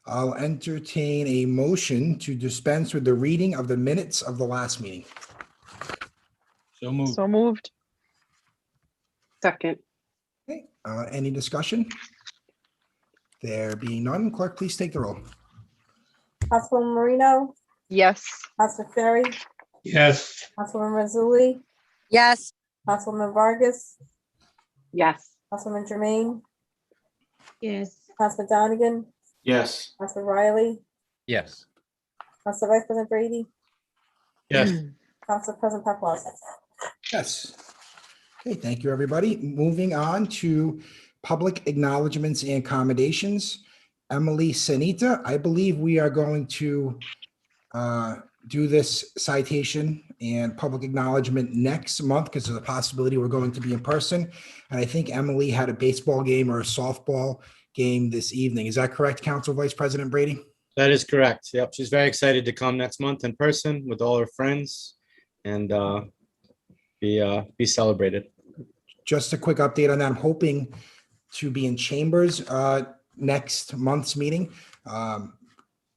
I'll entertain a motion to dispense with the reading of the minutes of the last meeting. So moved. So moved. Second. Okay, any discussion? There being none, clerk, please take the roll. Councilwoman Marino, Yes. Councilman Ferry, Yes. Councilwoman Mazzulli, yes, Councilwoman Vargas, Yes. Councilman Jermaine, yes, Councilman Donegan, Yes. Councilman Riley, Yes. Council Vice President Brady, Yes. Council President Paplaskas. Yes. Okay, thank you, everybody. Moving on to public acknowledgements and accommodations. Emily Sanita, I believe we are going to do this citation and public acknowledgement next month because there's a possibility we're going to be in person. And I think Emily had a baseball game or a softball game this evening. Is that correct, Council Vice President Brady? That is correct. Yep, she's very excited to come next month in person with all her friends and be celebrated. Just a quick update on that. I'm hoping to be in chambers next month's meeting.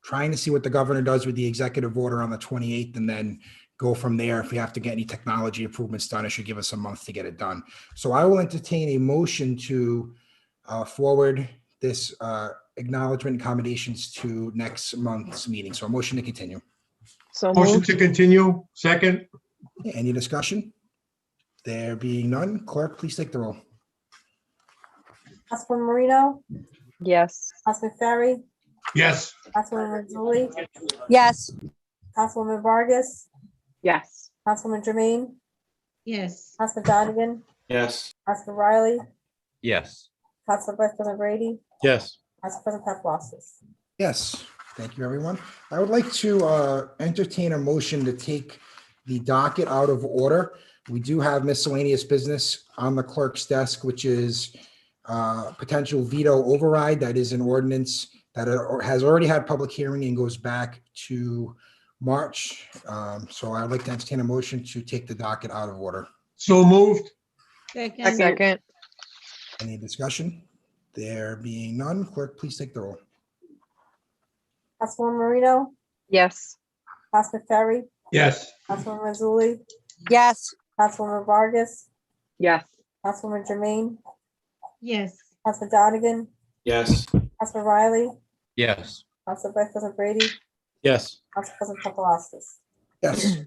Trying to see what the governor does with the executive order on the 28th and then go from there. If we have to get any technology improvements done, it should give us a month to get it done. So I will entertain a motion to forward this acknowledgement accommodations to next month's meeting. So a motion to continue. So Motion moved. to continue. Second. Any discussion? There being none, clerk, please take the roll. Councilwoman Marino, Yes. Councilman Ferry, Yes. Councilwoman Mazzulli, yes, Councilwoman Vargas, Yes. Councilman Jermaine, yes, Councilman Donegan, Yes. Councilman Riley, Yes. Council Vice President Brady, Yes. Council President Paplaskas. Yes, thank you, everyone. I would like to entertain a motion to take the docket out of order. We do have miscellaneous business on the clerk's desk, which is potential veto override. That is an ordinance that has already had public hearing and goes back to March. So I would like to entertain a motion to take the docket out of order. So moved. second, Second. Any discussion? There being none, clerk, please take the roll. Councilwoman Marino, Yes. Councilman Ferry, Yes. Councilwoman Mazzulli, yes, Councilwoman Vargas, Yes. Councilwoman Jermaine, yes, Councilman Donegan, Yes. Councilman Riley, Yes. Council Vice President Brady, Yes. Council President Paplaskas. Yes.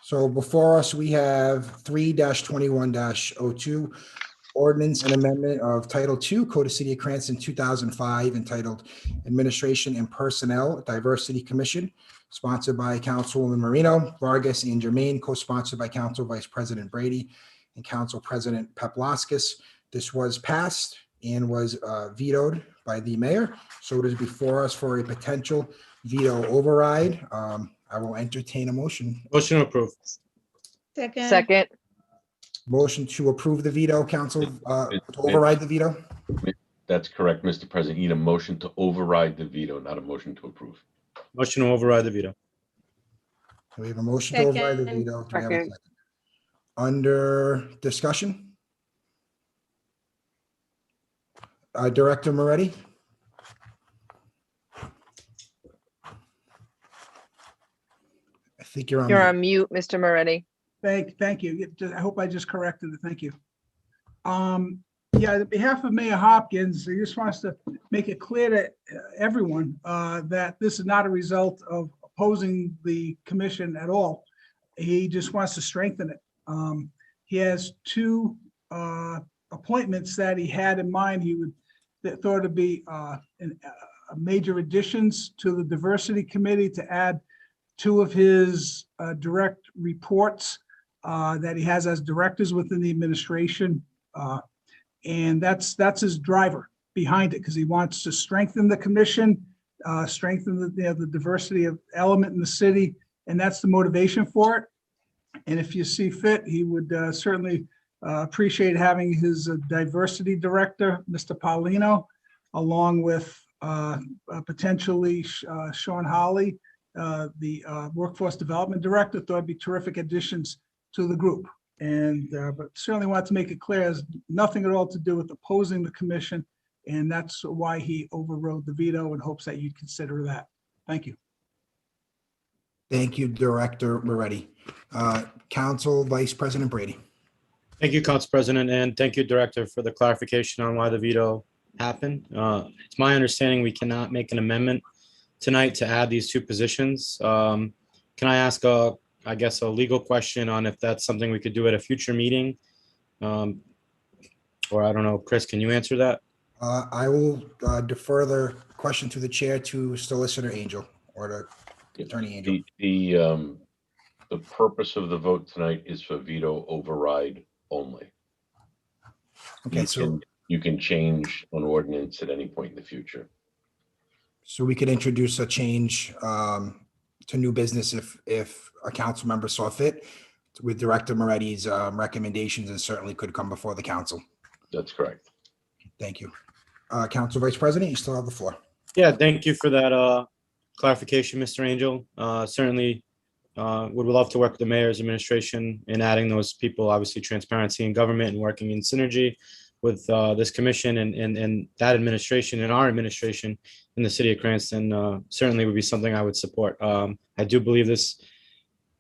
So before us, we have 3-21-02, ordinance and amendment of Title II, Code of City of Cranston, 2005, entitled Administration and Personnel Diversity Commission, sponsored by Councilwoman Marino, Vargas, and Jermaine, co-sponsored by Council Vice President Brady and Council President Paplaskas. This was passed and was vetoed by the mayor. So it is before us for a potential veto override. I will entertain a motion. Motion approved. second, Second. Motion to approve the veto, council, to override the veto. That's correct, Mr. President. You need a motion to override the veto, not a motion to approve. Motion to override the veto. We have a motion to override the Second. veto. Do we have a Second. second? Under discussion? Director Moretti? I think you're on. You're mute. on mute, Mr. Moretti. Thank you. I hope I just corrected it. Thank you. Yeah, on behalf of Mayor Hopkins, he just wants to make it clear to everyone that this is not a result of opposing the commission at all. He just wants to strengthen it. He has two appointments that he had in mind. That thought to be major additions to the diversity committee to add two of his direct reports that he has as directors within the administration. And that's his driver behind it, because he wants to strengthen the commission, strengthen the diversity of element in the city, and that's the motivation for it. And if you see fit, he would certainly appreciate having his diversity director, Mr. Paulino, along with potentially Sean Hawley, the workforce development director. Thought it'd be terrific additions to the group. And but certainly want to make it clear, has nothing at all to do with opposing the commission. And that's why he overrode the veto, in hopes that you'd consider that. Thank you. Thank you, Director Moretti. Council Vice President Brady. Thank you, Council President, and thank you, Director, for the clarification on why the veto happened. It's my understanding we cannot make an amendment tonight to add these two positions. Can I ask I guess a legal question on if that's something we could do at a future meeting? Or I don't know, Chris, can you answer that? I will defer the question to the chair to Solicitor Angel or to Attorney Angel. The purpose of the vote tonight is for veto override only. Okay, so You can change an ordinance at any point in the future. we could introduce a change to new business if a council member saw fit with Director Moretti's recommendations, and certainly could come before the council. That's correct. Thank you. Council Vice President, you still have the floor. Yeah, thank you for that clarification, Mr. Angel. Certainly would love to work with the mayor's administration in adding those people, obviously transparency in government and working in synergy with this commission and that administration and our administration in the city of Cranston. Certainly would be something I would support. I do believe this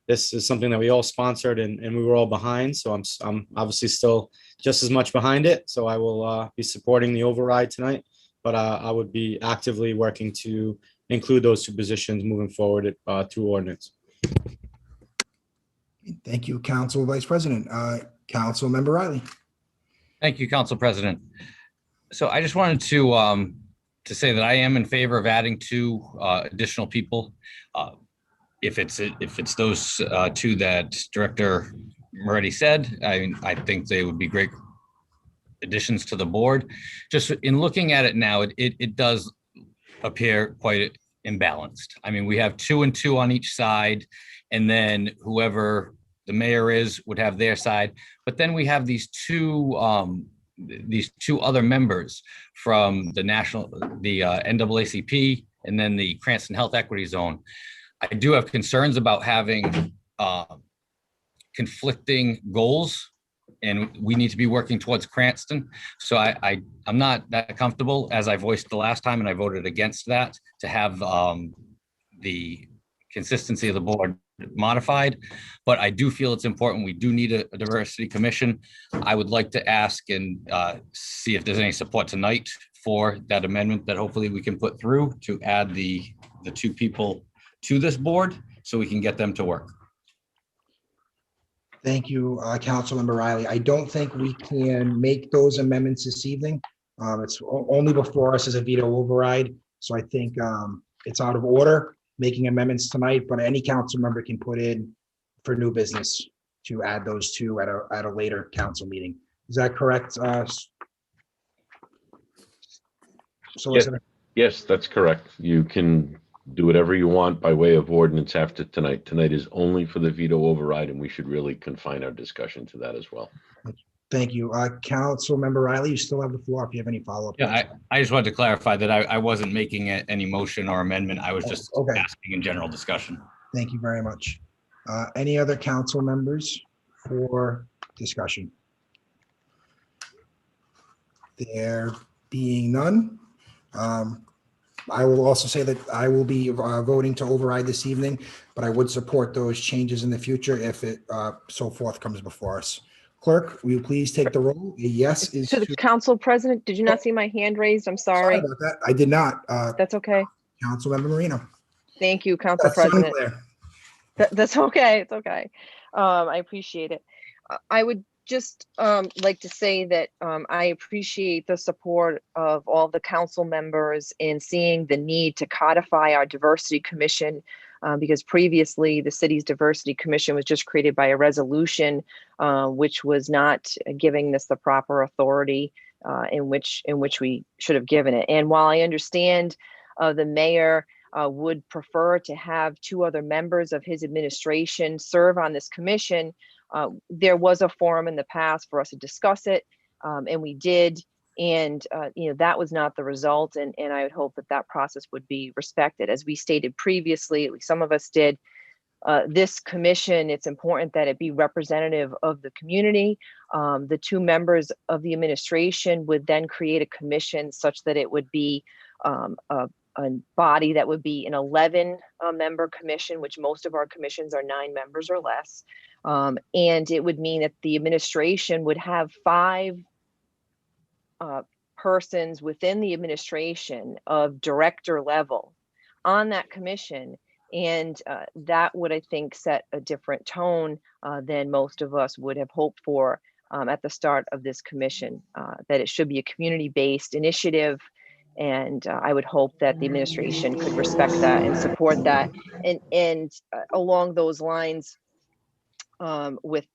is something that we all sponsored and we were all behind. So I'm obviously still just as much behind it. So I will be supporting the override tonight, but I would be actively working to include those two positions moving forward through ordinance. Thank you, Council Vice President. Council Member Riley. Thank you, Council President. So I just wanted to say that I am in favor of adding two additional people. If it's those two that Director Moretti said, I think they would be great additions to the board. Just in looking at it now, it does appear quite imbalanced. I mean, we have 2 and 2 on each side, and then whoever the mayor is would have their side. But then we have these two other members from the NAACP and then the Cranston Health Equity Zone. I do have concerns about having conflicting goals, and we need to be working towards Cranston. So I'm not that comfortable, as I voiced the last time, and I voted against that, to have the consistency of the board modified. But I do feel it's important. We do need a diversity commission. I would like to ask and see if there's any support tonight for that amendment that hopefully we can put through to add the two people to this board so we can get them to work. Thank you, Councilmember Riley. I don't think we can make those amendments this evening. It's only before us as a veto override. So I think it's out of order making amendments tonight, but any council member can put in for new business to add those two at a later council meeting. Is that correct? Solicitor? Yes, that's correct. You can do whatever you want by way of ordinance after tonight. Tonight is only for the veto override, and we should really confine our discussion to that as well. Thank you. Councilmember Riley, you still have the floor if you have any follow-up. Yeah, I just wanted to clarify that I wasn't making any motion or amendment. I was just Okay. asking in general discussion. Thank you very much. Any other council members for discussion? There being none, I will also say that I will be voting to override this evening, but I would support those changes in the future if it so forth comes before us. Clerk, will you please take the roll? A yes is To the council president, did you not see my hand raised? I'm Sorry sorry. about that. I did not. That's okay. Councilmember Marino. Thank you, council That's president. unclear. That's okay. It's okay. I appreciate it. I would just like to say that I appreciate the support of all the council members in seeing the need to codify our diversity commission, because previously the city's diversity commission was just created by a resolution, which was not giving this the proper authority in which we should have given it. And while I understand the mayor would prefer to have 2 other members of his administration serve on this commission, there was a forum in the past for us to discuss it, and we did. And that was not the result. And I would hope that process would be respected. As we stated previously, at least some of us did, this commission, it's important that it be representative of the community. The 2 members of the administration would then create a commission such that it would be a body that would be an 11 member commission, which most of our commissions are 9 members or less. And it would mean that the administration would have 5 persons within the administration of director level on that commission. And that would, I think, set a different tone than most of us would have hoped for at the start of this commission, that it should be a community-based initiative. And I would hope that the administration could respect that and support that. And along those lines, with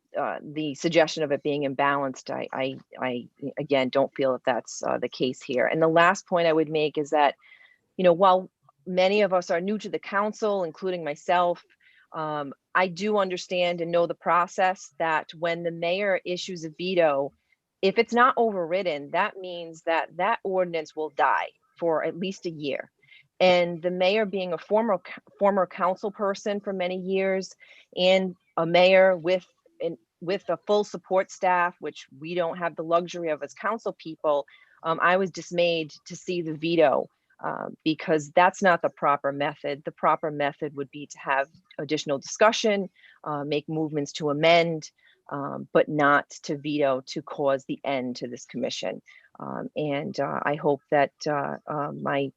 the suggestion of it being imbalanced, I again don't feel that that's the case here. And the last point I would make is that, while many of us are new to the council, including myself, I do understand and know the process that when the mayor issues a veto, if it's not overridden, that means that that ordinance will die for at least a year. And the mayor, being a former council person for many years, and a mayor with a full support staff, which we don't have the luxury of as council people, I was dismayed to see the veto, because that's not the proper method. The proper method would be to have additional discussion, make movements to amend, but not to veto to cause the end to this commission. And I hope that my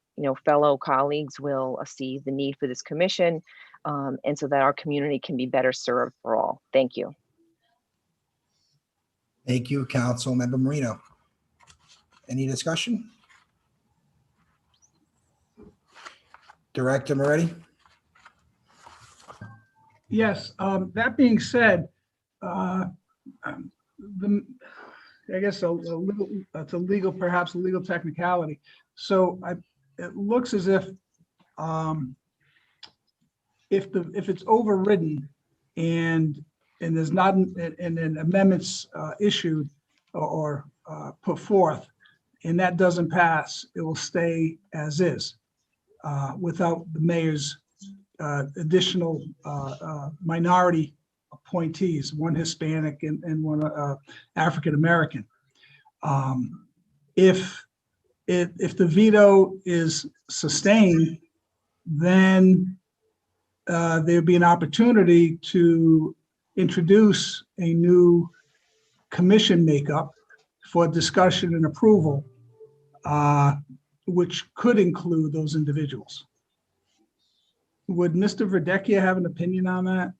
fellow colleagues will see the need for this commission, and so that our community can be better served for all. Thank you. Thank you, Councilmember Marino. Any discussion? Director Moretti? Yes, that being said, I guess it's a legal, perhaps a legal technicality. So it looks as if it's overridden and there's not and then amendments issued or put forth, and that doesn't pass, it will stay as is without the mayor's additional minority appointees, one Hispanic and one African American. If the veto is sustained, then there'd be an opportunity to introduce a new commission makeup for discussion and approval, which could include those individuals. Would Mr. Verdecchia have an opinion on that?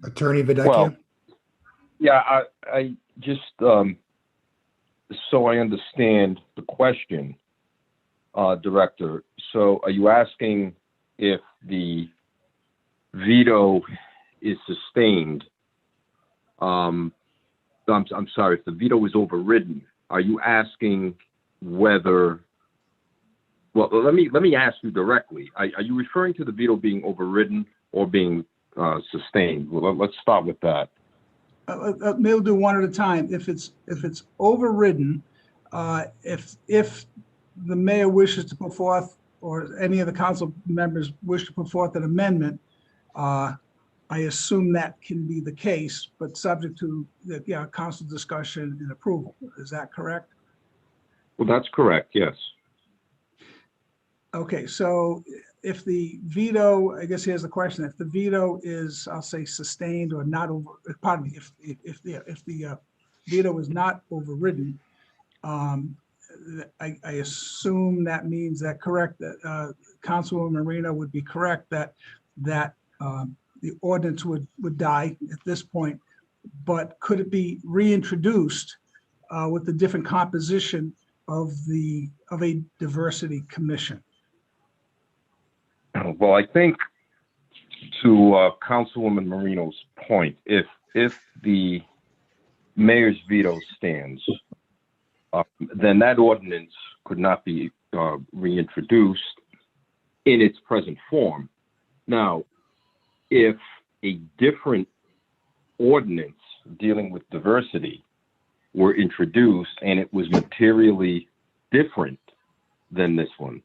Attorney Verdecchia? Well, yeah, I just, so I understand the question, Director. So are you asking if the veto is sustained? I'm sorry, if the veto is overridden, are you asking whether, well, let me ask you directly. Are you referring to the veto being overridden or being sustained? Well, let's start with that. Maybe we'll do one at a time. If it's overridden, if the mayor wishes to put forth, or any of the council members wish to put forth an amendment, I assume that can be the case, but subject to the council discussion and approval. Is that correct? Well, that's correct. Yes. Okay, so if the veto, I guess here's the question: if the veto is, I'll say, sustained or not over, pardon me, if the veto is not overridden, I assume that means that Councilwoman Marino would be correct that the ordinance would die at this point, but could it be reintroduced with a different composition of a diversity commission? Well, I think to Councilwoman Marino's point, if the mayor's veto stands, then that ordinance could not be reintroduced in its present form. Now, if a different ordinance dealing with diversity were introduced and it was materially different than this one,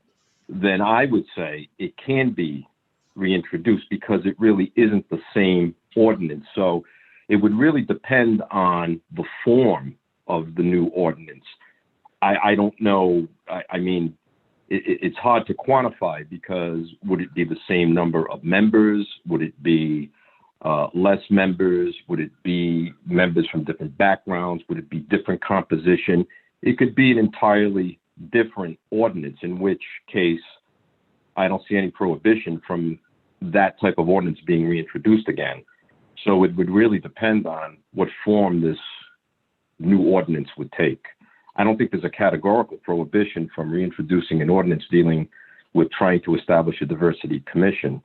then I would say it can be reintroduced because it really isn't the same ordinance. So it would really depend on the form of the new ordinance. I don't know. I mean, it's hard to quantify because would it be the same number of members? Would it be less members? Would it be members from different backgrounds? Would it be different composition? It could be an entirely different ordinance, in which case I don't see any prohibition from that type of ordinance being reintroduced again. So it would really depend on what form this new ordinance would take. I don't think there's a categorical prohibition from reintroducing an ordinance dealing with trying to establish a diversity commission.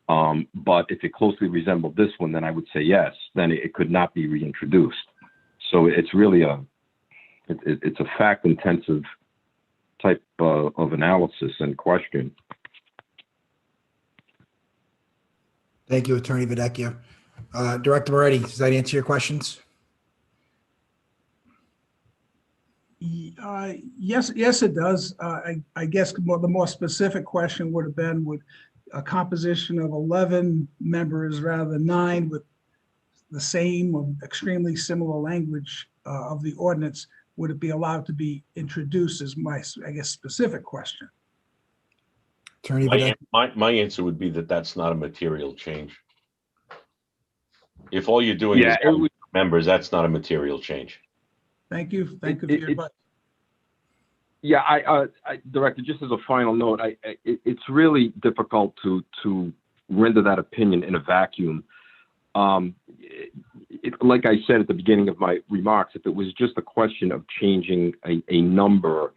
But if it closely resembled this one, then I would say yes, then it could not be reintroduced. So it's really it's a fact-intensive type of analysis and question. Thank you, Attorney Videcchio. Director Moretti, does that answer your questions? Yes, it does. I guess the more specific question would have been, would a composition of 11 members rather than 9 with the same or extremely similar language of the ordinance, would it be allowed to be introduced, is my, I guess, specific question. Attorney Videcchio. My answer would be that that's not a material change. If all you're doing is members, that's not a material change. Thank you. Thank you for your advice. Yeah, Director, just as a final note, it's really difficult to render that opinion in a vacuum. Like I said at the beginning of my remarks, if it was just a question of changing a number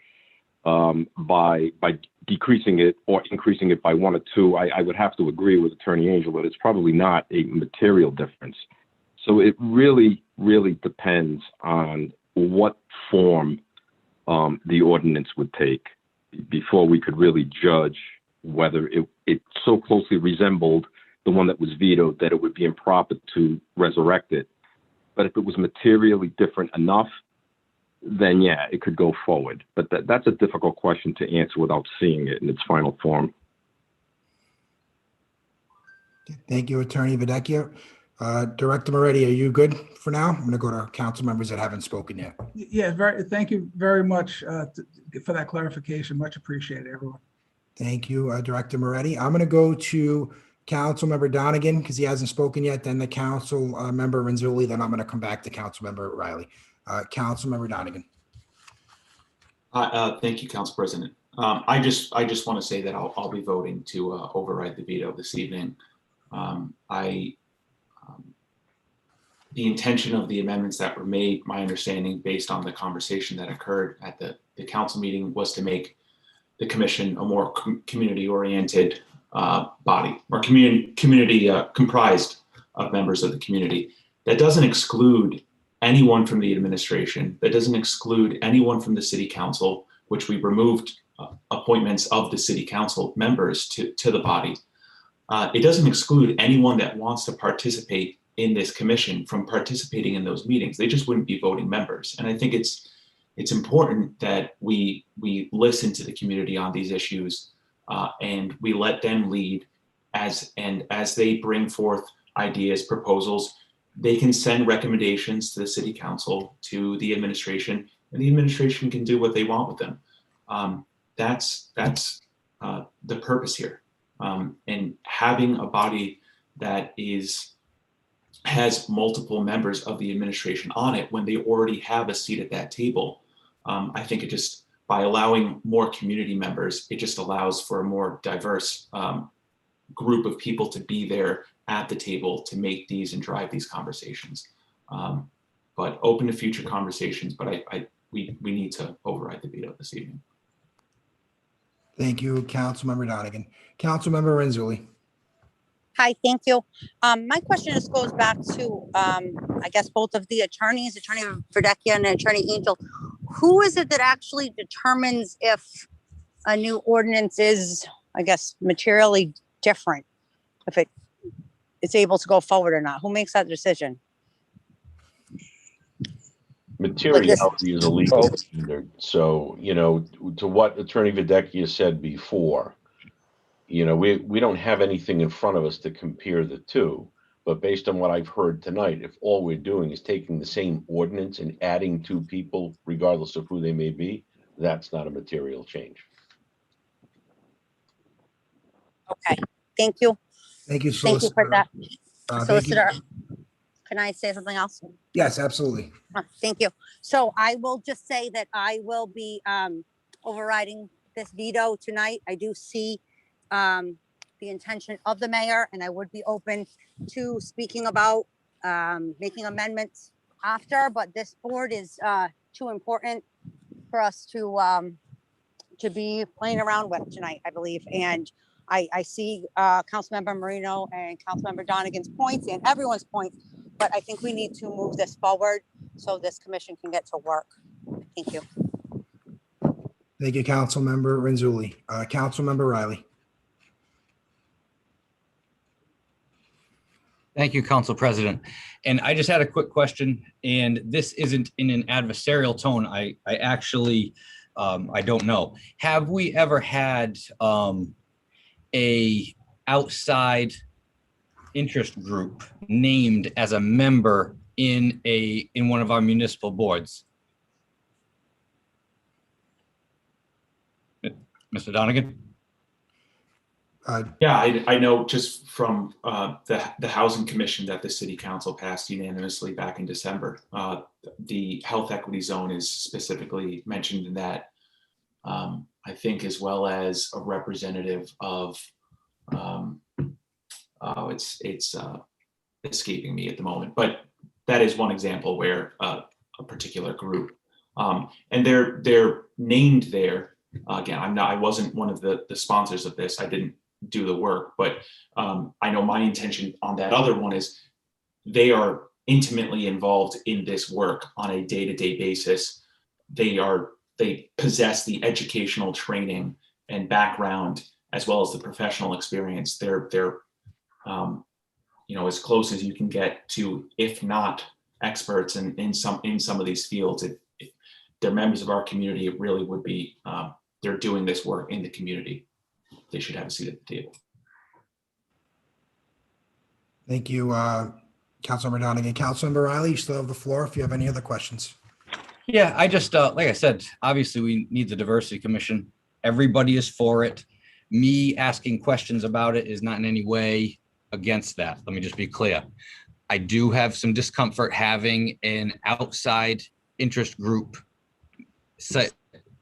by decreasing it or increasing it by 1 or 2, I would have to agree with Attorney Angel that it's probably not a material difference. So it really, really depends on what form the ordinance would take before we could really judge whether it so closely resembled the one that was vetoed that it would be improper to resurrect it. But if it was materially different enough, then yeah, it could go forward. But that's a difficult question to answer without seeing it in its final form. Thank you, Attorney Videcchio. Director Moretti, are you good for now? I'm going to go to council members that haven't spoken yet. Yeah, thank you very much for that clarification. Much appreciated, everyone. Thank you, Director Moretti. I'm going to go to Council Member Donegan because he hasn't spoken yet, then the Council Member Renzulli, then I'm going to come back to Council Member Riley. Council Member Donegan. Thank you, Council President. I just want to say that I'll be voting to override the veto this evening. The intention of the amendments that were made, my understanding based on the conversation that occurred at the council meeting, was to make the commission a more community-oriented body, or community comprised of members of the community. That doesn't exclude anyone from the administration. That doesn't exclude anyone from the city council, which we removed appointments of the city council members to the body. It doesn't exclude anyone that wants to participate in this commission from participating in those meetings. They just wouldn't be voting members. And I think it's important that we listen to the community on these issues and we let them lead as they bring forth ideas, proposals. They can send recommendations to the city council, to the administration, and the administration can do what they want with them. That's the purpose here. And having a body that has multiple members of the administration on it when they already have a seat at that table, I think it just, by allowing more community members, it just allows for a more diverse group of people to be there at the table to make these and drive these conversations. But open to future conversations, but we need to override the veto this evening. Thank you, Councilmember Donegan. Councilmember Renzulli. Hi, thank you. My question just goes back to, I guess, both of the attorneys, Attorney Videcchio and Attorney Angel. Who is it that actually determines if a new ordinance is, I guess, materially different, if it's able to go forward or not? Who makes that decision? Materiality is a legal standard. So, to what Attorney Videcchio said before, you know, we don't have anything in front of us to compare the two. But based on what I've heard tonight, if all we're doing is taking the same ordinance and adding 2 people, regardless of who they may be, that's not a material change. Okay, thank you. Thank you, Thank you Solicitor. for that. Thank you. Solicitor, can I say something else? Yes, absolutely. Thank you. So I will just say that I will be overriding this veto tonight. I do see the intention of the mayor, and I would be open to speaking about making amendments after, but this board is too important for us to be playing around with tonight, I believe. And I see Councilmember Marino and Councilmember Donegan's points and everyone's points, but I think we need to move this forward so this commission can get to work. Thank you. Thank you, Councilmember Renzulli. Councilmember Riley. Thank you, Council President. And I just had a quick question, and this isn't in an adversarial tone. I actually, I don't know. Have we ever had a outside interest group named as a member in one of our municipal boards? Mr. Donegan? Yeah, I know just from the Housing Commission that the City Council passed unanimously back in December. The health equity zone is specifically mentioned in that, I think, as well as a representative of, it's escaping me at the moment, but that is one example where a particular group, and they're named there. Again, I wasn't one of the sponsors of this. I didn't do the work, but I know my intention on that other one is they are intimately involved in this work on a day-to-day basis. They possess the educational training and background as well as the professional experience. They're as close as you can get to, if not experts in some of these fields. If they're members of our community, it really would be they're doing this work in the community. They should have a seat at the table. Thank you, Councilmember Donegan. Councilmember Riley, you still have the floor if you have any other questions. Yeah, I just, like I said, obviously we need the diversity commission. Everybody is for it. Me asking questions about it is not in any way against that. Let me just be clear. I do have some discomfort having an outside interest group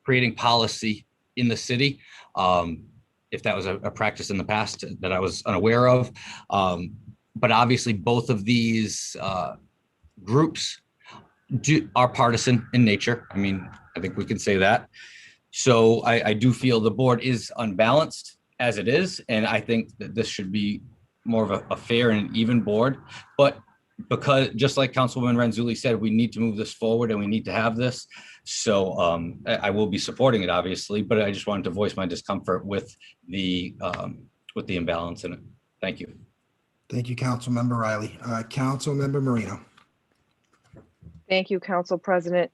creating policy in the city. If that was a practice in the past that I was unaware of. But obviously both of these groups are partisan in nature. I mean, I think we can say that. So I do feel the board is unbalanced as it is. And I think that this should be more of a fair and even board. But because just like Councilwoman Renzulli said, we need to move this forward and we need to have this. So I will be supporting it, obviously, but I just wanted to voice my discomfort with the imbalance in it. Thank you. Thank you, Councilmember Riley. Councilmember Marino. Thank you, Council President.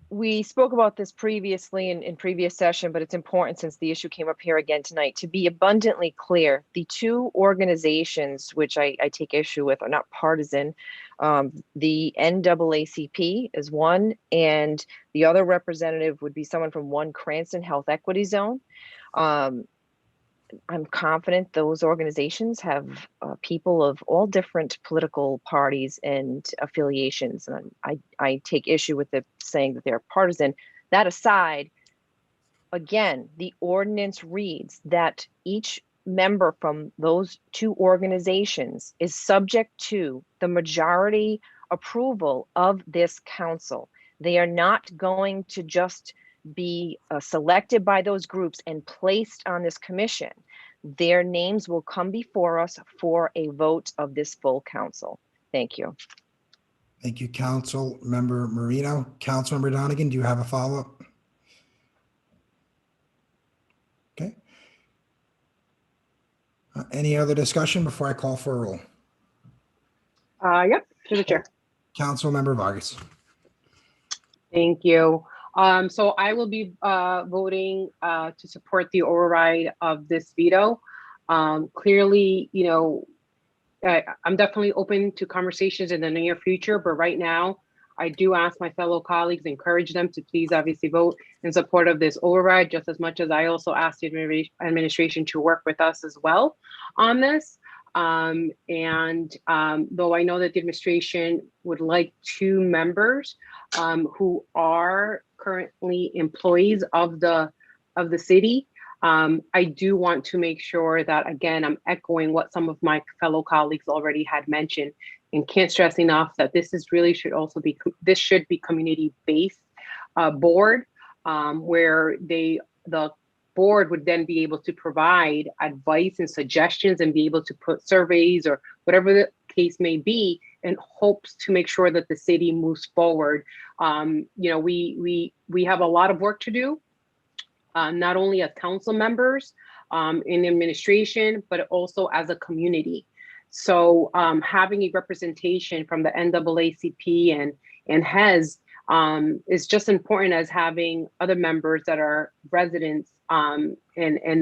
We spoke about this previously in previous session, but it's important since the issue came up here again tonight to be abundantly clear. The 2 organizations which I take issue with are not partisan. The NAACP is one, and the other representative would be someone from One Cranston Health Equity Zone. I'm confident those organizations have people of all different political parties and affiliations. And I take issue with it saying that they're partisan. That aside, again, the ordinance reads that each member from those 2 organizations is subject to the majority approval of this council. They are not going to just be selected by those groups and placed on this commission. Their names will come before us for a vote of this full council. Thank you. Thank you, Councilmember Marino. Councilmember Donegan, do you have a follow-up? Okay. Any other discussion before I call for a roll? Yep, through the chair. Councilmember Vargas. Thank you. So I will be voting to support the override of this veto. Clearly, you know, I'm definitely open to conversations in the near future, but right now, I do ask my fellow colleagues, encourage them to please obviously vote in support of this override, just as much as I also ask the administration to work with us as well on this. Though I know that the administration would like 2 members who are currently employees of the city, I do want to make sure that, again, I'm echoing what some of my fellow colleagues already had mentioned, and can't stress enough that this is really this should be community-based board, where the board would then be able to provide advice and suggestions and be able to put surveys or whatever the case may be, in hopes to make sure that the city moves forward. You know, we have a lot of work to do. Not only as council members in administration, but also as a community. So having a representation from the NAACP and HES is just important as having other members that are residents and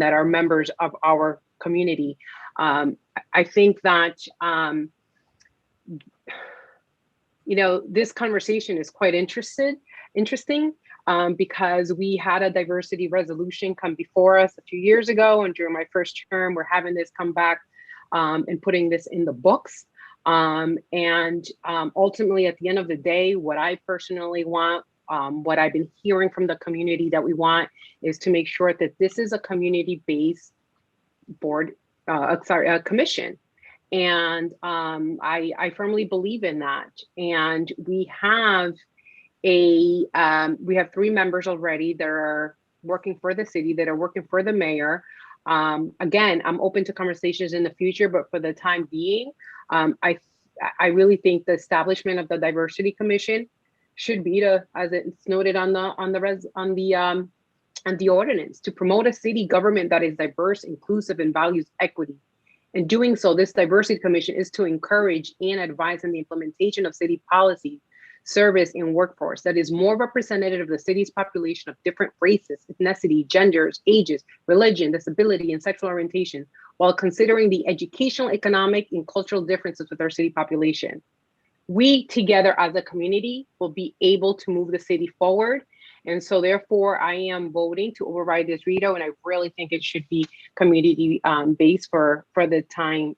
that are members of our community. I think that, you know, this conversation is quite interesting. Because we had a diversity resolution come before us a few years ago, and during my first term, we're having this come back and putting this in the books. Ultimately, at the end of the day, what I personally want, what I've been hearing from the community that we want, is to make sure that this is a community-based board, commission. And I firmly believe in that. And we have 3 members already that are working for the city, that are working for the mayor. Again, I'm open to conversations in the future, but for the time being, I really think the establishment of the Diversity Commission should be to, as it's noted on the ordinance, to promote a city government that is diverse, inclusive, and values equity. In doing so, this Diversity Commission is to encourage and advise in the implementation of city policies, service, and workforce that is more representative of the city's population of different races, ethnicity, genders, ages, religion, disability, and sexual orientation, while considering the educational, economic, and cultural differences with our city population. We together as a community will be able to move the city forward. And so therefore I am voting to override this veto, and I really think it should be community based for the time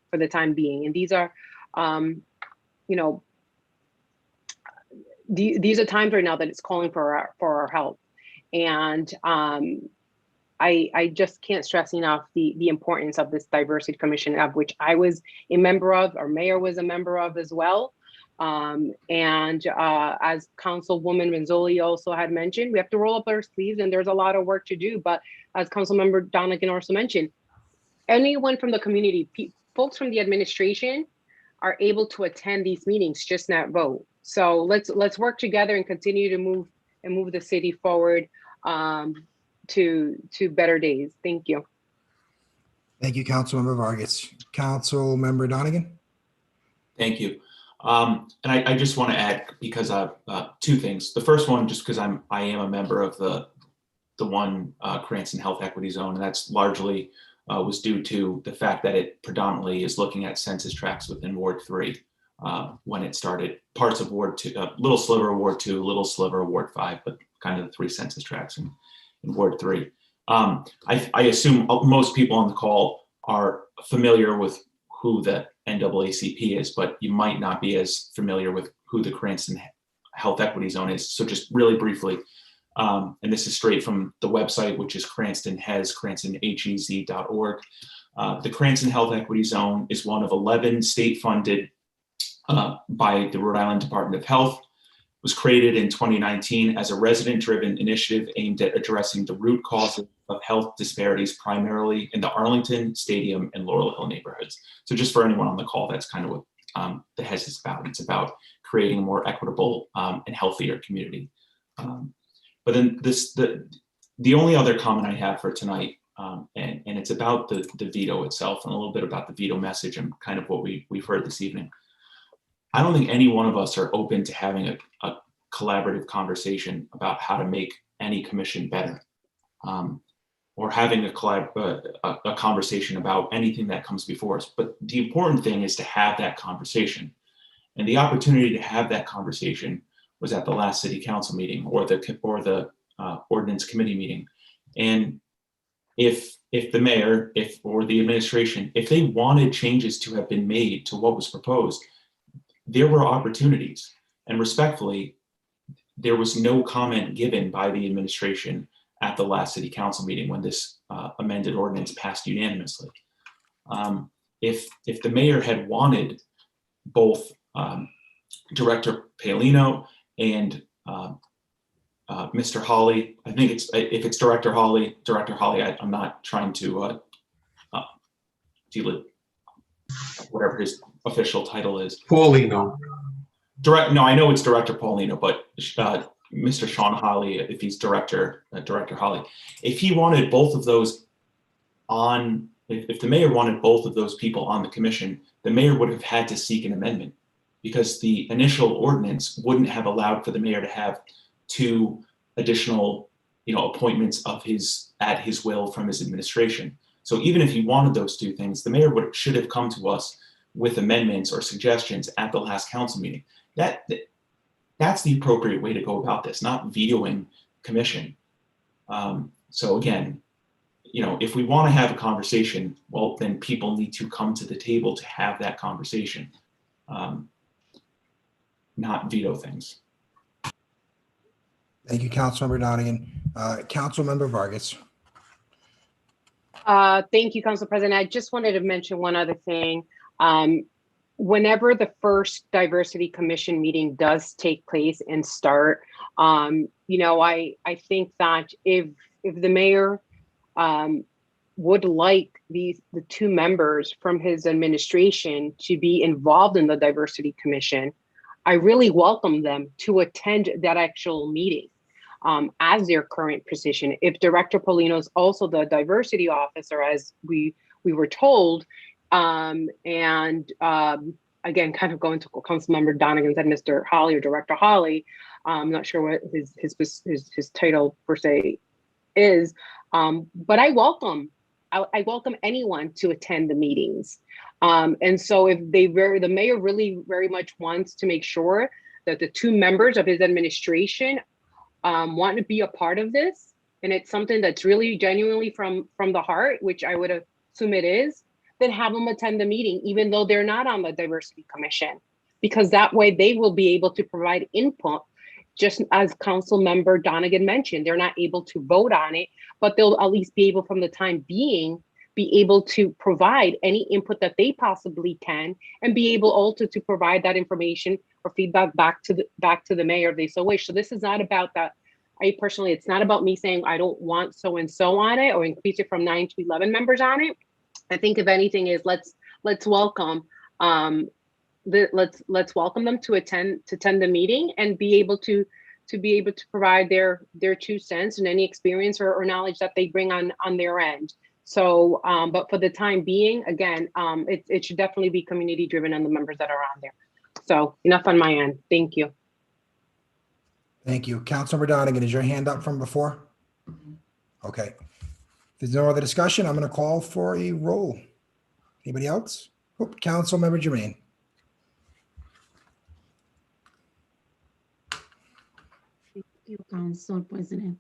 being. And these are, you know, these are times right now that it's calling for our help. And I just can't stress enough the importance of this Diversity Commission, of which I was a member of, our mayor was a member of as well. As Councilwoman Renzulli also had mentioned, we have to roll up our sleeves, and there's a lot of work to do. But as Councilmember Donegan also mentioned, anyone from the community, folks from the administration are able to attend these meetings, just not vote. So let's work together and continue to move the city forward to better days. Thank you. Thank you, Councilmember Vargas. Councilmember Donegan? Thank you. And I just want to add, because of 2 things. The first one, just because I am a member of the one Cranston Health Equity Zone, and that's largely was due to the fact that it predominantly is looking at census tracts within Ward 3 when it started. Parts of Ward 2, a little sliver of Ward 2, a little sliver of Ward 5, but kind of the 3 census tracts in Ward 3. I assume most people on the call are familiar with who the NAACP is, but you might not be as familiar with who the Cranston Health Equity Zone is. So just really briefly, and this is straight from the website, which is cranstonhez.org. The Cranston Health Equity Zone is one of 11 state-funded by the Rhode Island Department of Health. It was created in 2019 as a resident-driven initiative aimed at addressing the root causes of health disparities, primarily in the Arlington, Stadium, and Laurel Hill neighborhoods. So just for anyone on the call, that's kind of what the HES is about. It's about creating a more equitable and healthier community. But then the only other comment I have for tonight, and it's about the veto itself and a little bit about the veto message and kind of what we've heard this evening. I don't think any one of us are open to having a collaborative conversation about how to make any commission better. Or having a conversation about anything that comes before us. But the important thing is to have that conversation. And the opportunity to have that conversation was at the last city council meeting or the ordinance committee meeting. And if the mayor, or the administration, if they wanted changes to have been made to what was proposed, there were opportunities. And respectfully, there was no comment given by the administration at the last city council meeting when this amended ordinance passed unanimously. If the mayor had wanted both Director Paolino and Mr. Hawley, I think if it's Director Hawley, I'm not trying to deal with whatever his official title is. Paulino. No, I know it's Director Paolino, but Mr. Sean Hawley, if he's Director Hawley, if he wanted both of those on, if the mayor wanted both of those people on the commission, the mayor would have had to seek an amendment, because the initial ordinance wouldn't have allowed for the mayor to have 2 additional, appointments at his will from his administration. So even if he wanted those 2 things, the mayor should have come to us with amendments or suggestions at the last council meeting. That's the appropriate way to go about this, not vetoing commission. So again, if we want to have a conversation, well, then people need to come to the table to have that conversation, not veto things. Thank you, Councilmember Donegan. Councilmember Vargas. Thank you, Council President. I just wanted to mention one other thing. Whenever the first diversity commission meeting does take place and start, I think that if the mayor would like the 2 members from his administration to be involved in the diversity commission, I really welcome them to attend that actual meeting as their current position. If Director Paolino is also the diversity officer, as we were told, again, kind of going to Councilmember Donegan said, Mr. Hawley or Director Hawley, I'm not sure what his title per se is, but I welcome anyone to attend the meetings. And so if the mayor really very much wants to make sure that the 2 members of his administration want to be a part of this, and it's something that's really genuinely from the heart, which I would assume it is, then have them attend the meeting, even though they're not on the diversity commission, because that way they will be able to provide input. Just as Council Member Donegan mentioned, they're not able to vote on it, but they'll at least be able, from the time being, be able to provide any input that they possibly can, and be able also to provide that information or feedback back to the mayor if they so wish. So this is not about that. It's not about me saying I don't want so and so on it or increase it from 9 to 11 members on it. I think if anything is let's welcome let's welcome them to attend the meeting and be able to provide their 2 cents and any experience or knowledge that they bring on their end. So, but for the time being, again, it should definitely be community driven on the members that are on there. So enough on my end. Thank you. Thank you. Councilmember Donegan, is your hand up from before? Okay. If there's no other discussion, I'm going to call for a roll. Anybody else? Oh, Councilmember Jermaine. Thank you, Council President.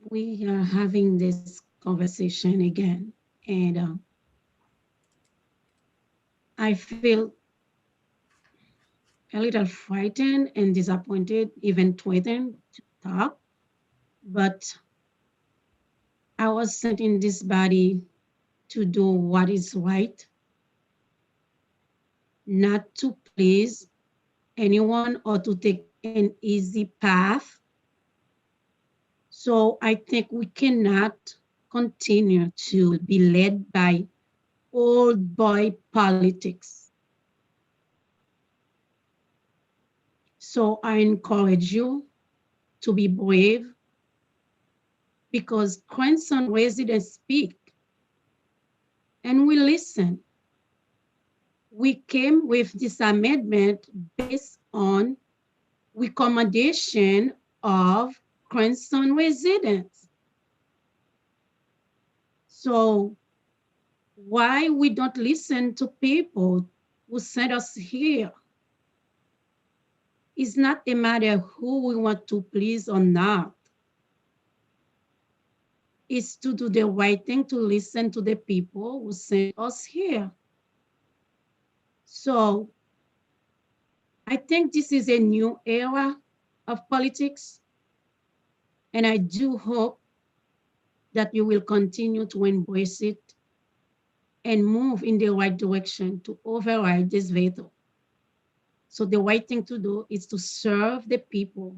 We are having this conversation again, and I feel a little frightened and disappointed, even threatened to talk, but I was sent in this body to do what is right, not to please anyone or to take an easy path. So I think we cannot continue to be led by old boy politics. So I encourage you to be brave, because Cranston residents speak and we listen. We came with this amendment based on recommendation of Cranston residents. So why we don't listen to people who sent us here? It's not a matter who we want to please or not. It's to do the right thing, to listen to the people who sent us here. So I think this is a new era of politics, and I do hope that you will continue to embrace it and move in the right direction to override this veto. So the right thing to do is to serve the people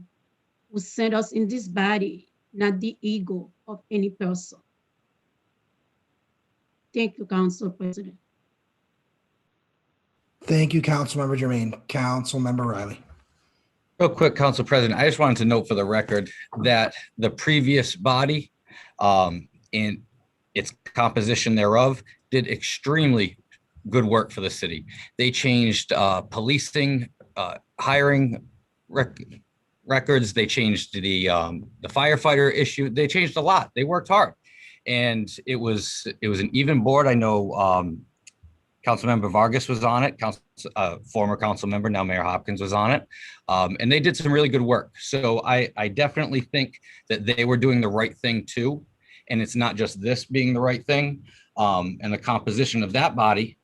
who sent us in this body, not the ego of any person. Thank you, Council President. Thank you, Councilmember Jermaine. Councilmember Riley. Real quick, Council President, I just wanted to note for the record that the previous body, in its composition thereof, did extremely good work for the city. They changed policing, hiring records. They changed the firefighter issue. They changed a lot. They worked hard, and it was an even board. I know Councilmember Vargas was on it. Former council member, now Mayor Hopkins, was on it, and they did some really good work. So I definitely think that they were doing the right thing too, and it's not just this being the right thing. And the composition of that body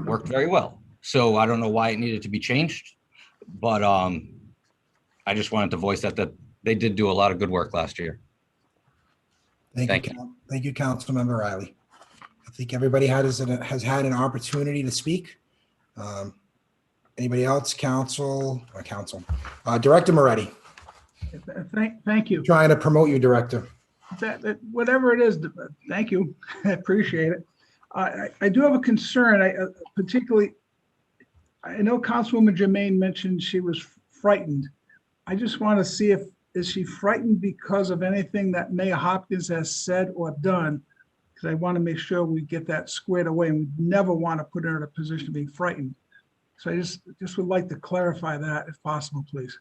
worked very well. So I don't know why it needed to be changed, but I just wanted to voice that they did do a lot of good work last year. Thank you. Thank you, Councilmember Riley. I think everybody has had an opportunity to speak. Anybody else? Director Moretti. Thank you. Trying to promote you, Director. Whatever it is, thank you. I appreciate it. I do have a concern. Particularly, I know Councilwoman Jermaine mentioned she was frightened. I just want to see is she frightened because of anything that Mayor Hopkins has said or done? Because I want to make sure we get that squared away, and we never want to put her in a position of being frightened. So I just would like to clarify that if possible, please.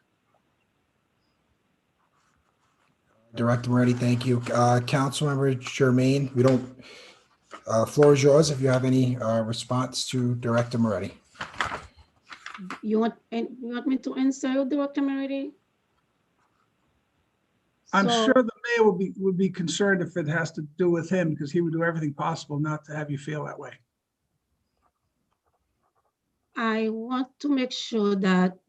Director Moretti, thank you. Councilmember Jermaine, floor is yours if you have any response to Director Moretti. You want me to answer, Director Moretti? I'm sure the mayor would be concerned if it has to do with him, because he would do everything possible not to have you feel that way. I want to make sure that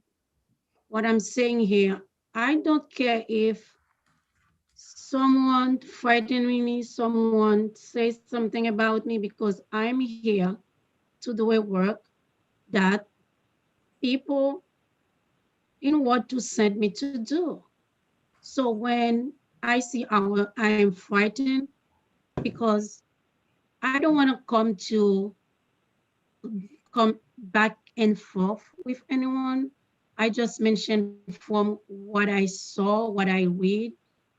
what I'm saying here, I don't care if someone frightening me, someone says something about me, because I'm here to do a work that people in what to send me to do. So when I see I am frightened, because I don't want to come back and forth with anyone. I just mentioned from what I saw, what I read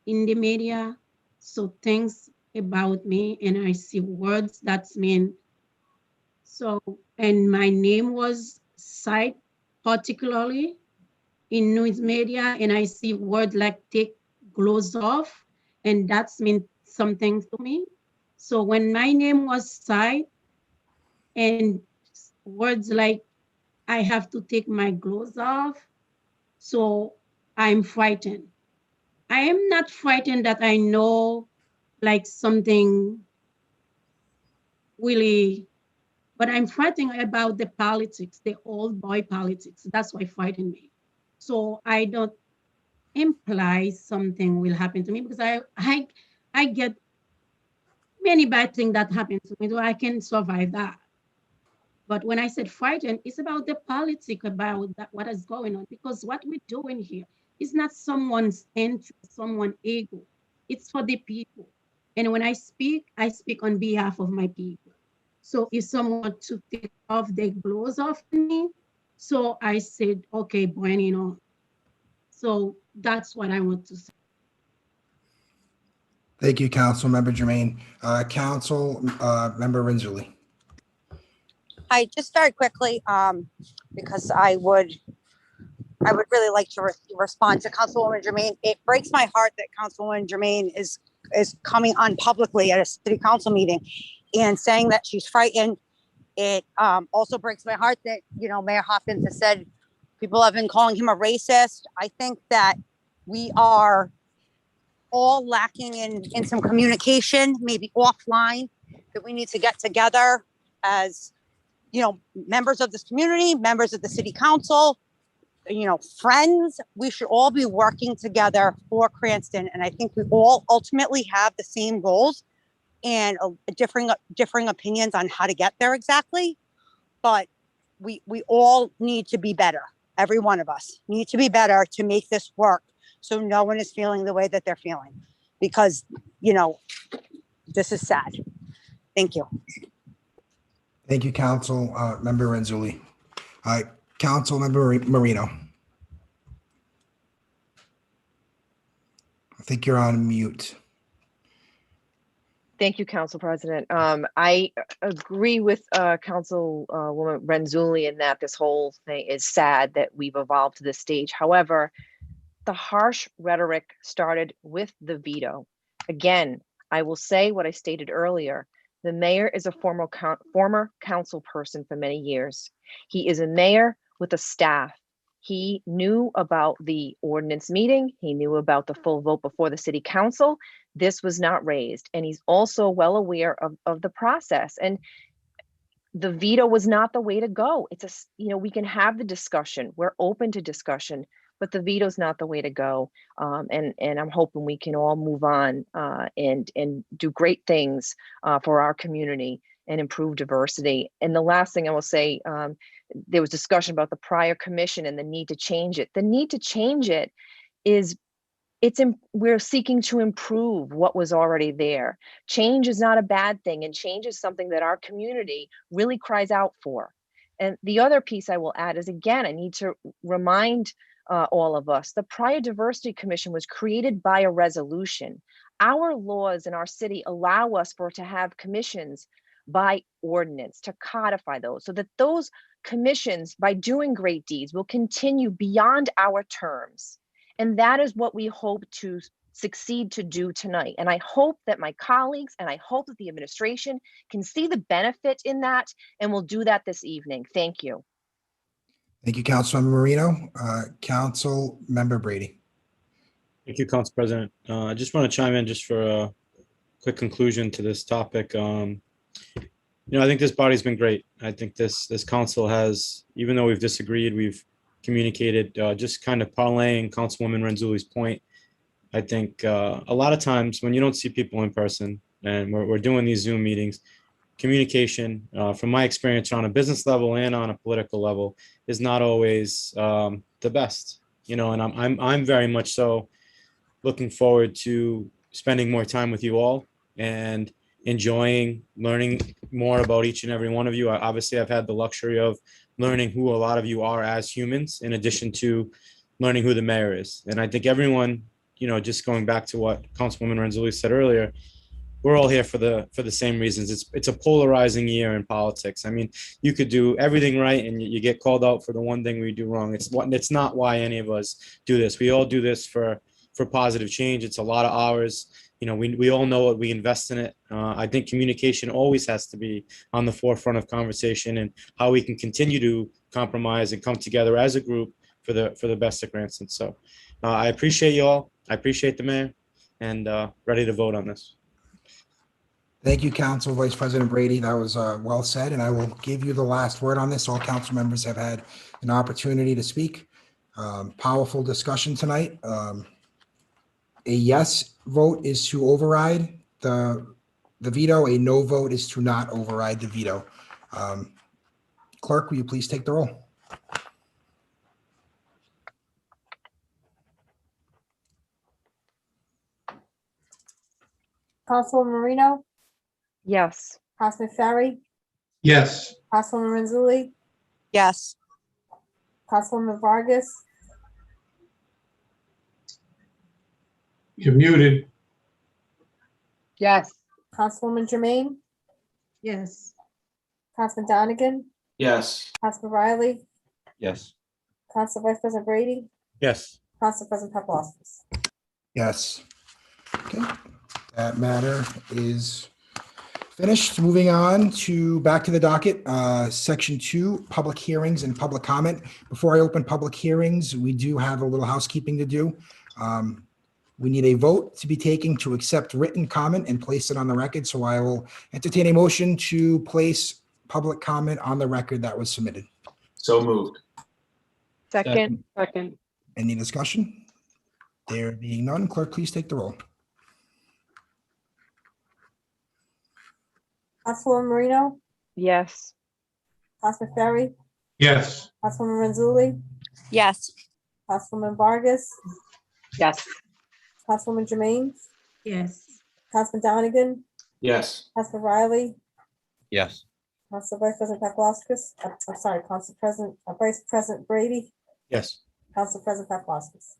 in the media. So things about me, and I see words that's mean. So, and my name was cited particularly in news media, and I see words like take gloves off, and that's mean something to me. So when my name was cited and words like I have to take my gloves off, so I'm frightened. I am not frightened that I know like something really, but I'm frightened about the politics, the old boy politics. That's what frightened me. So I don't imply something will happen to me, because I get many bad things that happen to me, so I can survive that. But when I said frightened, it's about the politics, about that, what is going on, because what we're doing here is not someone's interest, someone's ego. It's for the people. And when I speak on behalf of my people. So if someone to take off their gloves off me, so I said, okay, bring it on. So that's what I want to say. Thank you, Councilmember Jermaine. Member Rinsley. I just very quickly, because I would I would really like to respond to Councilwoman Jermaine. It breaks my heart that Councilwoman Jermaine is coming on publicly at a city council meeting and saying that she's frightened. It also breaks my heart that, Mayor Hopkins has said people have been calling him a racist. I think that we are all lacking in some communication, maybe offline, that we need to get together as, members of this community, members of the city council, friends. We should all be working together for Cranston. And I think we all ultimately have the same goals and differing opinions on how to get there exactly. But we all need to be better. Every one of us need to be better to make this work. So no one is feeling the way that they're feeling, because, this is sad. Thank you. Thank you, Council Member Renzulli. Council Member Marino. I think you're on mute. Thank you, Council President. I agree with Councilwoman Renzulli in that this whole thing is sad that we've evolved to this stage. However, the harsh rhetoric started with the veto. Again, I will say what I stated earlier. The mayor is a former council person for many years. He is a mayor with a staff. He knew about the ordinance meeting. He knew about the full vote before the city council. This was not raised. And he's also well aware of the process. And the veto was not the way to go. It's we can have the discussion. We're open to discussion, but the veto is not the way to go. And I'm hoping we can all move on and do great things for our community and improve diversity. And the last thing I will say, there was discussion about the prior commission and the need to change it. The need to change it is we're seeking to improve what was already there. Change is not a bad thing, and change is something that our community really cries out for. And the other piece I will add is, again, I need to remind all of us, the Prior Diversity Commission was created by a resolution. Our laws in our city allow us to have commissions by ordinance, to codify those, so that those commissions, by doing great deeds, will continue beyond our terms. And that is what we hope to succeed to do tonight. And I hope that my colleagues and I hope that the administration can see the benefit in that, and will do that this evening. Thank you. Thank you, Councilmember Marino. Council Member Brady. Thank you, Council President. I just want to chime in just for a quick conclusion to this topic. I think this body's been great. I think this council has, even though we've disagreed, we've communicated, just kind of parlaying Councilwoman Renzulli's point. I think a lot of times when you don't see people in person and we're doing these Zoom meetings, communication, from my experience on a business level and on a political level, is not always the best. And I'm very much so looking forward to spending more time with you all and enjoying learning more about each and every one of you. Obviously, I've had the luxury of learning who a lot of you are as humans, in addition to learning who the mayor is. And I think everyone, just going back to what Councilwoman Renzulli said earlier, we're all here for the same reasons. It's a polarizing year in politics. I mean, you could do everything right and you get called out for the one thing we do wrong. It's not why any of us do this. We all do this for positive change. It's a lot of hours. We all know what we invest in it. I think communication always has to be on the forefront of conversation, and how we can continue to compromise and come together as a group for the best of Cranston. So I appreciate you all. I appreciate the mayor, and ready to vote on this. Thank you, Council Vice President Brady. That was well said, and I will give you the last word on this. All council members have had an opportunity to speak. Powerful discussion tonight. A yes vote is to override the veto. A no vote is to not override the veto. Clerk, will you please take the roll? Councilwoman Marino, Yes. Councilman Ferry, Yes. Councilwoman Renzulli, Yes. Councilwoman Vargas, You're muted. Yes. Councilwoman Jermaine, Yes. Councilman Donegan, Yes. Councilman Riley, Yes. Council Vice President Brady, Yes. Council President Paplaskas. Yes. Okay, that matter is finished. Moving on to back to the docket, section 2, public hearings and public comment. Before I open public hearings, we do have a little housekeeping to do. We need a vote to be taken to accept written comment and place it on the record. So I will entertain a motion to place public comment on the record that was submitted. So moved. Second, Second. Any discussion? There being none, clerk, please take the roll. Councilwoman Marino, yes. Councilman Ferry, Yes. Councilwoman Renzulli, Yes. Councilwoman Vargas, Yes. Councilwoman Jermaine, Yes. Councilman Donegan, Yes. Councilman Riley, Yes. Council Vice President Paplaskas, I'm sorry, Council President, Vice President Brady, Yes. Council President Paplaskas.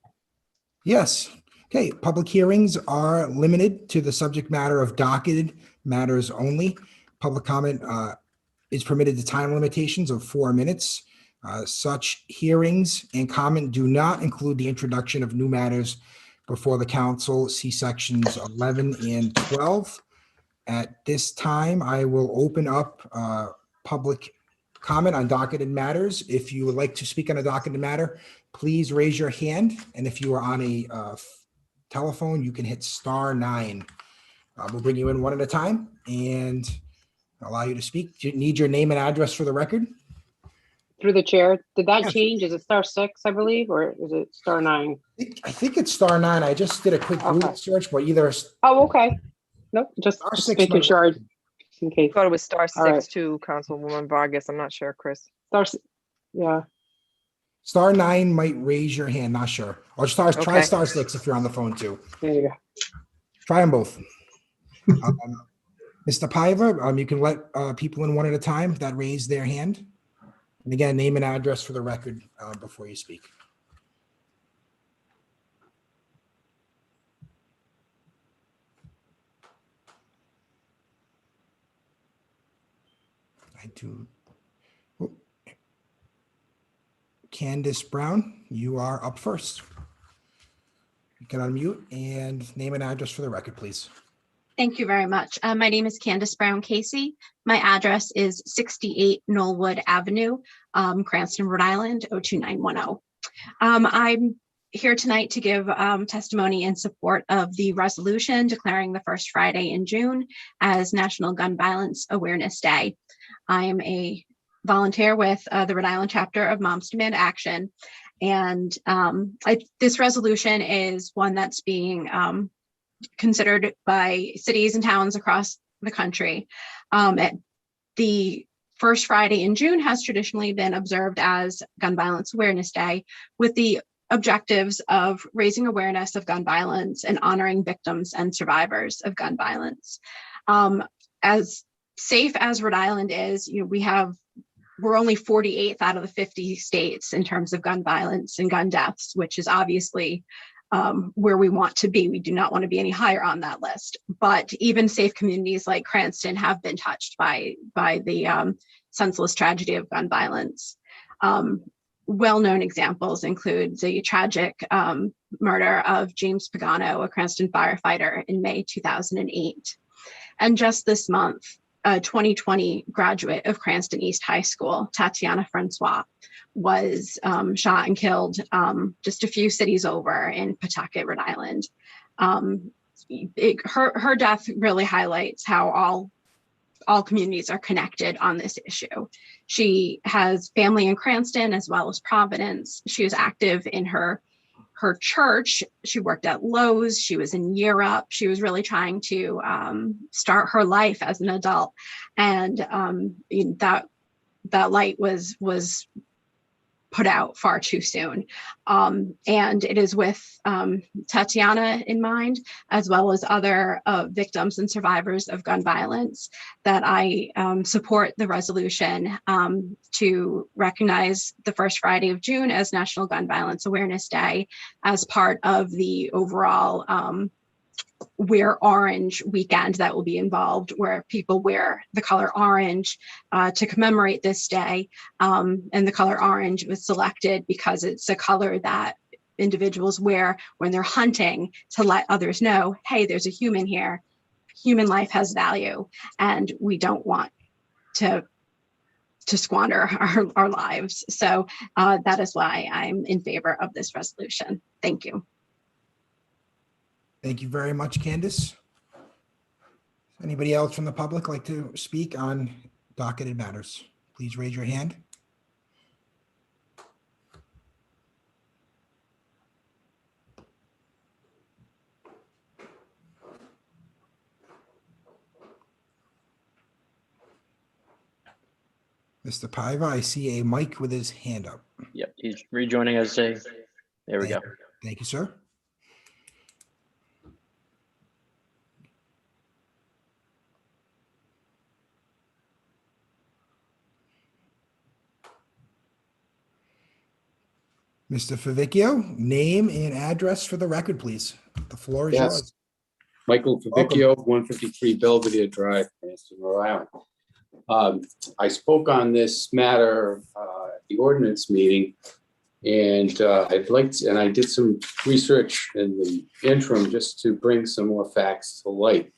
Yes. Okay, public hearings are limited to the subject matter of docketed matters only. Public comment is permitted to time limitations of 4 minutes. Such hearings and comment do not include the introduction of new matters before the council. See sections 11 and 12. At this time, I will open up public comment on docketed matters. If you would like to speak on a docketed matter, please raise your hand. And if you are on a telephone, you can hit *9. We'll bring you in one at a time and allow you to speak. Do you need your name and address for the record? Through the chair, did that Yes. change? Is it *6, I believe, or is it *9? I think it's *9. I just did a quick Google Okay. search, but either Oh, okay. Nope, just *6 making might sure, work. just in case. Thought it was *6 All right. too, Councilwoman Vargas. I'm not sure, Chris. Yeah, *9 might raise your hand, not sure. Or try Okay. *6 if you're on the phone too. there you go. Try them both. Mr. Piva, you can let people in one at a time that raise their hand. And again, name and address for the record before you speak. I do. Oh. Candace Brown, you are up first. You can unmute and name and address for the record, please. Thank you very much. My name is Candace Brown Casey. My address is 68 Knollwood Avenue, Cranston, Rhode Island, 02910. I'm here tonight to give testimony in support of the resolution declaring the first Friday in June as National Gun Violence Awareness Day. I am a volunteer with the Rhode Island chapter of Moms Demand Action. And this resolution is one that's being considered by cities and towns across the country. The first Friday in June has traditionally been observed as Gun Violence Awareness Day, with the objectives of raising awareness of gun violence and honoring victims and survivors of gun violence. As safe as Rhode Island is, we're only 48th out of the 50 states in terms of gun violence and gun deaths, which is obviously where we want to be. We do not want to be any higher on that list. But even safe communities like Cranston have been touched by the senseless tragedy of gun violence. Well-known examples include the tragic murder of James Pagano, a Cranston firefighter, in May 2008. And just this month, a 2020 graduate of Cranston East High School, Tatiana Francois, was shot and killed just a few cities over in Pawtucket, Rhode Island. Her death really highlights how all communities are connected on this issue. She has family in Cranston as well as Providence. She was active in her church. She worked at Lowe's. She was in Europe. She was really trying to start her life as an adult. And that light was put out far too soon. And it is with Tatiana in mind, as well as other victims and survivors of gun violence, that I support the resolution to recognize the first Friday of June as National Gun Violence Awareness Day as part of the overall wear orange weekend that will be involved, where people wear the color orange to commemorate this day. And the color orange was selected because it's a color that individuals wear when they're hunting to let others know, hey, there's a human here. Human life has value, and we don't want to squander our lives. So that is why I'm in favor of this resolution. Thank you. Thank you very much, Candace. Anybody else from the public like to speak on docketed matters? Please raise your hand. Mr. Paiva, I see a mic with his hand up. Yep, he's rejoining us. There we go. Thank you, sir. Mr. Favicchio, name and address for the record, please. The floor is Yes. yours. Michael Favicchio, 153 Belvedere Drive, Cranston, Rhode Island. I spoke on this matter at the ordinance meeting, and I did some research in the interim just to bring some more facts to light.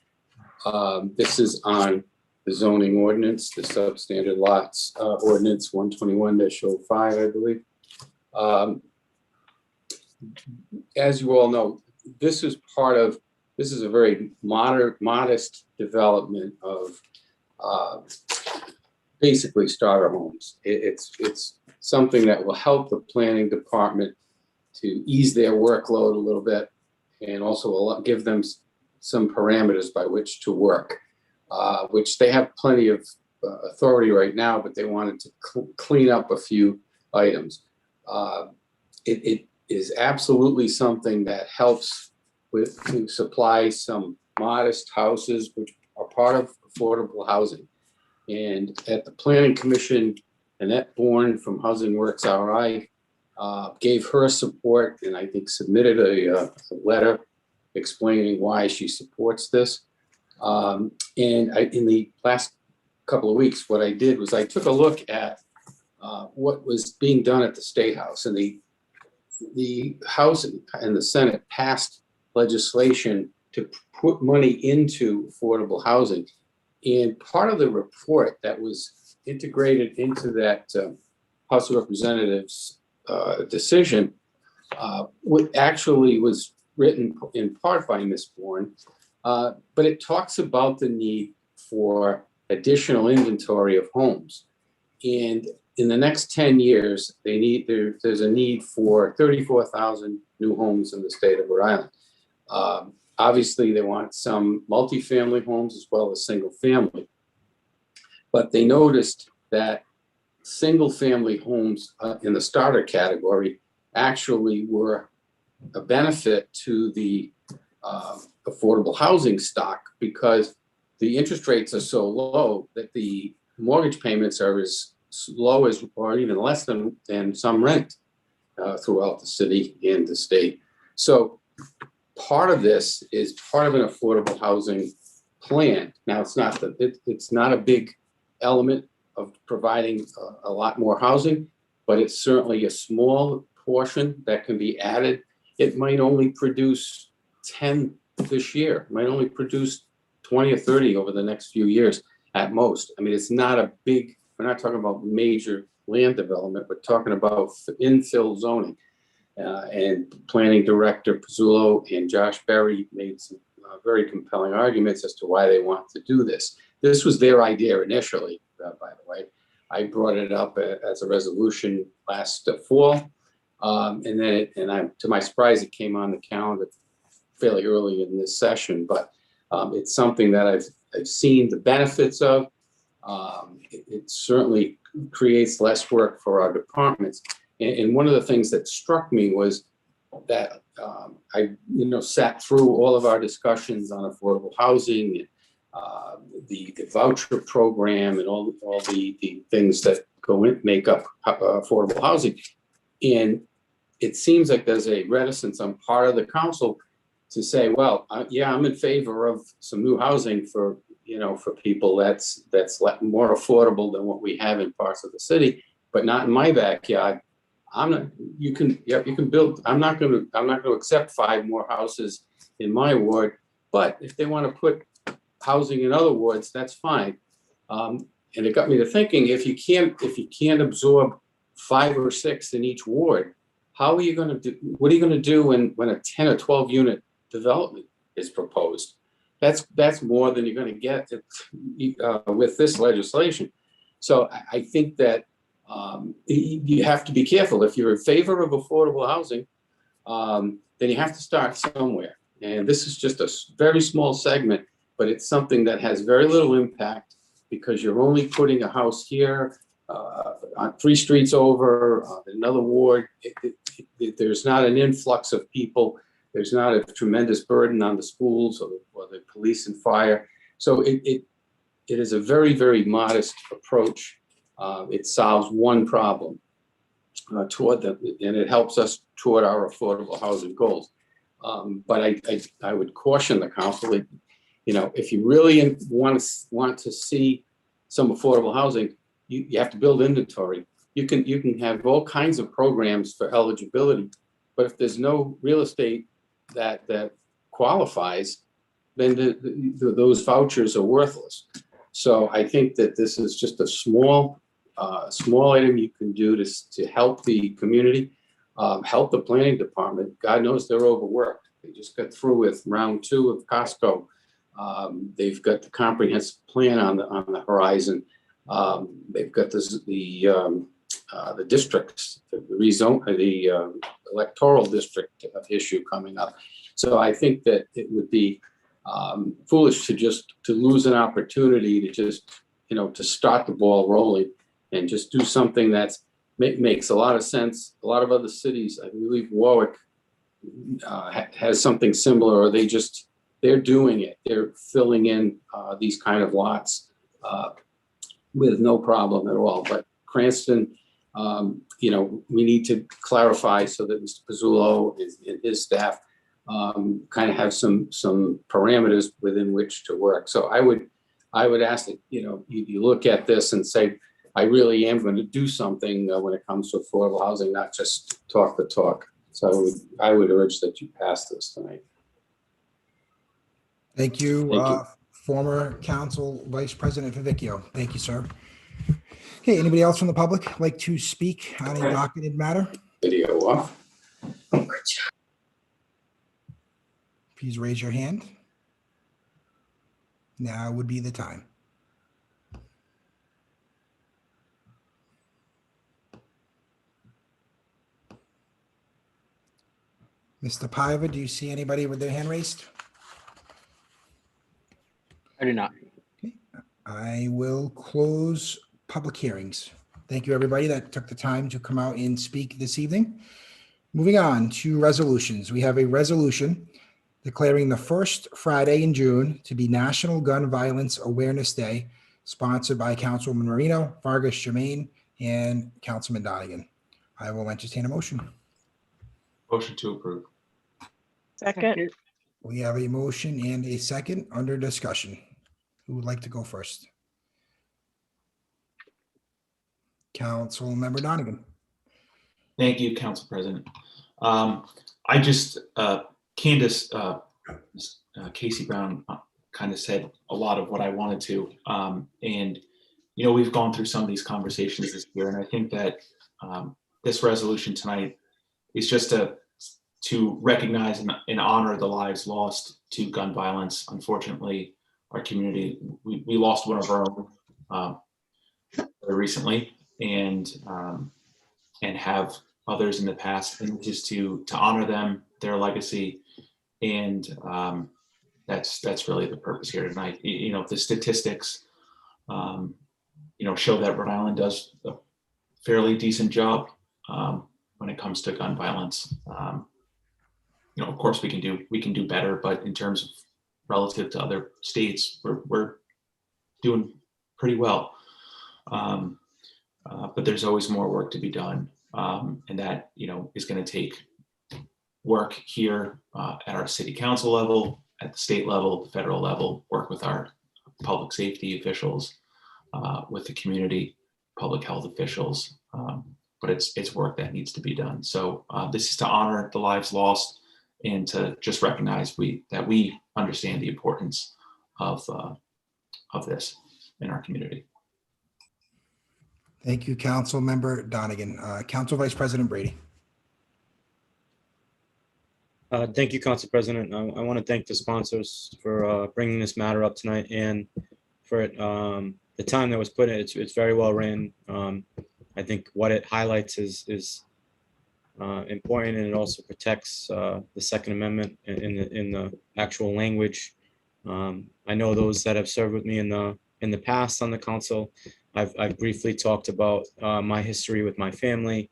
This is on the zoning ordinance, the substandard lots ordinance 121-05, I believe. As you all know, this is a very modest development of basically starter homes. It's something that will help the planning department to ease their workload a little bit, and also give them some parameters by which to work, which they have plenty of authority right now, but they wanted to clean up a few items. It is absolutely something that helps to supply some modest houses, which are part of affordable housing. And at the Planning Commission, Annette Bourne from Housing Works RI gave her support, and I think submitted a letter explaining why she supports this. In the last couple of weeks, what I did was I took a look at what was being done at the State House, and the House and the Senate passed legislation to put money into affordable housing. And part of the report that was integrated into that House of Representatives decision actually was written in part by Ms. Bourne, but it talks about the need for additional inventory of homes. And in the next 10 years, there's a need for 34,000 new homes in the state of Rhode Island. Obviously, they want some multifamily homes as well as single family. But they noticed that single family homes in the starter category actually were a benefit to the affordable housing stock, because the interest rates are so low that the mortgage payments are as low as, or even less than some rent throughout the city and the state. So part of this is part of an affordable housing plan. Now, it's not a big element of providing a lot more housing, but it's certainly a small portion that can be added. It might only produce 10 this year, might only produce 20 or 30 over the next few years at most. I mean, it's not a big, we're not talking about major land development, we're talking about infill zoning. And Planning Director Pizzullo and Josh Berry made some very compelling arguments as to why they want to do this. This was their idea initially, by the way. I brought it up as a resolution last fall. And then to my surprise, it came on the calendar fairly early in this session, but it's something that I've seen the benefits of. It certainly creates less work for our departments. And one of the things that struck me was that I sat through all of our discussions on affordable housing, the voucher program, and all the things that make up affordable housing. And it seems like there's a reticence on part of the council to say, well, yeah, I'm in favor of some new housing for, for people that's more affordable than what we have in parts of the city, but not in my backyard. You can build, I'm not going to accept 5 more houses in my ward, but if they want to put housing in other wards, that's fine. And it got me to thinking, if you can't absorb 5 or 6 in each ward, how are you going to do, what are you going to do when a 10 or 12 unit development is proposed? That's more than you're going to get with this legislation. So I think that you have to be careful. If you're in favor of affordable housing, then you have to start somewhere. And this is just a very small segment, but it's something that has very little impact because you're only putting a house here, on 3 streets over, another ward. There's not an influx of people. There's not a tremendous burden on the schools or the police and fire. So it is a very, very modest approach. It solves one problem toward them, and it helps us toward our affordable housing goals. But I would caution the council that, if you really want to see some affordable housing, you have to build inventory. You can have all kinds of programs for eligibility, but if there's no real estate that qualifies, then those vouchers are worthless. So I think that this is just a small item you can do to help the community, help the planning department. God knows they're overworked. They just got through with round 2 of Costco. They've got the comprehensive plan on the horizon. They've got the districts, the electoral district issue coming up. So I think that it would be foolish to lose an opportunity to just, to start the ball rolling and just do something that makes a lot of sense. A lot of other cities, I believe Warwick has something similar, or they're doing it. They're filling in these kind of lots with no problem at all. But Cranston, we need to clarify so that Mr. Pizzullo and his staff kind of have some parameters within which to work. So I would ask that, you look at this and say, I really am going to do something when it comes to affordable housing, not just talk the talk. So I would urge that you pass this tonight. Thank you, Thank you. former Council Vice President Favicchio. Thank you, sir. Okay, anybody else from the public like to speak on a docketed matter? Video off. Please raise your hand. Now would be the time. Mr. Paiva, do you see anybody with their hand raised? I do not. Okay. I will close public hearings. Thank you, everybody that took the time to come out and speak this evening. Moving on to resolutions. We have a resolution declaring the first Friday in June to be National Gun Violence Awareness Day, sponsored by Councilwoman Marino, Vargas Jermaine, and Councilman Donegan. I will entertain a motion. Motion to approve. Second. We have a motion and a second under discussion. Who would like to go first? Councilmember Donegan. Thank you, Council President. I just, Candace, Casey Brown kind of said a lot of what I wanted to. And, we've gone through some of these conversations this year, and I think that this resolution tonight is just to recognize and honor the lives lost to gun violence. Unfortunately, our community, we lost one of our own very recently, and have others in the past, and just to honor them, their legacy, and that's really the purpose here tonight. The statistics, show that Rhode Island does a fairly decent job when it comes to gun violence. Of course, we can do better, but in terms of relative to other states, we're doing pretty well. But there's always more work to be done, and that is going to take work here at our city council level, at the state level, the federal level, work with our public safety officials, with the community, public health officials. But it's work that needs to be done. So this is to honor the lives lost and to just recognize that we understand the importance of this in our community. Thank you, Council Member Donegan. Council Vice President Brady. Thank you, Council President. I want to thank the sponsors for bringing this matter up tonight and for the time that was put in. It's very well written. I think what it highlights is important, and it also protects the Second Amendment in the actual language. I know those that have served with me in the past on the council. I've briefly talked about my history with my family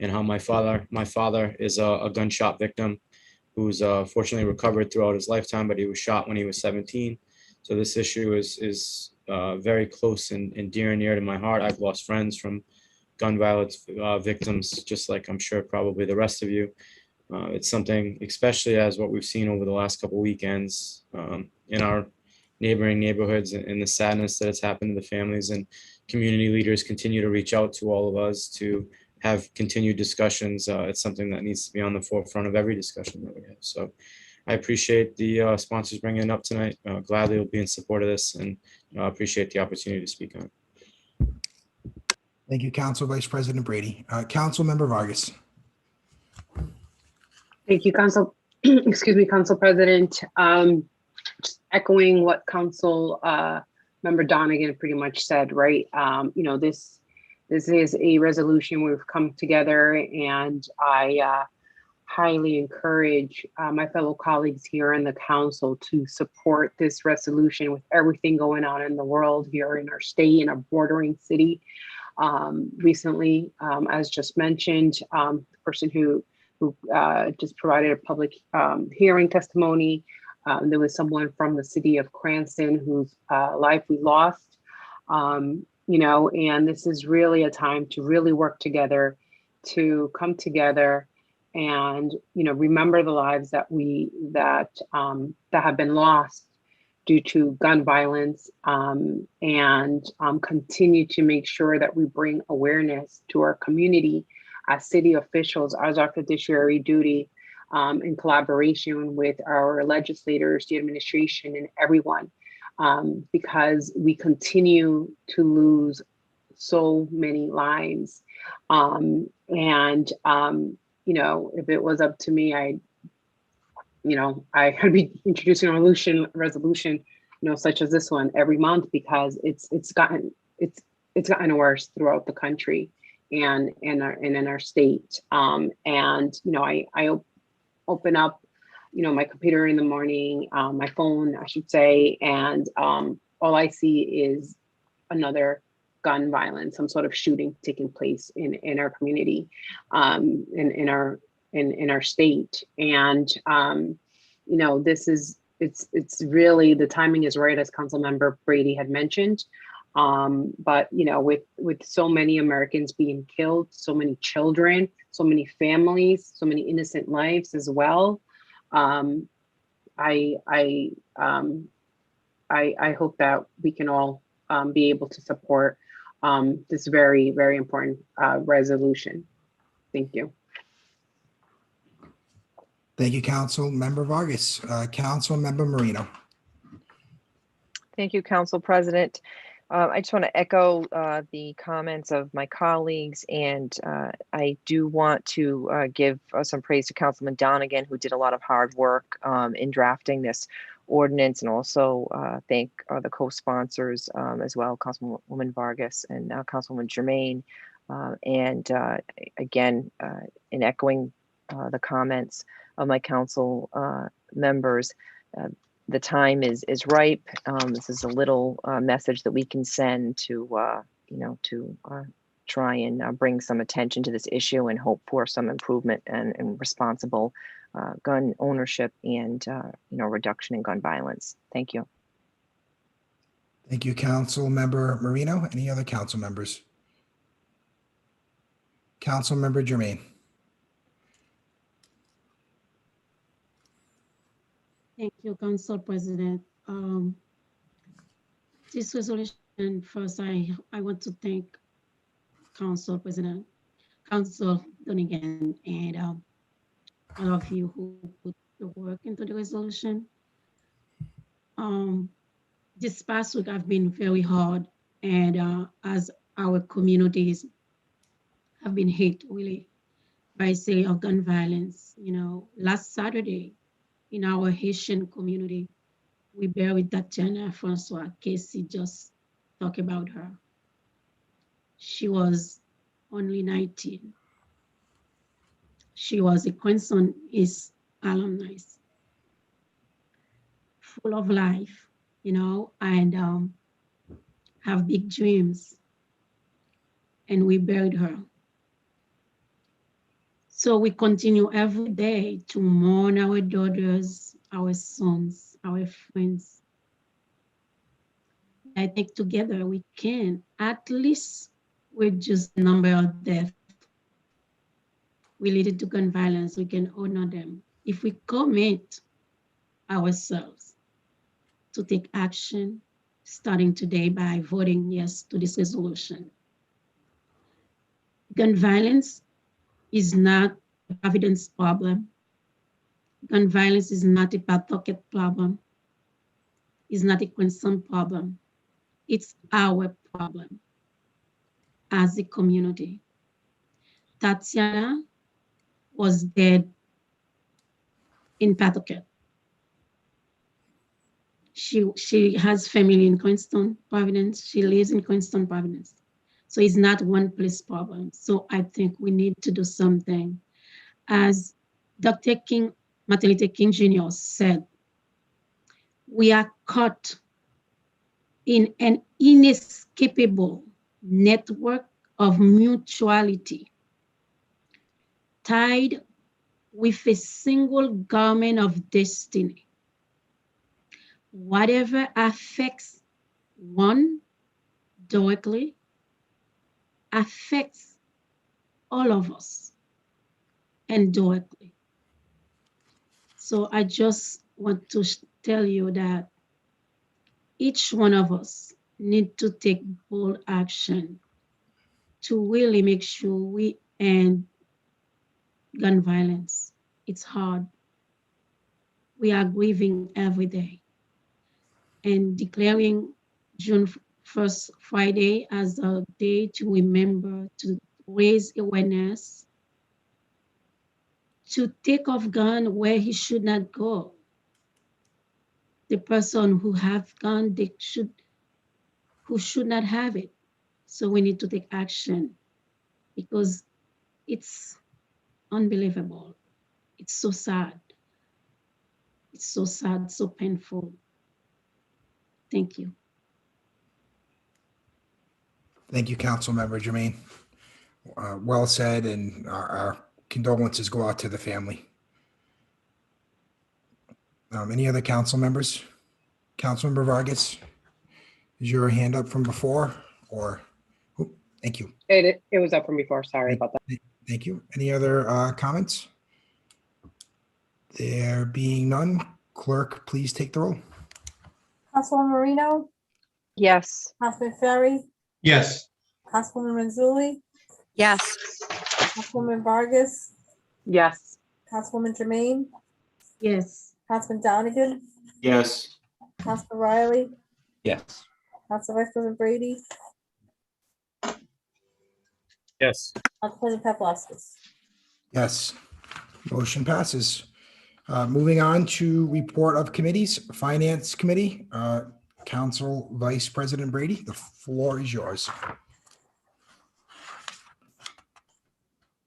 and how my father is a gunshot victim who's fortunately recovered throughout his lifetime, but he was shot when he was 17. So this issue is very close and dear and near to my heart. I've lost friends from gun violence victims, just like I'm sure probably the rest of you. It's something, especially as what we've seen over the last couple of weekends in our neighboring neighborhoods, and the sadness that has happened to the families, and community leaders continue to reach out to all of us to have continued discussions. It's something that needs to be on the forefront of every discussion that we have. So I appreciate the sponsors bringing it up tonight. Gladly will be in support of this, and appreciate the opportunity to speak on it. Thank you, Council Vice President Brady. Council Member Vargas. Thank you, Council. Excuse me, Council President. Just echoing what Council Member Donegan pretty much said, right? This is a resolution we've come together, and I highly encourage my fellow colleagues here in the council to support this resolution with everything going on in the world here in our state, in our bordering city. Recently, as just mentioned, the person who just provided a public hearing testimony, there was someone from the city of Cranston whose life we lost. And this is really a time to really work together, to come together and, remember the lives that have been lost due to gun violence, and continue to make sure that we bring awareness to our community as city officials, as our fiduciary duty, in collaboration with our legislators, the administration, and everyone. Because we continue to lose so many lives. If it was up to me, I'd be introducing a resolution, such as this one every month, because it's gotten worse throughout the country and in our state. I open up my computer in the morning, my phone, I should say, and all I see is another gun violence, some sort of shooting taking place in our community, in our state. And it's really, the timing is right, as Councilmember Brady had mentioned. But with so many Americans being killed, so many children, so many families, so many innocent lives as well. I hope that we can all be able to support this very, very important resolution. Thank you. Thank you, Council Member Vargas. Council Member Marino. Thank you, Council President. I just want to echo the comments of my colleagues, and I do want to give some praise to Councilman Donegan, who did a lot of hard work in drafting this ordinance, and also thank the co-sponsors as well, Councilwoman Vargas and Councilwoman Jermaine. Again, in echoing the comments of my council members, the time is ripe. This is a little message that we can send to try and bring some attention to this issue and hope for some improvement and responsible gun ownership and reduction in gun violence. Thank you. Thank you, Council Member Marino. Any other council members? Council Member Jermaine. Thank you, Council President. This resolution, first, I want to thank Council President, Council Donigan, and all of you who put the work into the resolution. This past week have been very hard, and as our communities have been hit really by say of gun violence. You know, last Saturday in our Haitian community, we buried Tatiana Francois. Casey just talked about her. She was only 19. She was a Clemson East alumni, full of life, you know, and have big dreams. And we buried her. So we continue every day to mourn our daughters, our sons, our friends. I think together we can at least reduce the number of deaths related to gun violence. We can honor them if we commit ourselves to take action starting today by voting yes to this resolution. Gun violence is not a Providence problem. Gun violence is not a Pawtucket problem. It's not a Clemson problem. It's our problem as a community. Tatiana was dead in Pawtucket. She has family in Cranston, Providence. She lives in Cranston, Providence. So it's not one place problem. So I think we need to do something. As Dr. King, Martin Luther King Jr. said, we are caught in an inescapable network of mutuality, tied with a single garment of destiny. Whatever affects one directly affects all of us indirectly. So I just want to tell you that each one of us need to take bold action to really make sure we end gun violence. It's hard. We are grieving every day. And declaring June 1st Friday as a day to remember, to raise awareness, to take off gun where he should not go. The person who have gun, who should not have it. So we need to take action because it's unbelievable. It's so sad. It's so sad, so painful. Thank you. Thank you, Councilmember Jermaine. Well said, and our condolences go out to the family. Any other council members? Councilmember Vargas, is your hand up from before, or? Oh, thank you. It was up from before. Sorry about that. Thank you. Any other comments? There being none, clerk, please take the roll. Councilwoman Marino, Yes. Councilman Ferry, Yes. Councilwoman Mazzulli, Yes. Councilwoman Vargas, Yes. Councilwoman Jermaine, Yes. Councilman Donegan, Yes. Councilman Riley, Yes. Council Vice President Brady, Yes. Council President Paplaskas. Yes, motion passes. Moving on to report of committees, Finance Committee, Council Vice President Brady, the floor is yours.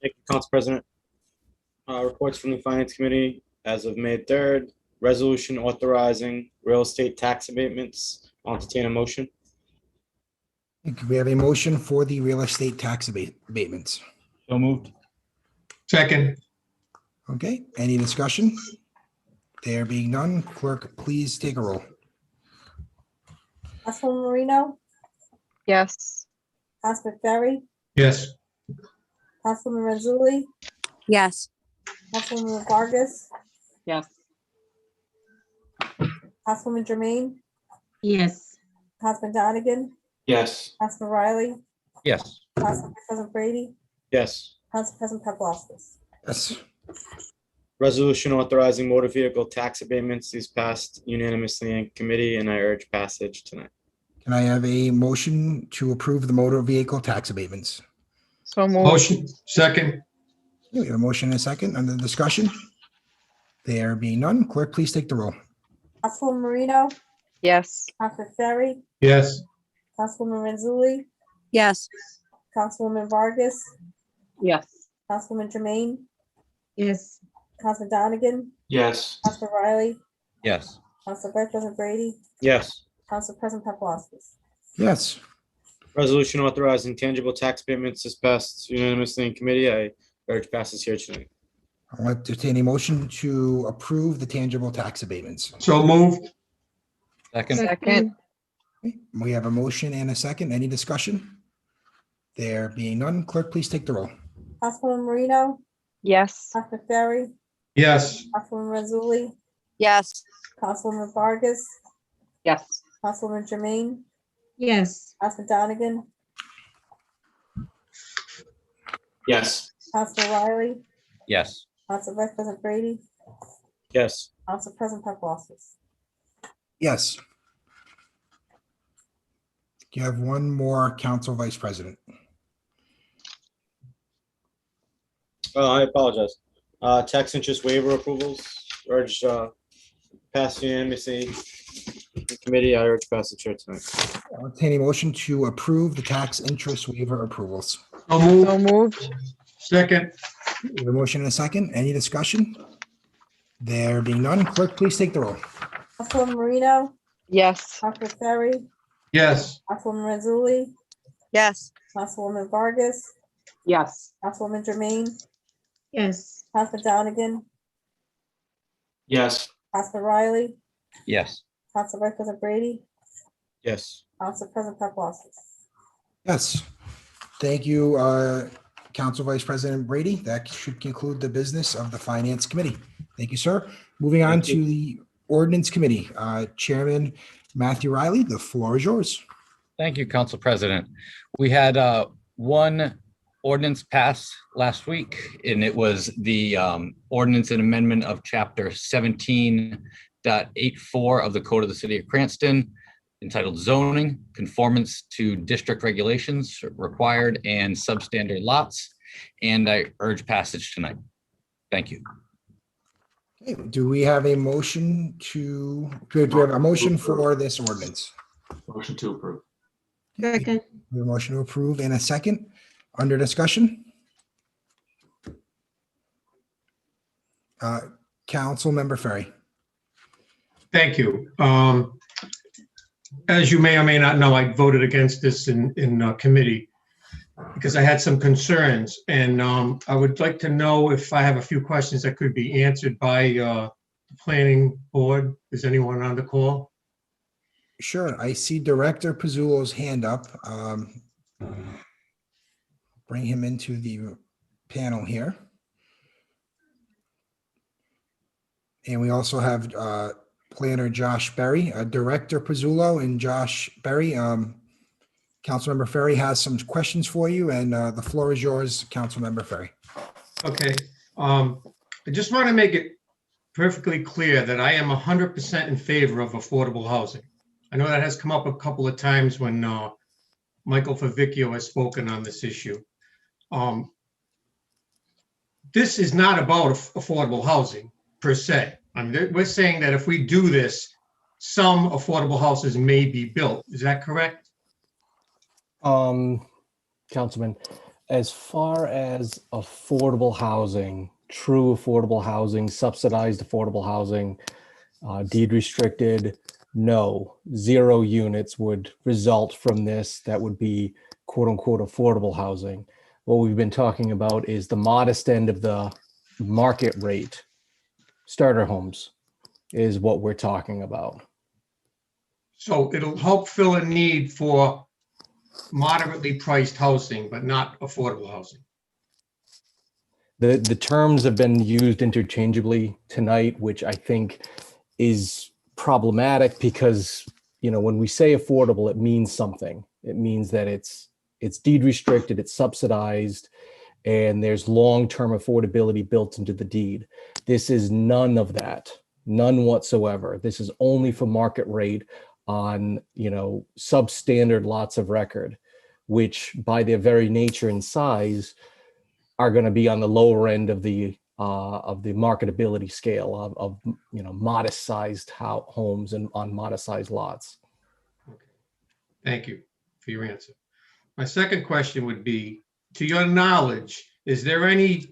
Thank you, Council President. Reports from the Finance Committee as of May 3rd, resolution authorizing real estate tax abatements. I'll entertain a motion. We have a motion for the real estate tax abatements. So moved. Second. Okay, any discussion? There being none, clerk, please take a roll. Councilwoman Marino, Yes. Councilman Ferry, Yes. Councilwoman Mazzulli, Yes. Councilwoman Vargas, Yes. Councilwoman Jermaine, Yes. Councilman Donegan, Yes. Councilman Riley, Yes. Council President Brady, Yes. Council President Paplaskas. Yes. Resolution authorizing motor vehicle tax abatements is passed unanimously in committee, and I urge passage tonight. Can I have a motion to approve the motor vehicle tax abatements? So moved. Motion, second. We have a motion and a second under discussion. There being none, clerk, please take the roll. Councilwoman Marino, Yes. Councilman Ferry, Yes. Councilwoman Renzulli, Yes. Councilwoman Vargas, Yes. Councilwoman Jermaine, Yes. Councilman Donegan, Yes. Councilman Riley, Yes. Council Vice President Brady, Yes. Council President Paplaskas. Yes. Resolution authorizing tangible tax payments is passed unanimously in committee. I urge passage here tonight. I'd like to entertain a motion to approve the tangible tax abatements. So moved. Second. Second. We have a motion and a second. Any discussion? There being none, clerk, please take the roll. Councilwoman Marino, Yes. Councilman Ferry, Yes. Councilwoman Renzulli, Yes. Councilwoman Vargas, Yes. Councilwoman Jermaine, Yes. Councilman Donegan, Yes. Councilman Riley, Yes. Council Vice President Brady, Yes. Council President Paplaskas. Yes. You have one more, Council Vice President. I apologize. Tax interest waiver approvals, urge pass unanimously in committee. I urge passage here tonight. I'll entertain a motion to approve the tax interest waiver approvals. So moved. So moved. Second. We have a motion and a second. Any discussion? There being none, clerk, please take the roll. Councilwoman Marino, Yes. Councilman Ferry, Yes. Councilwoman Renzulli, Yes. Councilwoman Vargas, Yes. Councilwoman Jermaine, Yes. Councilman Donegan, Yes. Councilman Riley, Yes. Council Vice President Brady, Yes. Council President Paplaskas. Yes. Thank you, Council Vice President Brady. That should conclude the business of the Finance Committee. Thank you, sir. Moving on Thank you. to the Ordinance Committee. Chairman Matthew Riley, the floor is yours. Thank you, Council President. We had one ordinance pass last week, and it was the ordinance and amendment of Chapter 17.84 of the Code of the City of Cranston, entitled Zoning, Conformance to District Regulations Required and Substandard Lots, and I urge passage tonight. Thank you. Okay, do we have a motion do we have a motion for this ordinance? Motion to approve. Second. We have a motion to approve and a second. Under discussion? Council Member Ferry. Thank you. As you may or may not know, I voted against this in committee because I had some concerns, and I would like to know if I have a few questions that could be answered by the planning board. Is anyone on the call? Sure, I see Director Pizzulo's hand up. Bring him into the panel here. And we also have Planner Josh Berry, Director Pizzullo and Josh Berry. Councilmember Ferry has some questions for you, and the floor is yours, Councilmember Ferry. Okay. I just want to make it perfectly clear that I am 100% in favor of affordable housing. I know that has come up a couple of times when Michael Favicchio has spoken on this issue. This is not about affordable housing per se. I mean, we're saying that if we do this, some affordable houses may be built. Is that correct? Councilman, as far as affordable housing, true affordable housing, subsidized affordable housing, deed restricted, no, 0 units would result from this. That would be quote unquote affordable housing. What we've been talking about is the modest end of the market rate. Starter homes is what we're talking about. So it'll help fill a need for moderately priced housing, but not affordable housing. The terms have been used interchangeably tonight, which I think is problematic because, when we say affordable, it means something. It means that it's deed restricted, it's subsidized, and there's long-term affordability built into the deed. This is none of that, none whatsoever. This is only for market rate on, substandard lots of record, which by their very nature and size are going to be on the lower end of the marketability scale of modest sized homes and on modest sized lots. Thank you for your answer. My second question would be, to your knowledge, is there any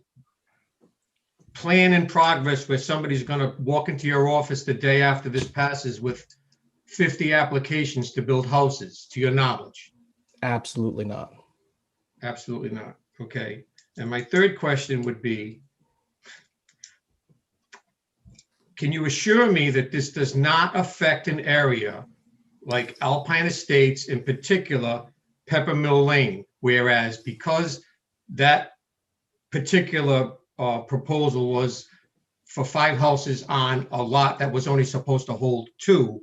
plan in progress where somebody's going to walk into your office the day after this passes with 50 applications to build houses, to your knowledge? Absolutely not. Absolutely not. Okay. And my third question would be, can you assure me that this does not affect an area like Alpine Estates, in particular Peppermill Lane, whereas because that particular proposal was for 5 houses on a lot that was only supposed to hold 2,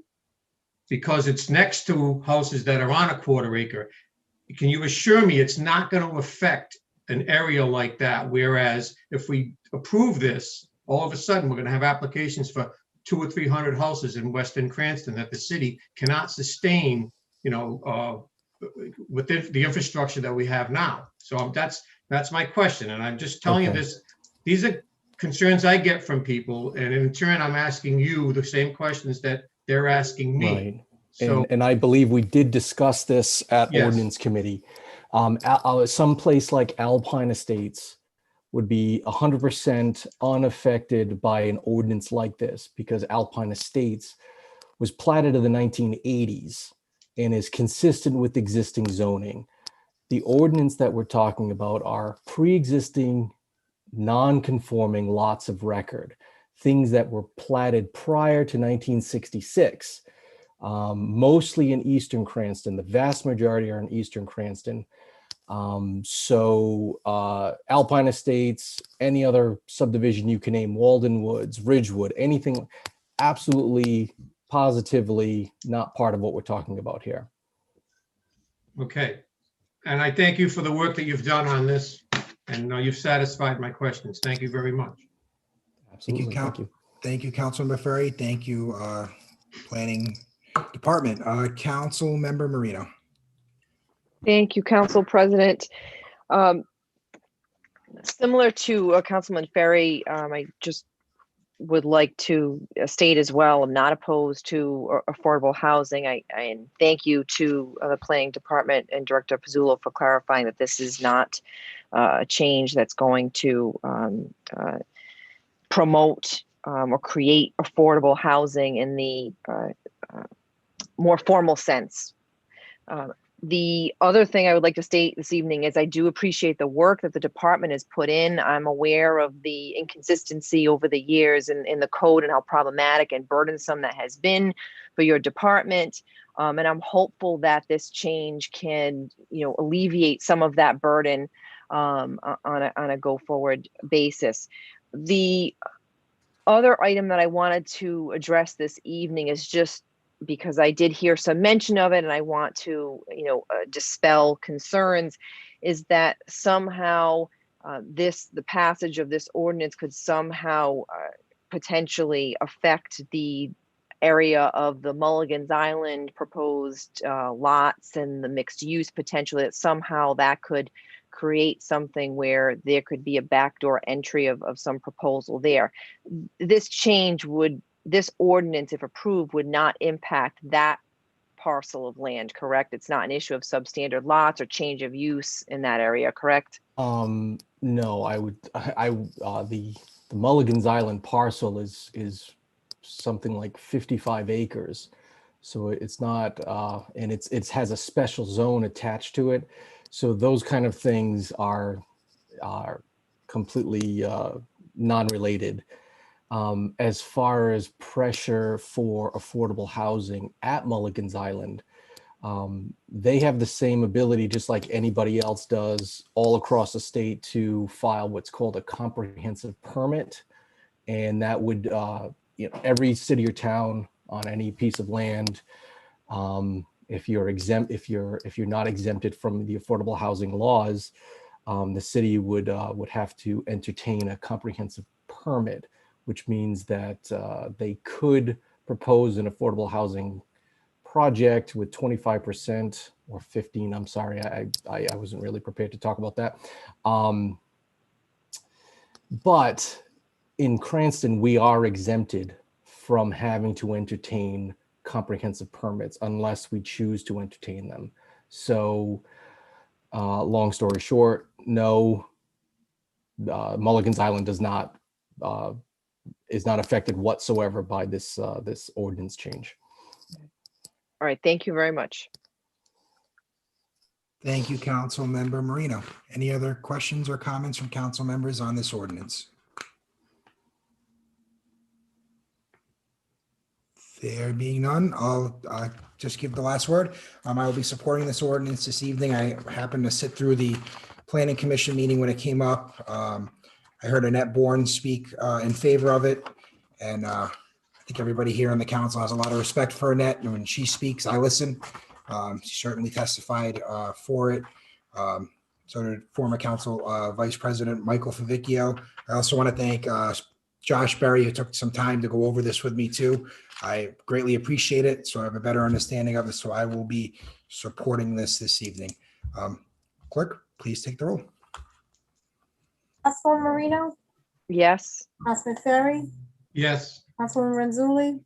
because it's next to houses that are on a quarter acre, can you assure me it's not going to affect an area like that? Whereas if we approve this, all of a sudden we're going to have applications for 200 or 300 houses in Western Cranston that the city cannot sustain, within the infrastructure that we have now. So that's my question. And I'm just telling you this, these are concerns I get from people. And in turn, I'm asking you the same questions that they're asking me. Right. So, and I believe we did discuss this at Yes. ordinance committee. Some place like Alpine Estates would be 100% unaffected by an ordinance like this because Alpine Estates was platted in the 1980s and is consistent with existing zoning. The ordinance that we're talking about are pre-existing non-conforming lots of record, things that were platted prior to 1966, mostly in Eastern Cranston. The vast majority are in Eastern Cranston. Alpine Estates, any other subdivision you can name, Walden Woods, Ridgewood, anything, absolutely, positively not part of what we're talking about here. okay. And I thank you for the work that you've done on this, and you've satisfied my questions. Thank you very much. Absolutely. Thank you. Thank you, Councilmember Ferry. Thank you, Planning Department. Councilmember Marino. Thank you, Council President. Similar to Councilman Ferry, I just would like to state as well, I'm not opposed to affordable housing. And thank you to the Planning Department and Director Pizzulo for clarifying that this is not a change that's going to promote or create affordable housing in the more formal sense. The other thing I would like to state this evening is I do appreciate the work that the department has put in. I'm aware of the inconsistency over the years in the code and how problematic and burdensome that has been for your department. And I'm hopeful that this change can, alleviate some of that burden on a go forward basis. The other item that I wanted to address this evening is just because I did hear some mention of it and I want to, dispel concerns, is that somehow the passage of this ordinance could somehow potentially affect the area of the Mulligan's Island proposed lots and the mixed use potentially, that somehow that could create something where there could be a backdoor entry of some proposal there. This ordinance, if approved, would not impact that parcel of land, correct? It's not an issue of substandard lots or change of use in that area, correct? No, the Mulligan's Island parcel is something like 55 acres. So it's not, and it has a special zone attached to it. So those kind of things are completely non-related. As far as pressure for affordable housing at Mulligan's Island, they have the same ability, just like anybody else does all across the state, to file what's called a comprehensive permit. And that would, every city or town on any piece of land. If you're not exempted from the affordable housing laws, the city would have to entertain a comprehensive permit, which means that they could propose an affordable housing project with 25% or 15. I'm sorry, I wasn't really prepared to talk about that. But in Cranston, we are exempted from having to entertain comprehensive permits unless we choose to entertain them. So long story short, no, Mulligan's Island is not affected whatsoever by this ordinance change. All right, thank you very much. Thank you, Council Member Marino. Any other questions or comments from council members on this ordinance? There being none, I'll just give the last word. I will be supporting this ordinance this evening. I happened to sit through the Planning Commission meeting when it came up. I heard Annette Bourne speak in favor of it, and I think everybody here on the council has a lot of respect for Annette, and when she speaks, I listen. She certainly testified for it. So did former council Vice President Michael Favicchio. I also want to thank Josh Berry, who took some time to go over this with me too. I greatly appreciate it, so I have a better understanding of it. So I will be supporting this evening. Clerk, please take the roll. Councilwoman Marino, Yes. Councilman Ferry, Yes. Councilwoman Renzulli,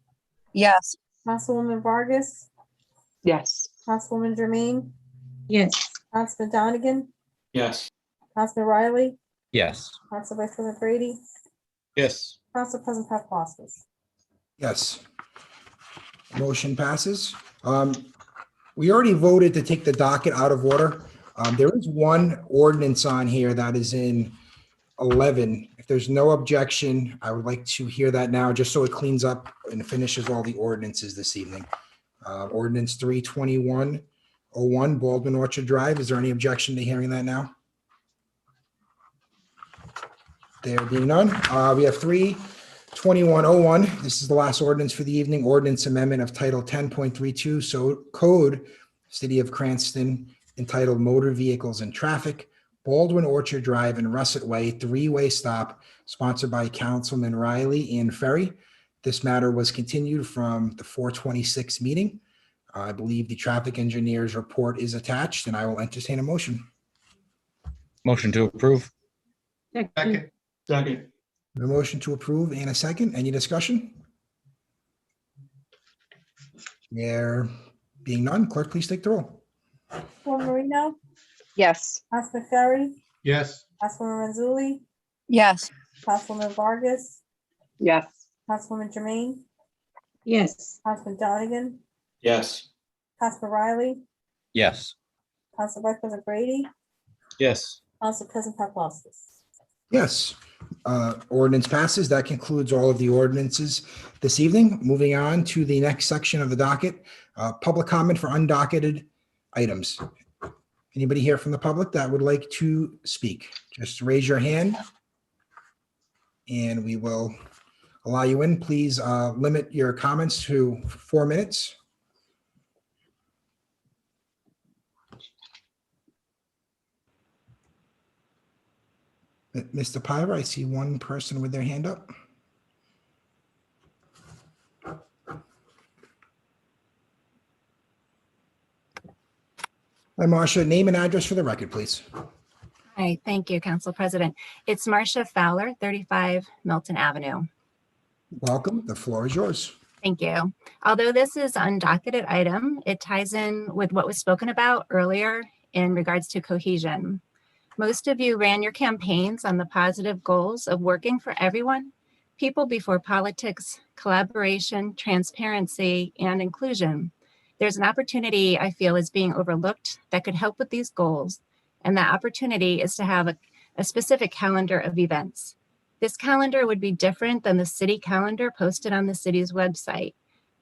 Yes. Councilwoman Vargas, Yes. Councilwoman Jermaine, Yes. Councilman Donegan, Yes. Councilman Riley, Yes. Council Vice President Brady, Yes. Council President Paplaskas. Yes. Motion passes. We already voted to take the docket out of order. There is one ordinance on here that is in 11. If there's no objection, I would like to hear that now, just so it cleans up and finishes all the ordinances this evening. Ordinance 32101, Baldwin Orchard Drive. Is there any objection to hearing that now? There being none, we have 32101. This is the last ordinance for the evening. Ordinance amendment of Title 10.32, so Code, City of Cranston, entitled Motor Vehicles and Traffic, Baldwin Orchard Drive and Russet Way, three-way stop, sponsored by Councilman Riley and Ferry. This matter was continued from the 4/26 meeting. I believe the traffic engineer's report is attached, and I will entertain a motion. Motion to approve. Second. Second. A motion to approve and a second. Any discussion? There being none, clerk, please take the roll. Councilwoman Marino, Yes. Councilman Ferry, Yes. Councilwoman Renzulli, Yes. Councilwoman Vargas, Yes. Councilwoman Jermaine, Yes. Councilman Donegan, Yes. Councilman Riley, Yes. Council Vice President Brady, Yes. Council President Paplaskas. Yes. Ordinance passes. That concludes all of the ordinances this evening. Moving on to the next section of the docket, public comment for undocketed items. Anybody here from the public that would like to speak? Just raise your hand and we will allow you in. Please limit your comments to 4 minutes. Mr. Piver, I see one person with their hand up. Hi, Marcia. Name and address for the record, please. Hi, thank you, Council President. It's Marcia Fowler, 35 Milton Avenue. Welcome. The floor is yours. Thank you. Although this is an undocketed item, it ties in with what was spoken about earlier in regards to cohesion. Most of you ran your campaigns on the positive goals of working for everyone, people before politics, collaboration, transparency, and inclusion. There's an opportunity I feel is being overlooked that could help with these goals, and that opportunity is to have a specific calendar of events. This calendar would be different than the city calendar posted on the city's website.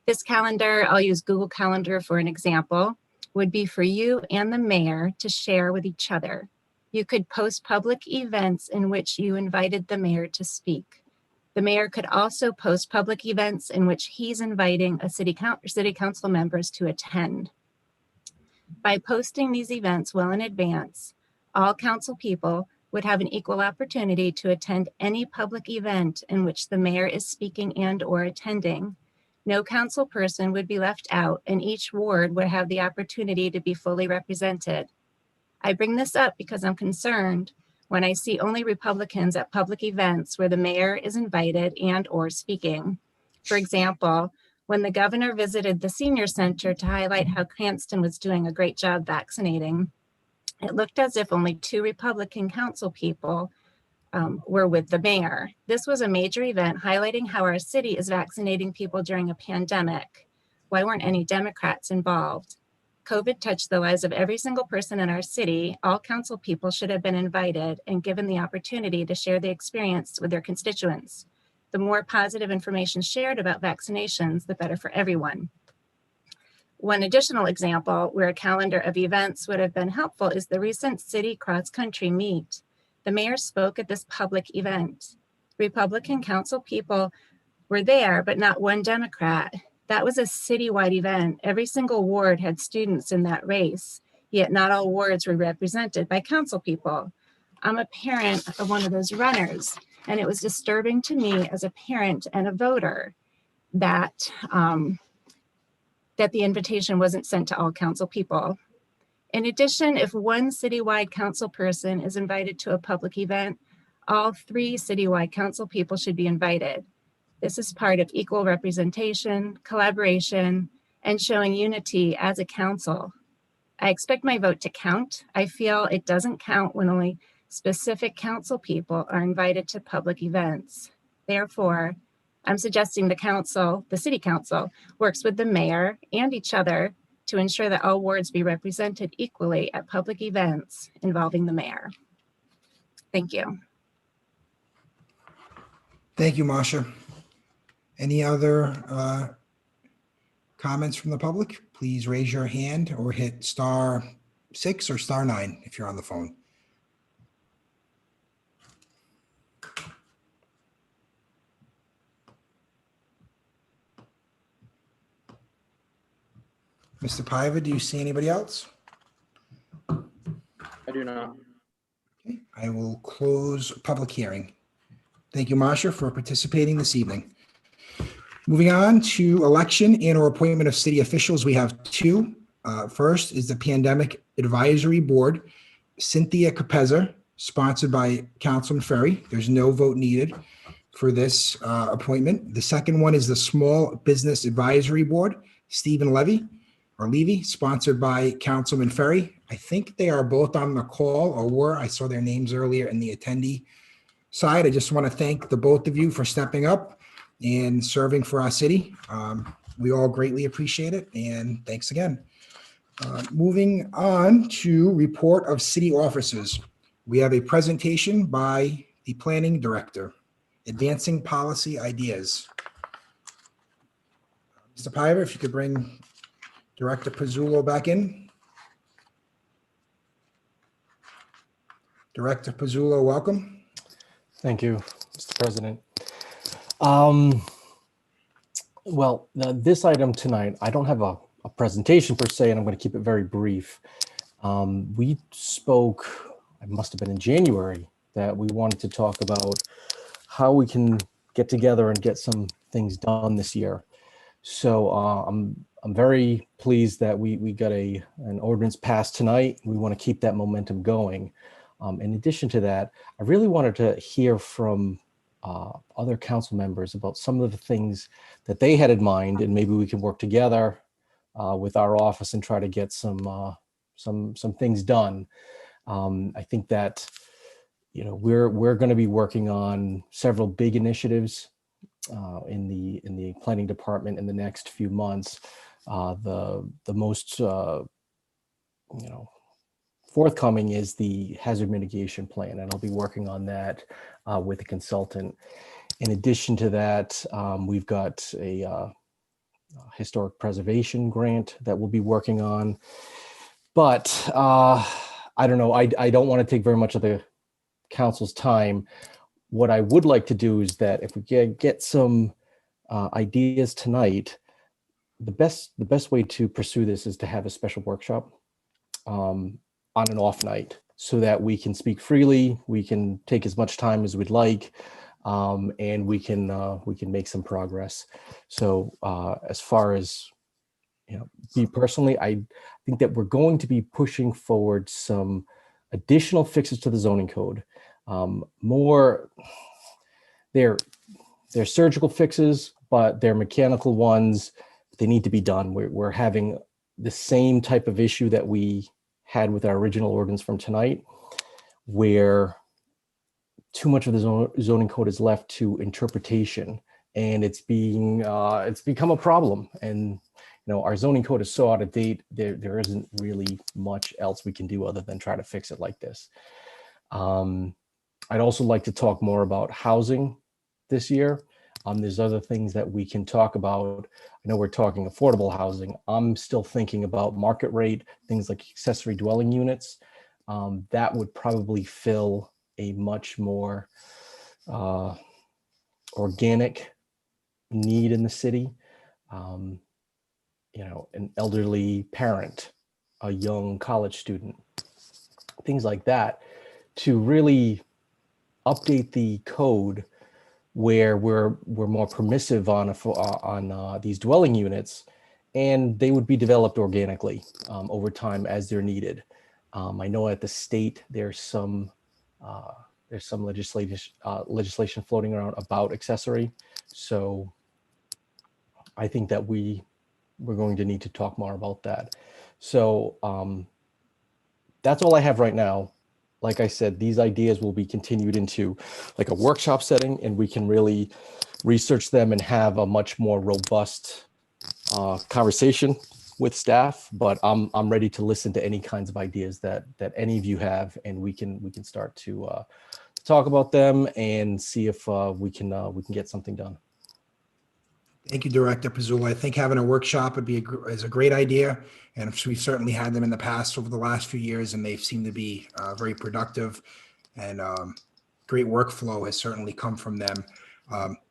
This calendar, I'll use Google Calendar for an example, would be for you and the mayor to share with each other. You could post public events in which you invited the mayor to speak. The mayor could also post public events in which he's inviting city council members to attend. By posting these events well in advance, all council people would have an equal opportunity to attend any public event in which the mayor is speaking and or attending. No council person would be left out, and each ward would have the opportunity to be fully represented. I bring this up because I'm concerned when I see only Republicans at public events where the mayor is invited and or speaking. For example, when the governor visited the senior center to highlight how Cranston was doing a great job vaccinating, it looked as if only 2 Republican council people were with the mayor. This was a major event highlighting how our city is vaccinating people during a pandemic. Why weren't any Democrats involved? COVID touched the lives of every single person in our city. All council people should have been invited and given the opportunity to share the experience with their constituents. The more positive information shared about vaccinations, the better for everyone. One additional example where a calendar of events would have been helpful is the recent city cross-country meet. The mayor spoke at this public event. Republican council people were there, but not one Democrat. That was a citywide event. Every single ward had students in that race, yet not all wards were represented by council people. I'm a parent of one of those runners, and it was disturbing to me as a parent and a voter that the invitation wasn't sent to all council people. In addition, if one citywide council person is invited to a public event, all 3 citywide council people should be invited. This is part of equal representation, collaboration, and showing unity as a council. I expect my vote to count. I feel it doesn't count when only specific council people are invited to public events. Therefore, I'm suggesting the city council, works with the mayor and each other to ensure that all wards be represented equally at public events involving the mayor. Thank you. Thank you, Masha. Any other comments from the public? Please raise your hand or hit *6 or *9 if you're on the phone. Mr. Paiva, do you see anybody else? I do not. Okay, I will close public hearing. Thank you, Masha, for participating this evening. Moving on to election and or appointment of city officials, we have 2. First is the Pandemic Advisory Board, Cynthia Capezza, sponsored by Councilman Ferry. There's no vote needed for this appointment. The second one is the Small Business Advisory Board, Stephen Levy, sponsored by Councilman Ferry. I think they are both on the call or were. I saw their names earlier in the attendee side. I just want to thank the both of you for stepping up and serving for our city. We all greatly appreciate it, and thanks again. Moving on to report of city officers. We have a presentation by the Planning Director, Advancing Policy Ideas. Mr. Paiva, if you could bring Director Pizzullo back in. Director Pizzullo, welcome. Thank you, Mr. President. Well, this item tonight, I don't have a presentation per se, and I'm going to keep it very brief. We spoke, it must have been in January, that we wanted to talk about how we can get together and get some things done this year. So I'm very pleased that we got an ordinance passed tonight. We want to keep that momentum going. In addition to that, I really wanted to hear from other council members about some of the things that they had in mind, and maybe we can work together with our office and try to get some things done. I think that we're going to be working on several big initiatives in the planning department in the next few months. The most forthcoming is the hazard mitigation plan, and I'll be working on that with a consultant. In addition to that, we've got a historic preservation grant that we'll be working on. But I don't know, I don't want to take very much of the council's time. what I would like to do is that if we get some ideas tonight, the best way to pursue this is to have a special workshop on an off night, so that we can speak freely, we can take as much time as we'd like, and we can make some progress. So as far as, you know, me personally, I think that we're going to be pushing forward some additional fixes to the zoning code. More, they're surgical fixes, but they're mechanical ones. They need to be done. We're having the same type of issue that we had with our original ordinance from tonight, where too much of the zoning code is left to interpretation, and it's become a problem. And you know, our zoning code is so out of date. There isn't really much else we can do other than try to fix it like this. I'd also like to talk more about housing this year. There's other things that we can talk about. I know we're talking affordable housing. I'm still thinking about market rate, things like accessory dwelling units. That would probably fill a much more organic need in the city. You know, an elderly parent, a young college student, things like that, to really update the code where we're more permissive on these dwelling units, and they would be developed organically over time as they're needed. I know at the state there's some legislation floating around about accessory, so I think that we're going to need to talk more about that. So that's all I have right now. Like I said, these ideas will be continued into like a workshop setting, and we can really research them and have a much more robust conversation with staff. But I'm ready to listen to any kinds of ideas that any of you have, and we can start to talk about them and see if we can get something done. Thank you, Director Pizzula. I think having a workshop is a great idea, and we've certainly had them in the past over the last few years, and they've seemed to be very productive, and great workflow has certainly come from them.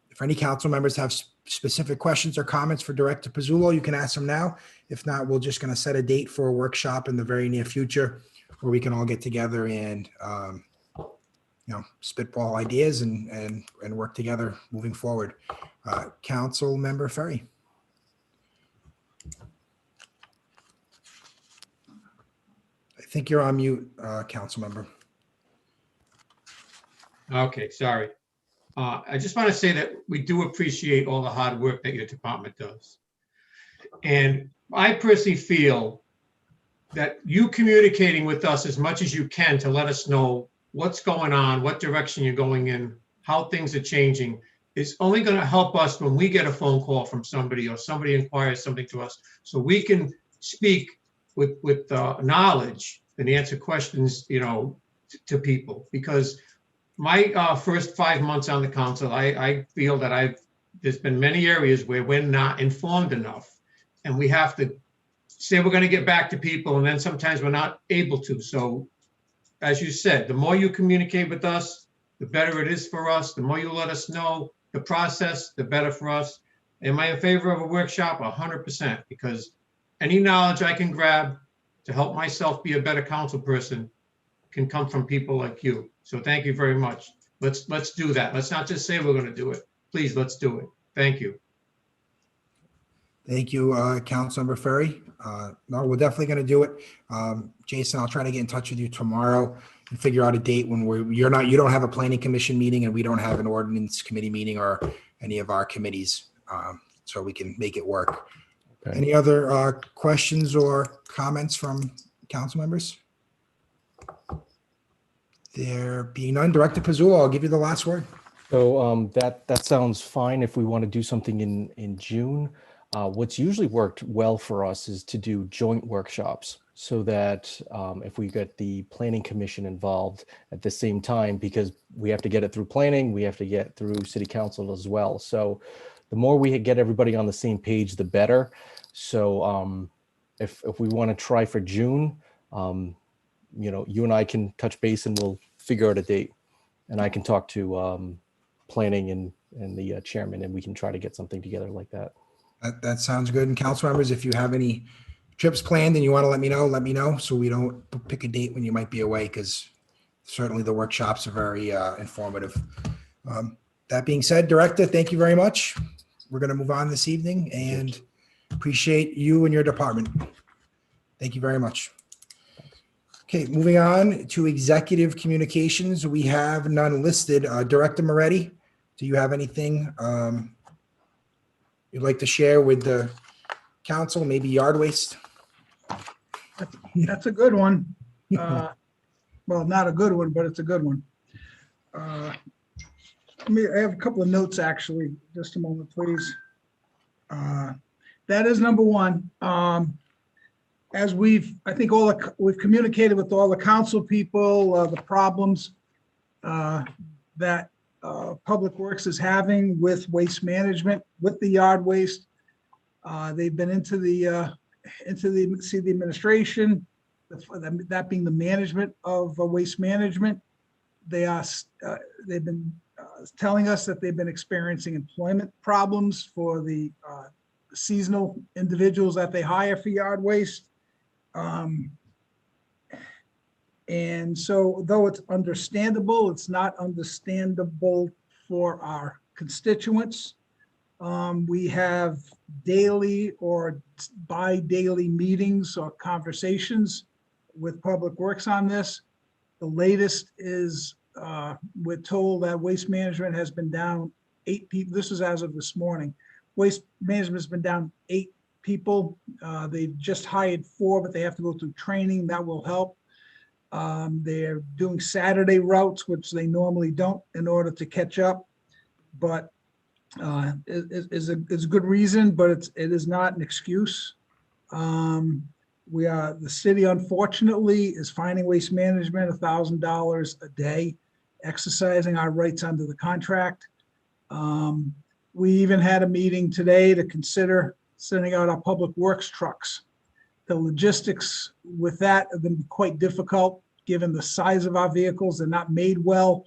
If any council members have specific questions or comments for Director Pizzula, you can ask them now. If not, we're just going to set a date for a workshop in the very near future where we can all get together and spitball ideas and work together moving forward. Council Member Ferry. I think you're on mute, Council Member. Okay, sorry. I just want to say that we do appreciate all the hard work that your department does. And I personally feel that you communicating with us as much as you can to let us know what's going on, what direction you're going in, how things are changing, is only going to help us when we get a phone call from somebody or somebody inquires something to us, so we can speak with knowledge and answer questions, you know, to people. Because my first 5 months on the council, I feel that there's been many areas where we're not informed enough, and we have to say we're going to get back to people, and then sometimes we're not able to. So as you said, the more you communicate with us, the better it is for us. The more you let us know the process, the better for us. Am I in favor of a workshop? 100%, because any knowledge I can grab to help myself be a better council person can come from people like you. So thank you very much. Let's do that. Let's not just say we're going to do it. Please, let's do it. Thank you. Thank you, Councilmember Ferry. No, we're definitely going to do it. Jason, I'll try to get in touch with you tomorrow and figure out a date when you don't have a planning commission meeting and we don't have an ordinance committee meeting or any of our committees, so we can make it work. Okay. Any other questions or comments from council members? There being none, Director Pizzula, I'll give you the last word. So that sounds fine if we want to do something in June. What's usually worked well for us is to do joint workshops, so that if we get the planning commission involved at the same time, because we have to get it through planning, we have to get through city council as well. So the more we get everybody on the same page, the better. So if we want to try for June, you know, you and I can touch base and we'll figure out a date and I can talk to planning and the chairman, and we can try to get something together like that. That sounds good. And council members, if you have any trips planned and you want to let me know so we don't pick a date when you might be away, because certainly the workshops are very informative. That being said, Director, thank you very much. We're going to move on this evening and appreciate you and your department. Thank you very much. Okay, moving on to executive communications. We have none listed. Director Moretti, do you have anything you'd like to share with the council, maybe yard waste? That's a good one. Well, not a good one, but it's a good one. I have a couple of notes, actually. Just a moment, please. That is number one. As I think we've communicated with all the council people, the problems that Public Works is having with waste management, with the yard waste. They've been into the administration, that being the management of waste management. They've been telling us that they've been experiencing employment problems for the seasonal individuals that they hire for yard waste. And so, though it's understandable, it's not understandable for our constituents. We have daily or bi-daily meetings or conversations with Public Works on this. The latest is we're told that waste management has been down 8 people. This is as of this morning. Waste management has been down 8 people. They've just hired 4, but they have to go through training. That will help. They're doing Saturday routes, which they normally don't, in order to catch up. But it's a good reason, but it is not an excuse. The city, unfortunately, is fining Waste Management $1,000 a day, exercising our rights under the contract. We even had a meeting today to consider sending out our Public Works trucks. The logistics with that are going to be quite difficult, given the size of our vehicles. They're not made well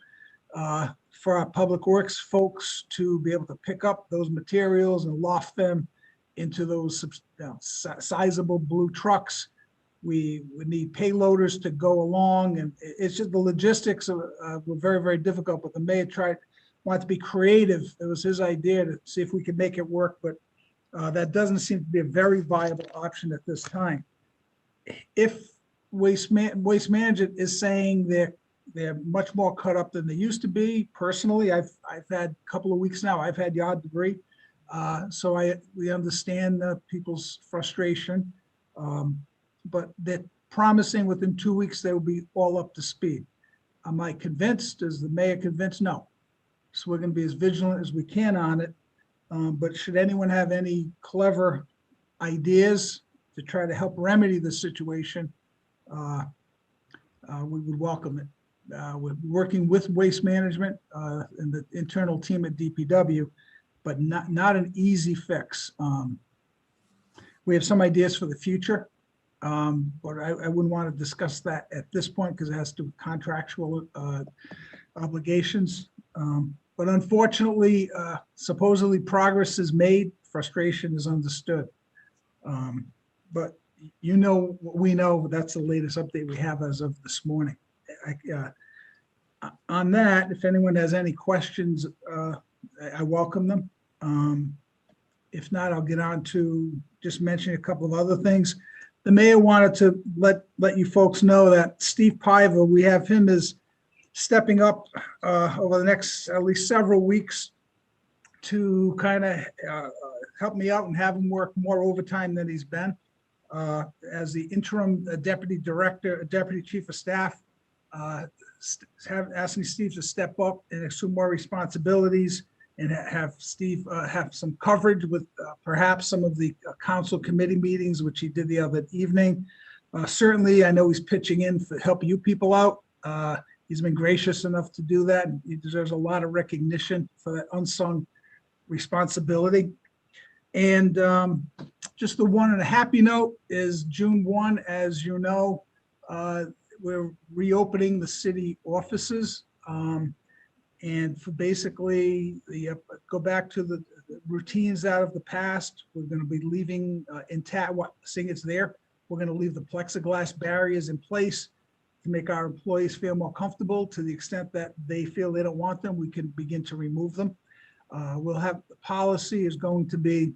for our Public Works folks to be able to pick up those materials and loft them into those sizable blue trucks. We would need payloaders to go along, and it's just the logistics were very, very difficult. But the mayor wanted to be creative. It was his idea to see if we could make it work, but that doesn't seem to be a very viable option at this time. If Waste Management is saying they're much more cut up than they used to be. Personally, I've had a couple of weeks now, I've had yard debris. So we understand people's frustration, but they're promising within 2 weeks they will be all up to speed. Am I convinced? Is the mayor convinced? No. So we're going to be as vigilant as we can on it. But should anyone have any clever ideas to try to help remedy the situation, we would welcome it. We're working with Waste Management and the internal team at DPW, but not an easy fix. We have some ideas for the future, but I wouldn't want to discuss that at this point because it has to do with contractual obligations. But unfortunately, supposedly progress is made, frustration is understood. But you know what we know, that's the latest update we have as of this morning. On that, if anyone has any questions, I welcome them. If not, I'll get on to just mention a couple of other things. The mayor wanted to let you folks know that Steve Piva, we have him as stepping up over the next at least several weeks to kind of help me out and have him work more overtime than he's been as the interim deputy chief of staff, asking Steve to step up and assume more responsibilities and have Steve have some coverage with perhaps some of the council committee meetings, which he did the other evening. Certainly, I know he's pitching in to help you people out. He's been gracious enough to do that. And he deserves a lot of recognition for that unsung responsibility. And just the one on a happy note is June 1, as you know, we're reopening the city offices. And for basically go back to the routines out of the past. We're going to be leaving intact, seeing it's there. We're going to leave the plexiglass barriers in place to make our employees feel more comfortable. To the extent that they feel they don't want them, we can begin to remove them. We'll have, the policy is going to be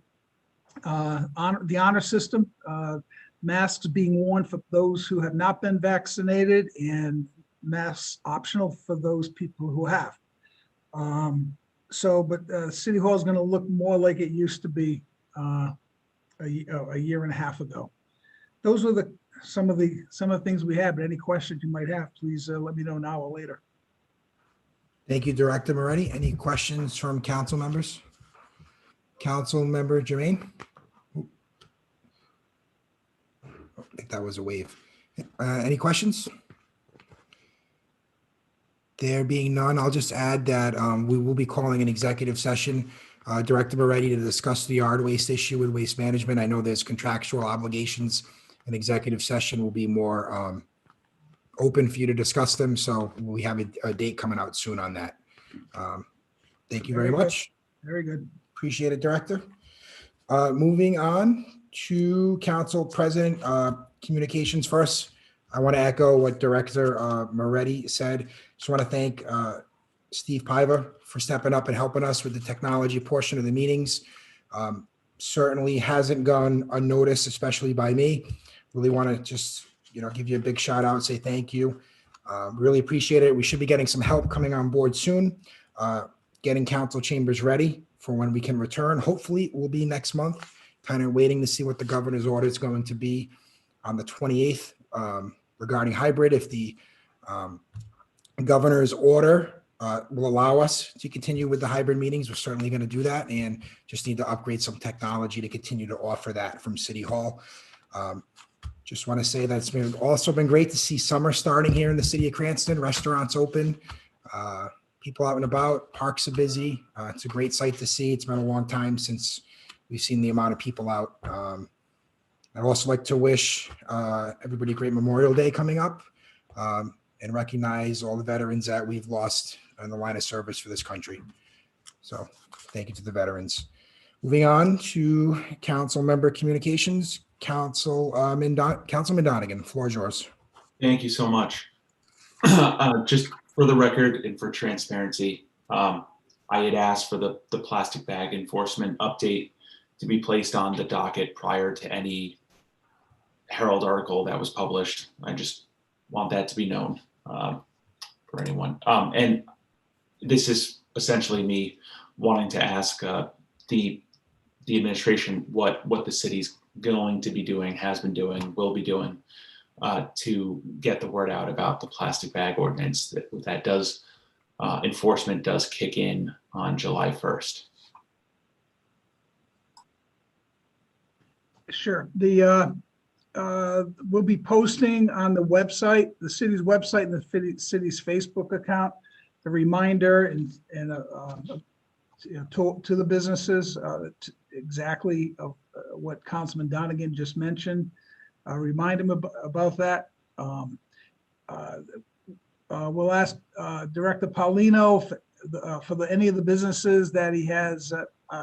the honor system, masks being worn for those who have not been vaccinated and masks optional for those people who have. But City Hall is going to look more like it used to be a year and a half ago. Those are some of the things we have. But any questions you might have, please let me know now or later. Thank you, Director Moretti. Any questions from council members? Council member Jermaine? I think that was a wave. Any questions? There being none, I'll just add that we will be calling an executive session, Director Moretti, to discuss the yard waste issue with Waste Management. I know there's contractual obligations. An executive session will be more open for you to discuss them. So we have a date coming out soon on that. Thank you very much. Very good. Appreciate it, Director. Moving on to Council President communications first. I want to echo what Director Moretti said. Just want to thank Steve Piva for stepping up and helping us with the technology portion of the meetings. Certainly hasn't gone unnoticed, especially by me. Really want to just, give you a big shout out and say thank you. Really appreciate it. We should be getting some help coming on board soon. Getting council chambers ready for when we can return. Hopefully it will be next month. Kind of waiting to see what the governor's order is going to be on the 28th regarding hybrid. If the governor's order will allow us to continue with the hybrid meetings, we're certainly going to do that, and just need to upgrade some technology to continue to offer that from City Hall. Just want to say that it's also been great to see summer starting here in the city of Cranston. Restaurants open, people out and about, parks are busy. It's a great sight to see. It's been a long time since we've seen the amount of people out. I'd also like to wish everybody a great Memorial Day coming up, and recognize all the veterans that we've lost in the line of service for this country. So thank you to the veterans. Moving on to council member communications. Councilman Donegan, the floor is yours. Thank you so much. Just for the record and for transparency, I had asked for the plastic bag enforcement update to be placed on the docket prior to any Herald article that was published. I just want that to be known for anyone. And this is essentially me wanting to ask the administration what the city's going to be doing, has been doing, will be doing to get the word out about the plastic bag ordinance that does enforcement does kick in on July 1st. Sure. We'll be posting on the website, the city's website, and the city's Facebook account, a reminder and to the businesses exactly of what Councilman Donegan just mentioned. Remind them about that. We'll ask Director Paulino for any of the businesses that he has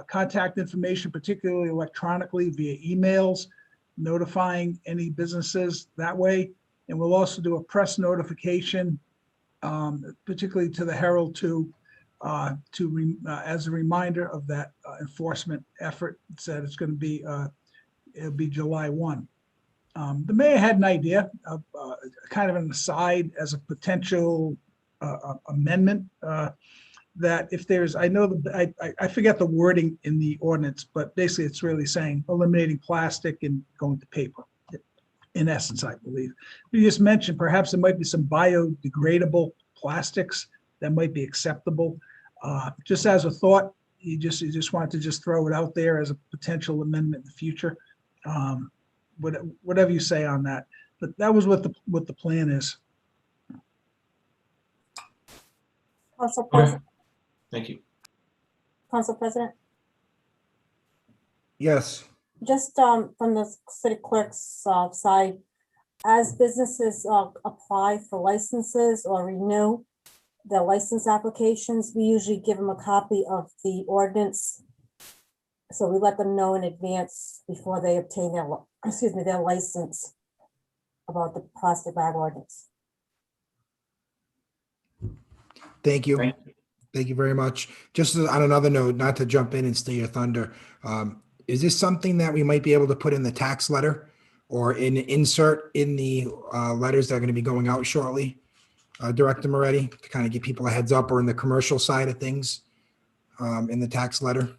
contact information, particularly electronically via emails, notifying any businesses that way. And we'll also do a press notification, particularly to the Herald as a reminder of that enforcement effort. It said it's going to be it'll be July 1. The mayor had an idea of kind of an aside as a potential amendment that if there's, I know I forget the wording in the ordinance, but basically it's really saying eliminating plastic and going to paper. In essence, I believe. You just mentioned perhaps there might be some biodegradable plastics that might be acceptable. Just as a thought, you just wanted to just throw it out there as a potential amendment in the future. Whatever you say on that, but that was what the plan is. Council President. Thank you. Council President. Yes. Just from the city clerk's side, as businesses apply for licenses or renew, the license applications, we usually give them a copy of the ordinance. So we let them know in advance before they obtain their, their license about the plastic bag ordinance. Thank you. Thank you very much. Just on another note, not to jump in and steal your thunder, is this something that we might be able to put in the tax letter or insert in the letters that are going to be going out shortly, Director Moretti, to kind of give people a heads up, or in the commercial side of things in the tax letter?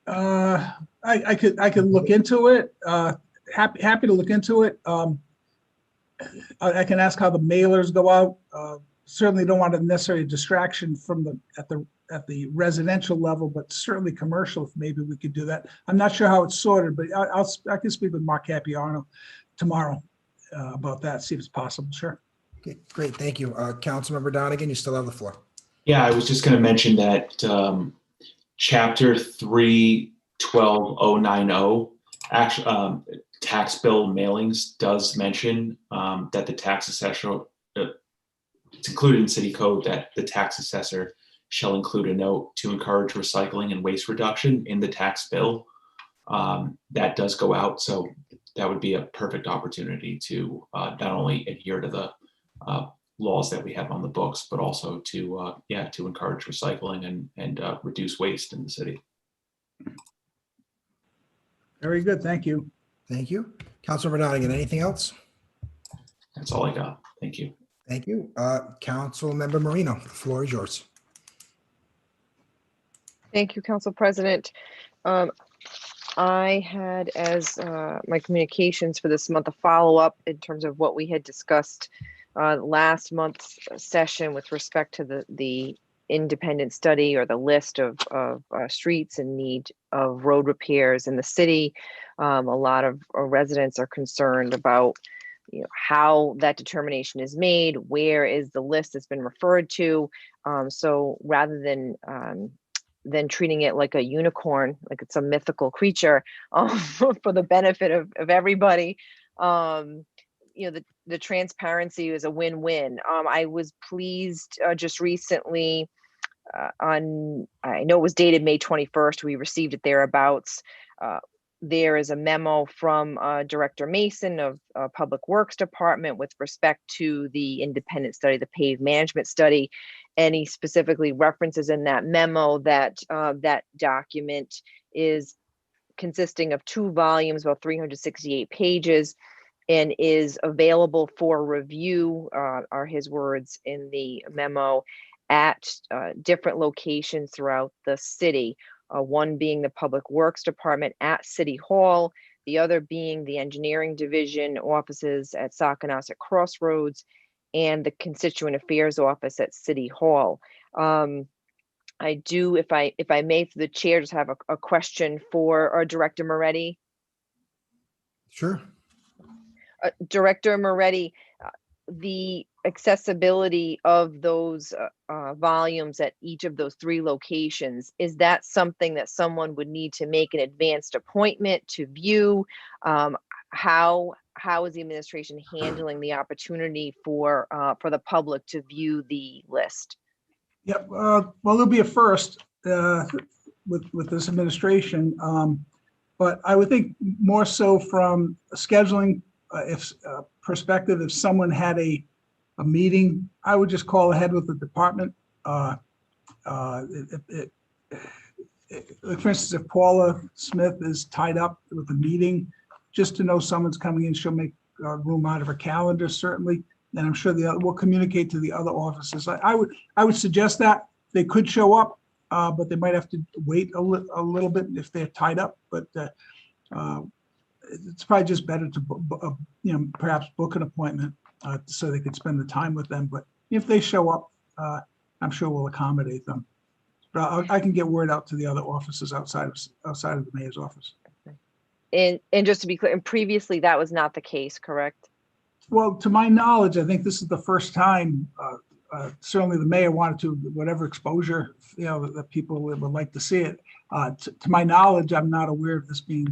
I could look into it. Happy to look into it. I can ask how the mailers go out. Certainly don't want a necessary distraction from at the residential level, but certainly commercial, if maybe we could do that. I'm not sure how it's sorted, but I can speak with Mark Capiano tomorrow about that, see if it's possible. Sure. Okay, great. Thank you. Councilmember Donegan, you still have the floor. Yeah, I was just going to mention that Chapter 312090, actually, tax bill mailings does mention that the tax assessor, it's included in city code that the tax assessor shall include a note to encourage recycling and waste reduction in the tax bill. That does go out, so that would be a perfect opportunity to not only adhere to the laws that we have on the books, but also to to encourage recycling and reduce waste in the city. Very good. Thank you. Thank you. Councilmember Donegan, anything else? That's all I got. Thank you. Thank you. Councilmember Marino, the floor is yours. Thank you, Council President. I had as my communications for this month a follow-up in terms of what we had discussed last month's session with respect to the independent study or the list of streets in need of road repairs in the city. A lot of residents are concerned about how that determination is made, where is the list that's been referred to. So rather than treating it like a unicorn, like it's a mythical creature for the benefit of everybody, the transparency is a win-win. I was pleased just recently I know it was dated May 21st, we received it thereabouts. There is a memo from Director Mason of Public Works Department with respect to the independent study, the paved management study. And he specifically references in that memo that that document is consisting of 2 volumes, about 368 pages, and is available for review, are his words in the memo, at different locations throughout the city. One being the Public Works Department at City Hall, the other being the Engineering Division offices at Saconaset Crossroads, and the Constituent Affairs Office at City Hall. I do, if I may, through the chair, just have a question for Director Moretti. Sure. Director Moretti, the accessibility of those volumes at each of those 3 locations, is that something that someone would need to make an advanced appointment to view? How is the administration handling the opportunity for the public to view the list? Yep. Well, there'll be a first with this administration, but I would think more so from a scheduling perspective. If someone had a meeting, I would just call ahead with the department. For instance, if Paula Smith is tied up with a meeting, just to know someone's coming in, she'll make room out of her calendar, certainly. And I'm sure we'll communicate to the other offices. I would suggest that they could show up, but they might have to wait a little bit if they're tied up. But it's probably just better to perhaps book an appointment so they could spend the time with them. But if they show up, I'm sure we'll accommodate them. But I can get word out to the other offices outside of the mayor's office. And just to be clear, and previously that was not the case, correct? Well, to my knowledge, I think this is the first time. Certainly, the mayor wanted to, whatever exposure that people would like to see it. To my knowledge, I'm not aware of this being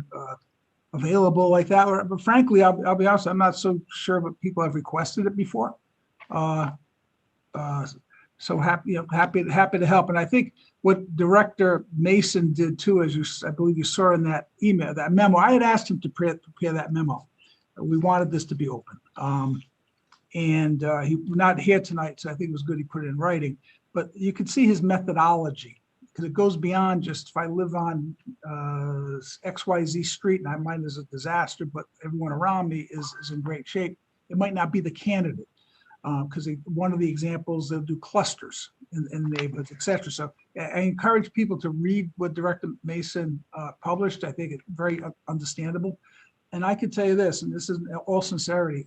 available like that. But frankly, I'll be honest, I'm not so sure, but people have requested it before. So happy, happy to help. And I think what Director Mason did too, as I believe you saw in that email, that memo, I had asked him to prepare that memo. We wanted this to be open. And he's not here tonight, so I think it was good he put it in writing. But you can see his methodology, because it goes beyond just if I live on XYZ street and mine is a disaster, but everyone around me is in great shape. It might not be the candidate. Because one of the examples, they'll do clusters in neighborhoods, et cetera. So I encourage people to read what Director Mason published. I think it's very understandable. And I can tell you this, and this is in all sincerity,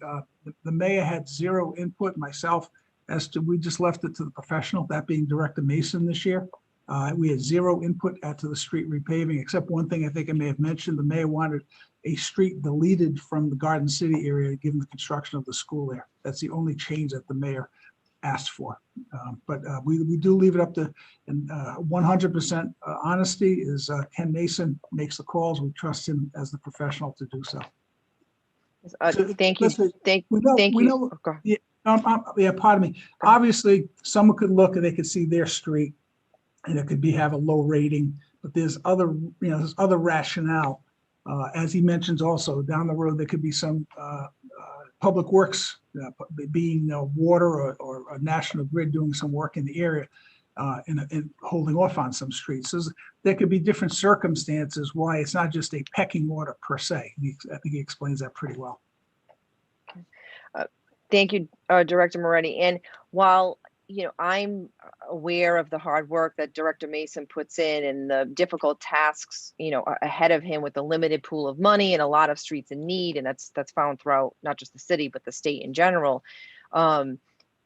the mayor had zero input, myself, as to, we just left it to the professional, that being Director Mason this year. We had zero input to the street repaving, except one thing I think I may have mentioned. The mayor wanted a street deleted from the Garden City area, given the construction of the school there. That's the only change that the mayor asked for. But we do leave it up to, and 100% honesty is Ken Mason makes the calls. We trust him as the professional to do so. Thank you. Thank you. Yeah, pardon me. Obviously, someone could look and they could see their street and it could have a low rating, but there's other, there's other rationale. As he mentions also, down the road, there could be some public works, being water or a national grid doing some work in the area and holding off on some streets. So there could be different circumstances why it's not just a pecking order per se. I think he explains that pretty well. Thank you, Director Moretti. And while I'm aware of the hard work that Director Mason puts in and the difficult tasks, ahead of him with a limited pool of money and a lot of streets in need, and that's found throughout not just the city but the state in general.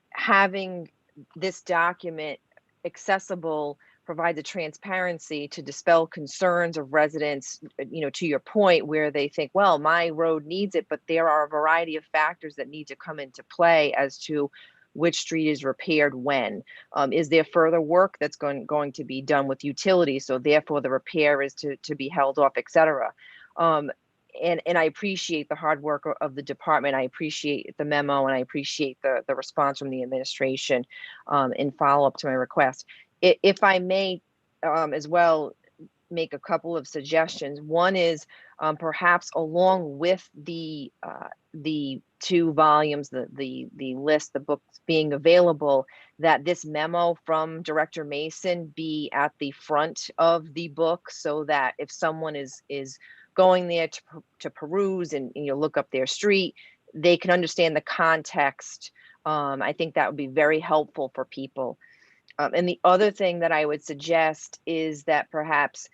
Having this document accessible provides a transparency to dispel concerns of residents, to your point, where they think, well, my road needs it, but there are a variety of factors that need to come into play as to which street is repaired when. Is there further work that's going to be done with utilities? So therefore the repair is to be held off, et cetera. And I appreciate the hard work of the department. I appreciate the memo and I appreciate the response from the administration in follow-up to my request. If I may as well make a couple of suggestions. One is perhaps along with the 2 volumes, the list, the books being available, that this memo from Director Mason be at the front of the book, so that if someone is going there to peruse and look up their street, they can understand the context. I think that would be very helpful for people. And the other thing that I would suggest is that perhaps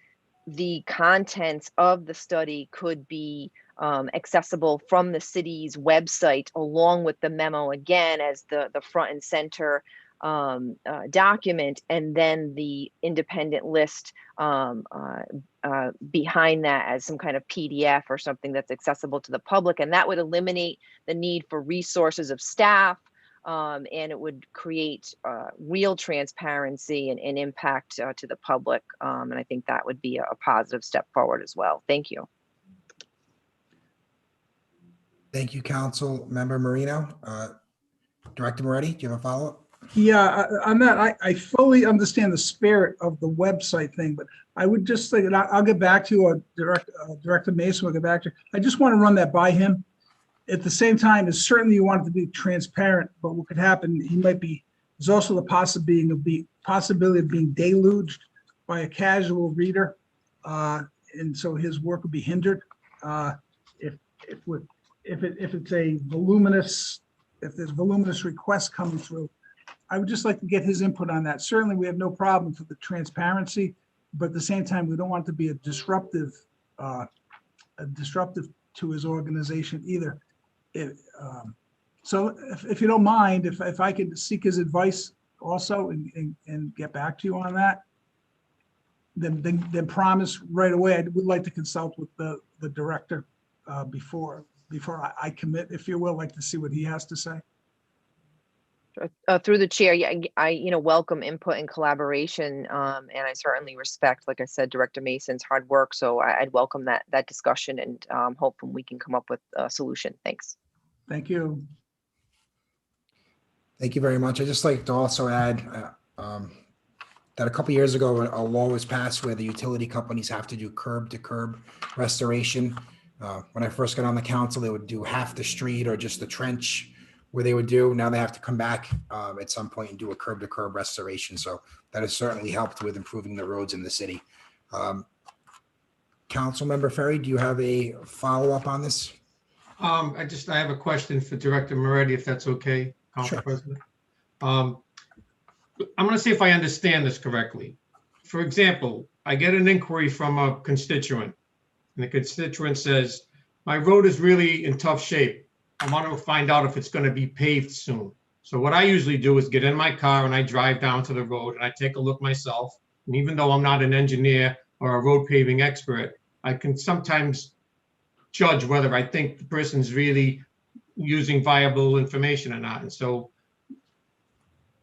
the contents of the study could be accessible from the city's website, along with the memo again as the front and center document, and then the independent list behind that as some kind of PDF or something that's accessible to the public. And that would eliminate the need for resources of staff, and it would create real transparency and impact to the public. And I think that would be a positive step forward as well. Thank you. Thank you, Council Member Marino. Director Moretti, do you have a follow-up? Yeah, on that, I fully understand the spirit of the website thing, but I would just think, and I'll get back to you, Director Mason will get back to you. I just want to run that by him. At the same time, it's certainly you want it to be transparent, but what could happen, there's also the possibility of being deluged by a casual reader. And so his work would be hindered. If there's voluminous requests coming through, I would just like to get his input on that. Certainly we have no problem for the transparency, but at the same time, we don't want it to be a disruptive to his organization either. So if you don't mind, if I could seek his advice also and get back to you on that, then promise right away. I would like to consult with the director before I commit, if you will, like to see what he has to say. Through the chair, yeah, I welcome input and collaboration, and I certainly respect, like I said, Director Mason's hard work. So I'd welcome that discussion, and hopefully we can come up with a solution. Thanks. Thank you. Thank you very much. I'd just like to also add that a couple years ago, a law was passed where the utility companies have to do curb to curb restoration. When I first got on the council, they would do half the street or just the trench where they would do. Now they have to come back at some point and do a curb to curb restoration. So that has certainly helped with improving the roads in the city. Councilmember Ferry, do you have a follow-up on this? I have a question for Director Moretti, if that's okay, Council President. I'm going to see if I understand this correctly. For example, I get an inquiry from a constituent, and the constituent says, my road is really in tough shape. I want to find out if it's going to be paved soon. So what I usually do is get in my car and I drive down to the road and I take a look myself. And even though I'm not an engineer or a road paving expert, I can sometimes judge whether I think the person's really using viable information or not. And so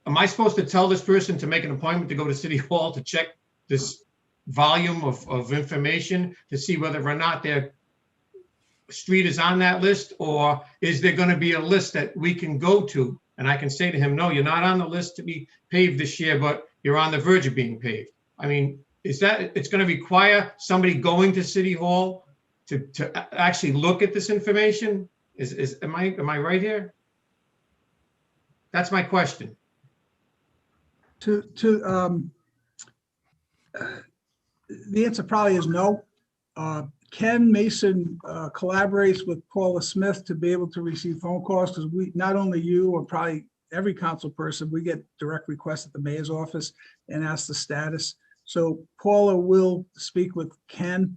am I supposed to tell this person to make an appointment to go to City Hall to check this volume of information to see whether or not their street is on that list? Or is there going to be a list that we can go to and I can say to him, no, you're not on the list to be paved this year, but you're on the verge of being paved? I mean, is that, it's going to require somebody going to City Hall to actually look at this information? Am I right here? That's my question. The answer probably is no. Ken Mason collaborates with Paula Smith to be able to receive phone calls, because we, not only you or probably every council person, we get direct requests at the mayor's office and ask the status. So Paula will speak with Ken.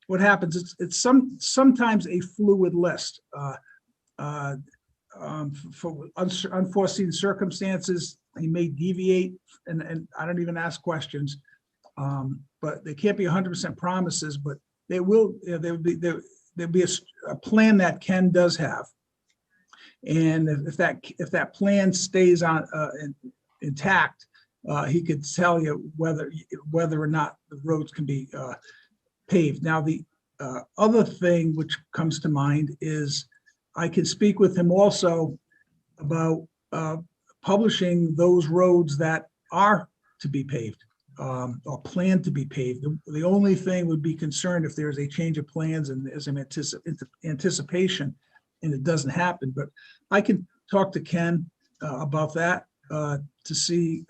What happens, it's sometimes a fluid list. For unforeseen circumstances, he may deviate, and I don't even ask questions. But they can't be 100% promises, but they will. There'll be a plan that Ken does have, and if that plan stays on intact, he could tell you whether or not the roads can be paved. Now, the other thing which comes to mind is I can speak with him also about publishing those roads that are to be paved. Or planned to be paved. The only thing would be concerned if there's a change of plans and there's an anticipation and it doesn't happen. But I can talk to Ken about that to see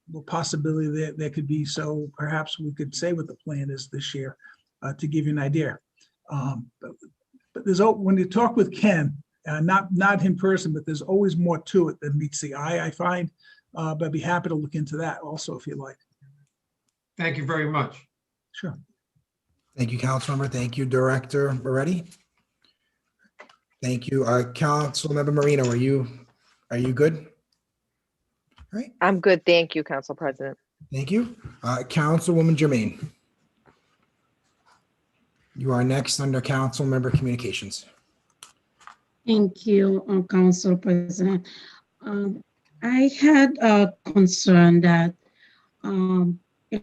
what possibility there could be. So perhaps we could say what the plan is this year to give you an idea. But there's, when you talk with Ken, not him person, but there's always more to it than meets the eye, I find. But I'd be happy to look into that also if you like. Thank you very much. Sure. Thank you, Councilmember. Thank you, Director Moretti. Thank you. Councilmember Marino, are you good? All right. I'm good. Thank you, Council President. Thank you. Councilwoman Jermaine. You are next under Councilmember Communications. Thank you, Council President. I had a concern that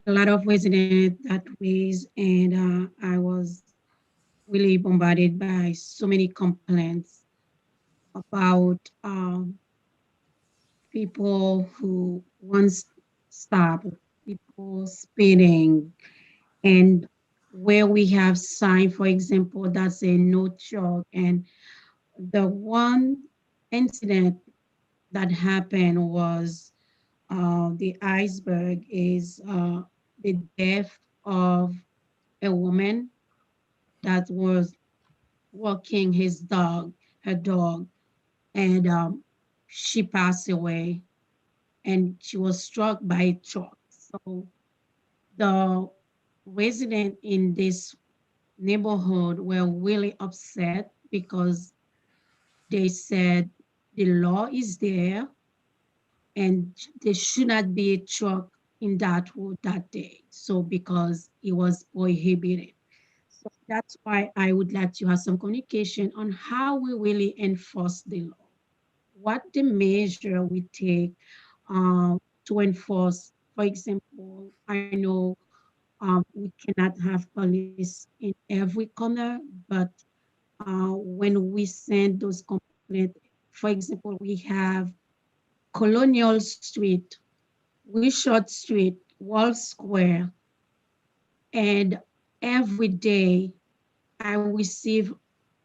a lot of residents that ways, and I was really bombarded by so many complaints about people who once stop, people speeding, and where we have sign, for example, that say no chalk. And the one incident that happened was the iceberg is the death of a woman that was walking her dog, and she passed away, and she was struck by a truck. So the residents in this neighborhood were really upset because they said the law is there and there should not be a truck in that road that day. So because it was prohibited. So that's why I would like to have some communication on how we really enforce the law. What the measure we take to enforce. For example, I know we cannot have police in every corner, but when we send those complaints, for example, we have Colonial Street, Wishart Street, Wall Square, and every day I receive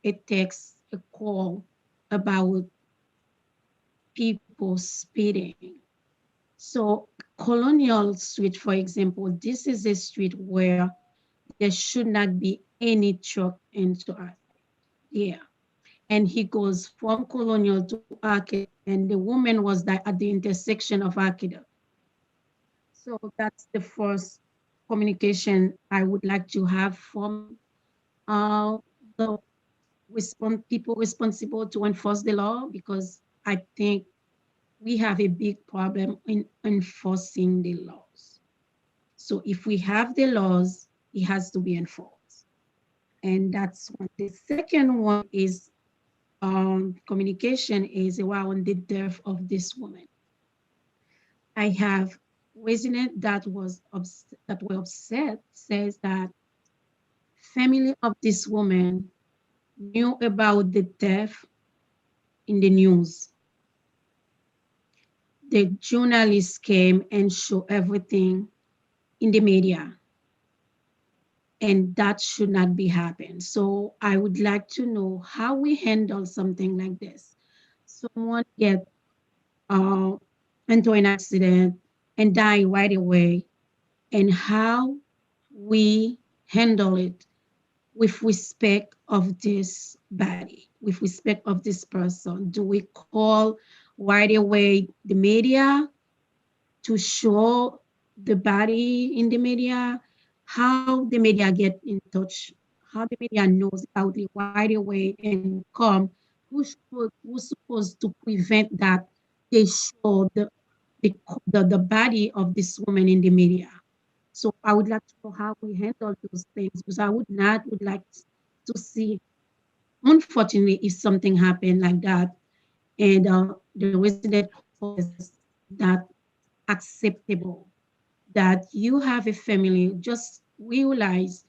a text, a call about people speeding. So Colonial Street, for example, this is a street where there should not be any truck into us. Yeah. And he goes from Colonial to Arcade, and the woman was at the intersection of Arcade. So that's the first communication I would like to have from the people responsible to enforce the law, because I think we have a big problem in enforcing the laws. So if we have the laws, it has to be enforced. And that's one. The second one is communication is around the death of this woman. I have resident that were upset, says that family of this woman knew about the death in the news. The journalists came and showed everything in the media, and that should not be happening. So I would like to know how we handle something like this. Someone get into an accident and die right away, and how we handle it with respect of this body, with respect of this person. Do we call right away the media to show the body in the media? How the media get in touch, how the media knows about it right away and come? Who's supposed to prevent that they show the body of this woman in the media? So I would like to know how we handle those things, because I would like to see, unfortunately, if something happened like that, and the resident is not acceptable, that you have a family, just realize,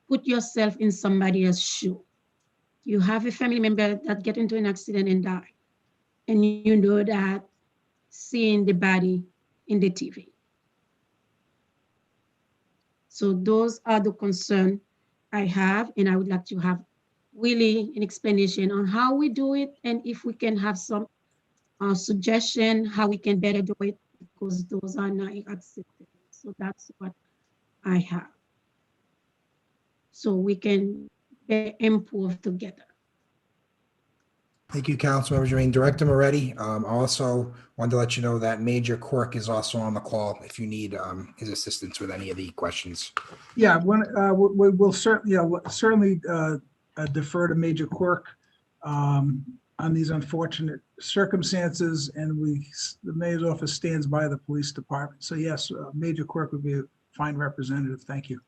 put yourself in somebody else's shoe. You have a family member that get into an accident and die, and you know that seeing the body in the TV. So those are the concerns I have, and I would like to have really an explanation on how we do it, and if we can have some suggestion how we can better do it, because those are not acceptable. So that's what I have. So we can improve together. Thank you, Councilmember Jermaine. Director Moretti, I also wanted to let you know that Major Quirk is also on the call if you need his assistance with any of the questions. Yeah, we'll certainly defer to Major Quirk on these unfortunate circumstances, and the mayor's office stands by the police department. So yes, Major Quirk would be a fine representative. Thank you.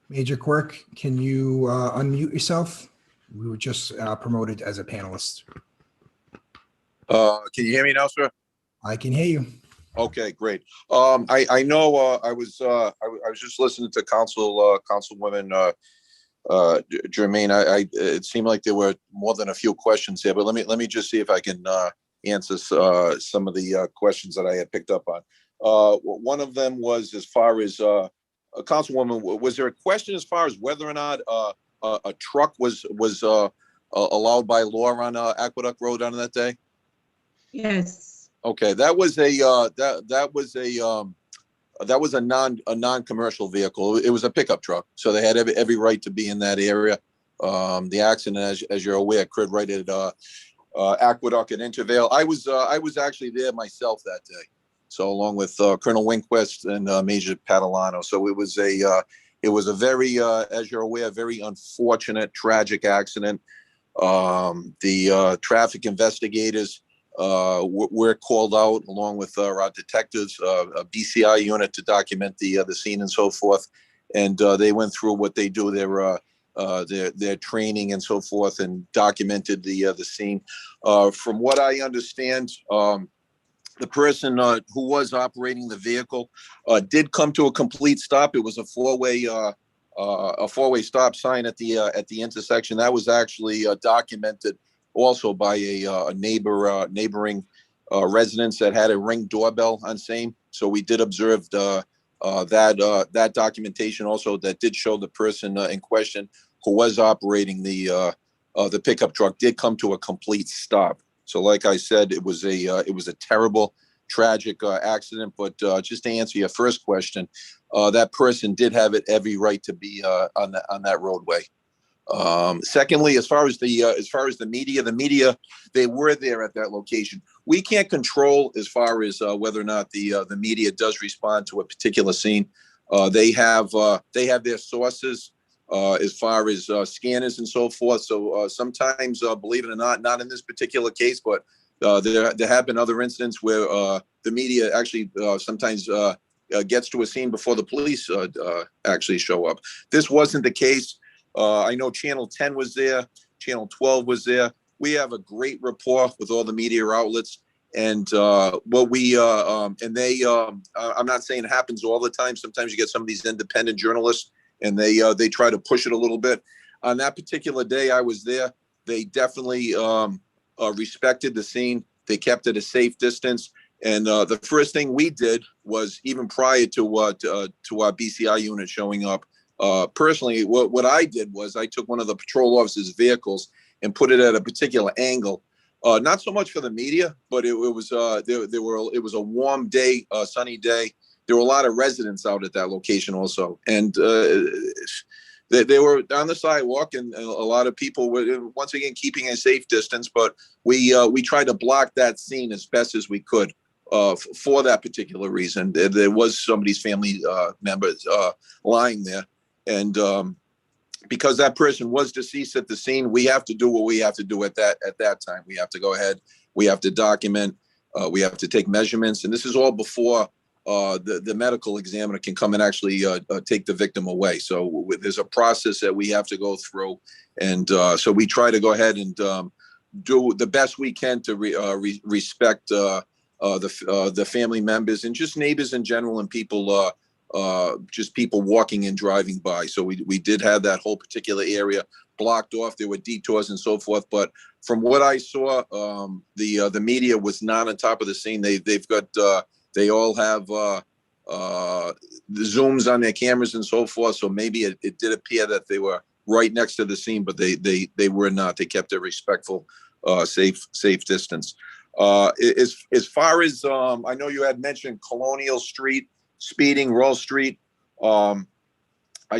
Major Quirk, can you unmute yourself? We were just promoted as a panelist. Can you hear me now, sir? I can hear you. Okay, great. I know I was just listening to Councilwoman Jermaine. It seemed like there were more than a few questions here, but let me just see if I can answer some of the questions that I had picked up on. One of them was, as far as Councilwoman, was there a question as far as whether or not a truck was allowed by law on Aqueduct Road on that day? Yes. Okay, that was a non-commercial vehicle. It was a pickup truck, so they had every right to be in that area. The accident, as you're aware, occurred right at Aqueduct and Intervale. I was actually there myself that day, so along with Colonel Winquist and Major Padalano. So it was a very, as you're aware, very unfortunate, tragic accident. The traffic investigators were called out along with our detectives, a BCI unit, to document the scene and so forth. And they went through what they do, their training and so forth, and documented the scene. From what I understand, the person who was operating the vehicle did come to a complete stop. It was a four-way stop sign at the intersection. That was actually documented also by a neighboring residence that had a Ring doorbell on same. So we did observe that documentation also that did show the person in question who was operating the pickup truck did come to a complete stop. So like I said, it was a terrible, tragic accident. But just to answer your first question, that person did have every right to be on that roadway. Secondly, as far as the media, they were there at that location. We can't control as far as whether or not the media does respond to a particular scene. They have their sources as far as scanners and so forth. So sometimes, believe it or not in this particular case, but there have been other incidents where the media actually sometimes gets to a scene before the police actually show up. This wasn't the case. I know Channel 10 was there, Channel 12 was there. We have a great rapport with all the media outlets, and I'm not saying it happens all the time. Sometimes you get some of these independent journalists, and they try to push it a little bit. On that particular day, I was there. They definitely respected the scene. They kept it a safe distance. And the first thing we did was, even prior to our BCI unit showing up, personally, what I did was I took one of the patrol officers' vehicles and put it at a particular angle. Not so much for the media, but it was a warm day, sunny day. There were a lot of residents out at that location also, and they were on the sidewalk, and a lot of people were once again keeping a safe distance. But we tried to block that scene as best as we could for that particular reason. There was somebody's family members lying there. And because that person was deceased at the scene, we have to do what we have to do at that time. We have to go ahead. We have to document. We have to take measurements. And this is all before the medical examiner can come and actually take the victim away. So there's a process that we have to go through. And so we try to go ahead and do the best we can to respect the family members and just neighbors in general, and people just people walking and driving by. So we did have that whole particular area blocked off. There were detours and so forth. But from what I saw, the media was not on top of the scene. They've got they all have the zooms on their cameras and so forth. So maybe it did appear that they were right next to the scene, but they were not. They kept a respectful, safe distance. As far as I know, you had mentioned Colonial Street speeding, Royal Street. I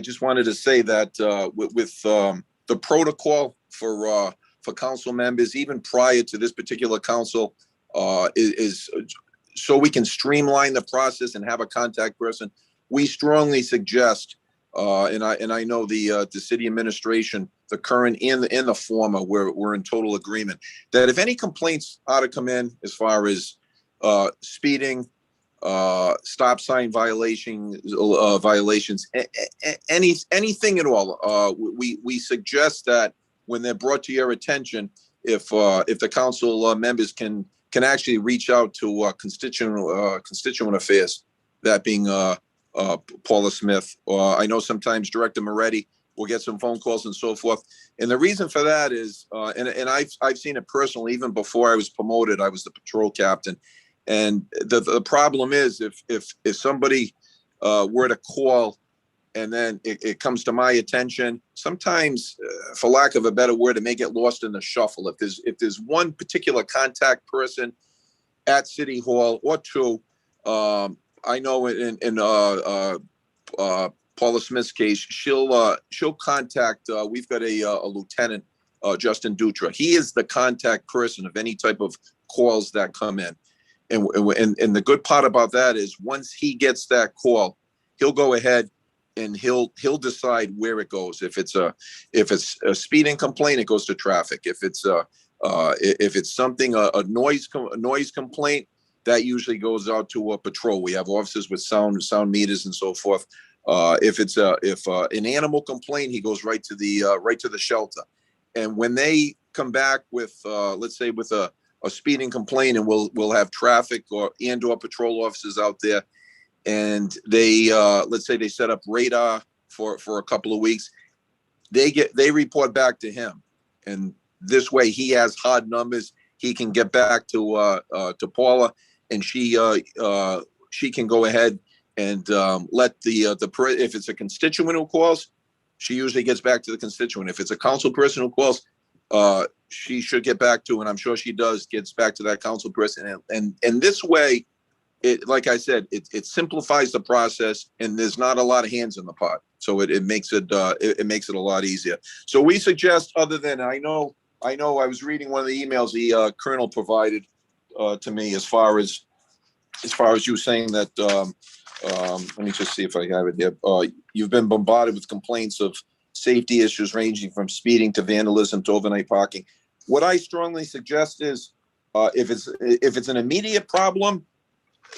just wanted to say that with the protocol for council members, even prior to this particular council, is so we can streamline the process and have a contact person. We strongly suggest, and I know the city administration, the current and the former, we're in total agreement that if any complaints ought to come in as far as speeding, stop sign violations, anything at all, we suggest that when they're brought to your attention, if the council members can actually reach out to constituent affairs, that being Paula Smith, or I know sometimes Director Moretti will get some phone calls and so forth. And the reason for that is, and I've seen it personally, even before I was promoted, I was the patrol captain. And the problem is if somebody were to call and then it comes to my attention, sometimes, for lack of a better word, to make it lost in the shuffle. If there's one particular contact person at City Hall or two, I know in Paula Smith's case, she'll contact. We've got a lieutenant, Justin Dutra. He is the contact person of any type of calls that come in. And the good part about that is once he gets that call, he'll go ahead and he'll decide where it goes. If it's a speeding complaint, it goes to traffic. If it's something a noise complaint, that usually goes out to a patrol. We have officers with sound meters and so forth. If an animal complaint, he goes right to the shelter. And when they come back with let's say with a speeding complaint, and we'll have traffic or patrol officers out there, and they let's say they set up radar for a couple of weeks, they report back to him, and this way he has hard numbers. He can get back to Paula, and she can go ahead and let if it's a constituent who calls, she usually gets back to the constituent. If it's a council person who calls, she should get back to, and I'm sure she does, gets back to that council person. And this way, like I said, it simplifies the process, and there's not a lot of hands in the pot. So it makes it a lot easier. So we suggest, other than, I know I was reading one of the emails the colonel provided to me as far as you saying that, let me just see if I have it here. You've been bombarded with complaints of safety issues ranging from speeding to vandalism to overnight parking. What I strongly suggest is, if it's an immediate problem,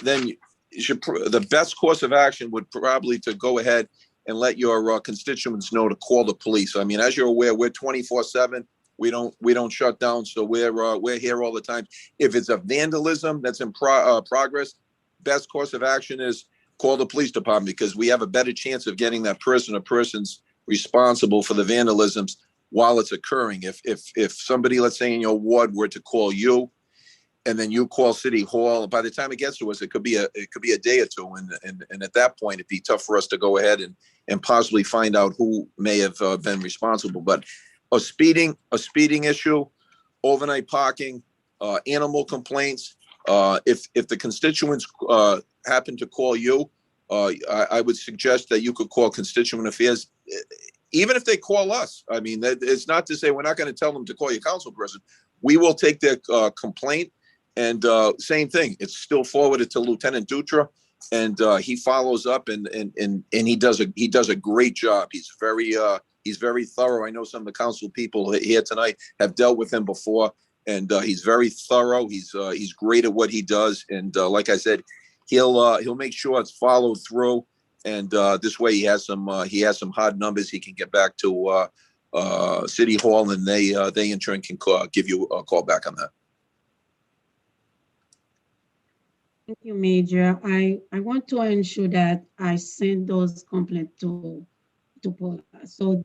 then the best course of action would probably to go ahead and let your constituents know to call the police. I mean, as you're aware, we're 24/7. We don't shut down, so we're here all the time. If it's a vandalism that's in progress, best course of action is call the police department, because we have a better chance of getting that person or persons responsible for the vandalisms while it's occurring. If somebody, let's say in your ward, were to call you, and then you call City Hall, by the time it gets to us, it could be a day or two, and at that point, it'd be tough for us to go ahead and possibly find out who may have been responsible. But a speeding issue, overnight parking, animal complaints. If the constituents happen to call you, I would suggest that you could call Constituent Affairs, even if they call us. I mean, it's not to say we're not going to tell them to call your council person. We will take their complaint, and same thing. It's still forwarded to Lieutenant Dutra, and he follows up, and he does a great job. He's very thorough. I know some of the council people here tonight have dealt with him before, and he's very thorough. He's great at what he does, and like I said, he'll make sure it's followed through. And this way, he has some hard numbers. He can get back to City Hall, and they in turn can give you a call back on that. Thank you, Major. I want to ensure that I send those complaints to Paula. So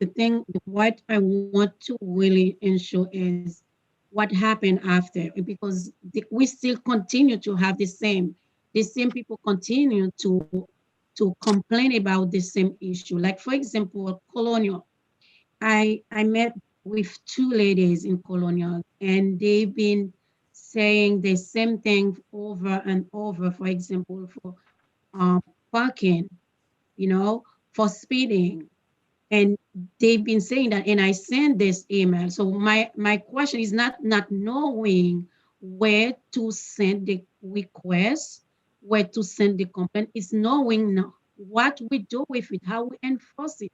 what I want to really ensure is what happened after, because we still continue to have the same people continue to complain about the same issue. Like, for example, Colonial. I met with two ladies in Colonial, and they've been saying the same thing over and over. For example, for parking, for speeding. And they've been saying that, and I sent this email. So my question is not knowing where to send the request, where to send the complaint. It's knowing now what we do with it, how we enforce it,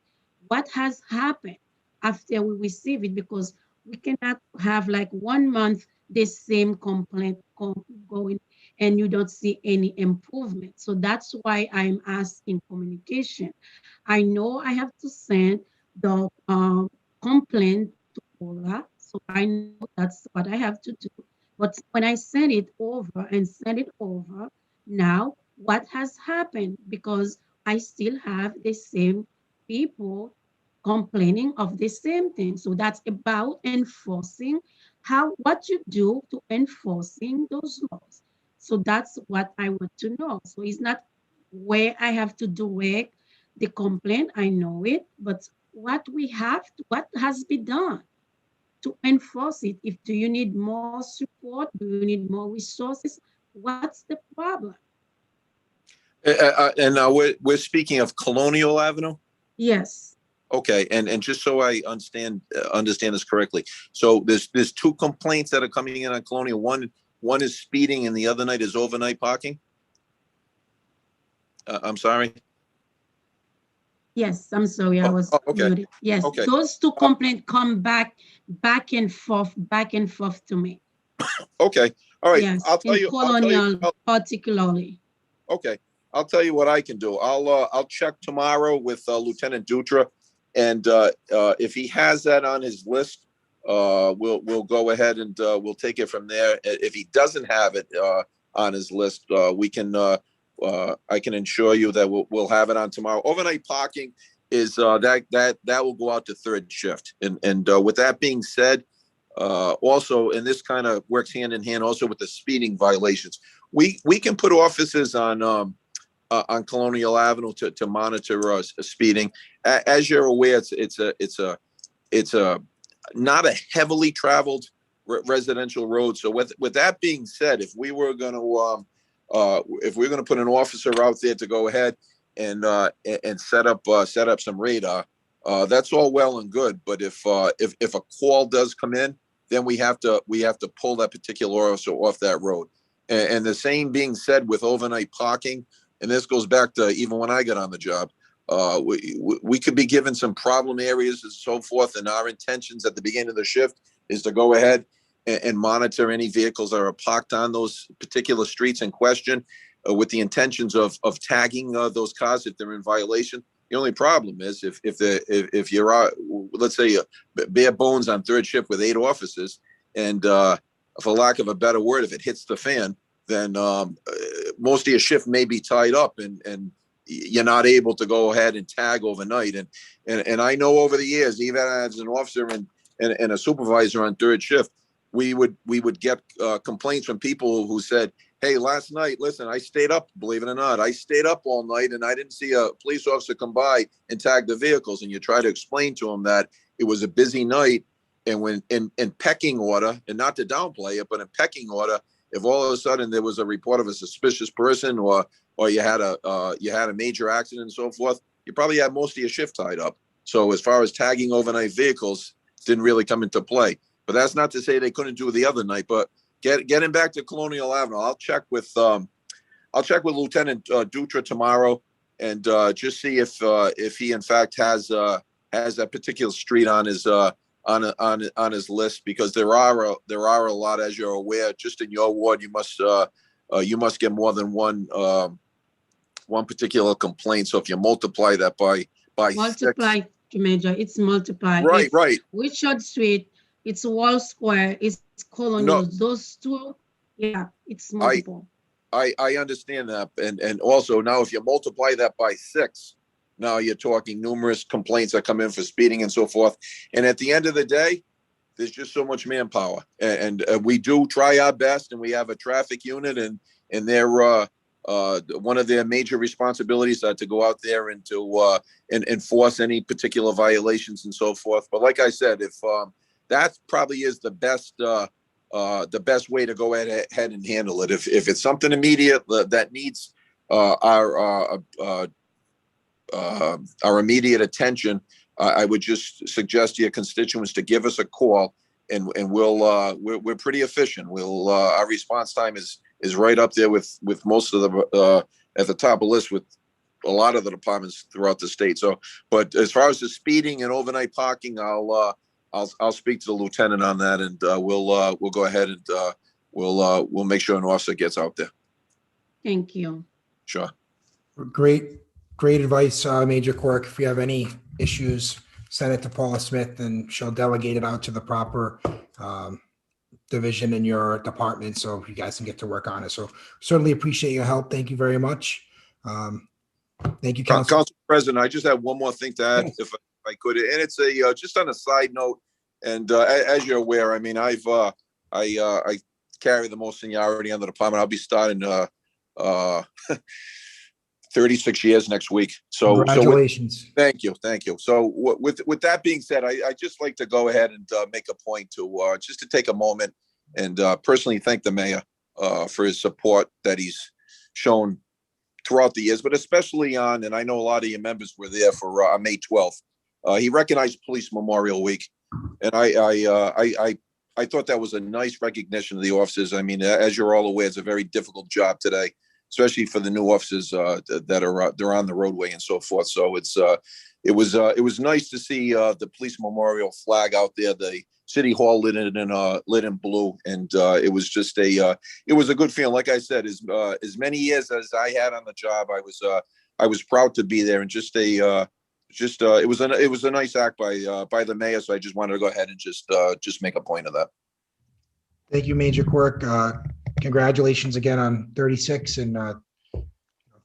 what has happened after we receive it, because we cannot have like 1 month the same complaint going and you don't see any improvement. So that's why I'm asking communication. I know I have to send the complaint to Paula, so I know that's what I have to do. But when I send it over, now what has happened? Because I still have the same people complaining of the same thing. So that's about enforcing what you do to enforcing those laws. So that's what I want to know. So it's not where I have to do work, the complaint, I know it, but what has been done to enforce it? Do you need more support? Do you need more resources? What's the problem? And we're speaking of Colonial Avenue? Yes. Okay, and just so I understand this correctly, so there's two complaints that are coming in on Colonial. One is speeding, and the other night is overnight parking. I'm sorry. Yes, I'm sorry, I was okay. muted. Yes, okay. Those two complaints come back and forth to me. Okay, all right. Yes, I'll tell you. Colonial particularly. Okay, I'll tell you what I can do. I'll check tomorrow with Lieutenant Dutra, and if he has that on his list, we'll go ahead and we'll take it from there. If he doesn't have it on his list, we can. I can assure you that we'll have it on tomorrow. Overnight parking is that will go out to third shift, and with that being said, Also, and this kind of works hand in hand also with the speeding violations. We can put officers on Colonial Avenue to monitor speeding. As you're aware, it's a not a heavily traveled residential road. So with that being said, if we were going to put an officer out there to go ahead and set up some radar, that's all well and good. But if a call does come in, then we have to pull that particular officer off that road. And the same being said with overnight parking, and this goes back to even when I got on the job, we could be given some problem areas and so forth. And our intentions at the beginning of the shift is to go ahead and monitor any vehicles that are parked on those particular streets in question, with the intentions of tagging those cars if they're in violation. The only problem is if you're let's say bare bones on third shift with 8 officers, and for lack of a better word, if it hits the fan, then most of your shift may be tied up, and you're not able to go ahead and tag overnight. And I know over the years, even as an officer and a supervisor on third shift, we would get complaints from people who said, "Hey, last night, listen, I stayed up, believe it or not, I stayed up all night and I didn't see a police officer come by and tag the vehicles." And you try to explain to them that it was a busy night, and when in pecking order, and not to downplay it, but in pecking order, if all of a sudden there was a report of a suspicious person, or you had a major accident and so forth, you probably had most of your shift tied up. So as far as tagging overnight vehicles, didn't really come into play. But that's not to say they couldn't do it the other night. But getting back to Colonial Avenue, I'll check with Lieutenant Dutra tomorrow, and just see if he in fact has that particular street on his list, because there are a lot, as you're aware. Just in your ward, you must get more than one particular complaint. So if you multiply that by Multiply, Major, it's multiply. Right. Richard Street, it's Wall Square, it's Colonial. Those two, yeah, it's multiple. I understand that, and also now if you multiply that by 6, now you're talking numerous complaints that come in for speeding and so forth. And at the end of the day, there's just so much manpower, and we do try our best, and we have a traffic unit, and they're one of their major responsibilities to go out there and to enforce any particular violations and so forth. But like I said, if that probably is the best way to go ahead and handle it. If it's something immediate that needs our immediate attention, I would just suggest to your constituents to give us a call, and we're pretty efficient. Our response time is right up there with most of the at the top of the list with a lot of the departments throughout the state. So, but as far as the speeding and overnight parking, I'll speak to the lieutenant on that, and we'll go ahead and we'll make sure an officer gets out there. Thank you. Sure. Great advice, Major Quirk. If you have any issues, send it to Paula Smith, and she'll delegate it out to the proper division in your department, so you guys can get to work on it. So certainly appreciate your help. Thank you very much. Thank you, Council President. I just have one more thing to add, yes, if I could, and it's just on a side note. And as you're aware, I mean, I carry the most seniority on the department. I'll be starting 36 years next week. So congratulations. Thank you. So with that being said, I just like to go ahead and make a point to just to take a moment and personally thank the mayor for his support that he's shown throughout the years, but especially and I know a lot of your members were there for May 12th. He recognized Police Memorial Week, and I thought that was a nice recognition of the officers. I mean, as you're all aware, it's a very difficult job today, especially for the new officers that are on the roadway and so forth. So it was nice to see the Police Memorial flag out there. The City Hall lit in blue, and it was just it was a good feeling. Like I said, as many years as I had on the job, I was proud to be there, and it was a nice act by the mayor. So I just wanted to go ahead and just make a point of that. Thank you, Major Quirk. Congratulations again on 36, and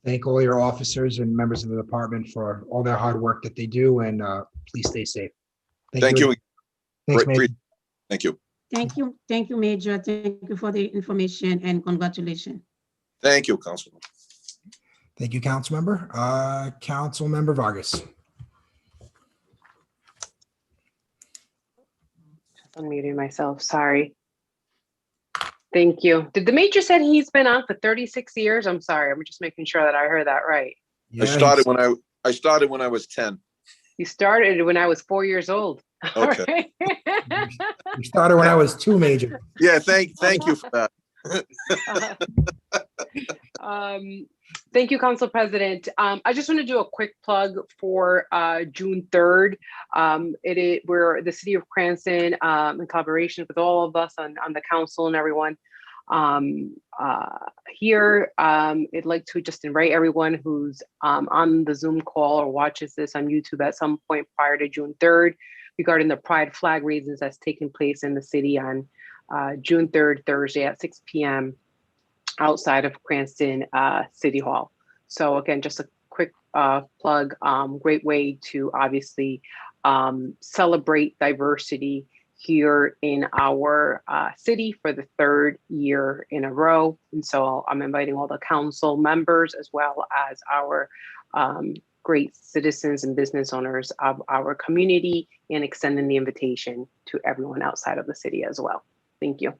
thank all your officers and members of the department for all their hard work that they do, and please stay safe. Thank you. Thanks, Major. Thank you. Thank you, Major. Thank you for the information and congratulations. Thank you, Councilman. Thank you, Councilmember. Councilmember Vargas. Just unmuting myself, sorry. Thank you. Did the major said he's been on for 36 years? I'm sorry, I'm just making sure that I heard that right. I started when I was 10. You started when I was 4 years old. Okay. You started when I was 2, Major. Yeah, thank you for that. Thank you, Council President. I just want to do a quick plug for June 3rd. We're the City of Cranston, in collaboration with all of us on the council and everyone here. I'd like to just invite everyone who's on the Zoom call or watches this on YouTube at some point prior to June 3rd regarding the Pride flag raisings that's taking place in the city on June 3rd, Thursday at 6 p.m. outside of Cranston City Hall. So again, just a quick plug, great way to obviously celebrate diversity here in our city for the 3rd year in a row. And so I'm inviting all the council members as well as our great citizens and business owners of our community and extending the invitation to everyone outside of the city as well. Thank you.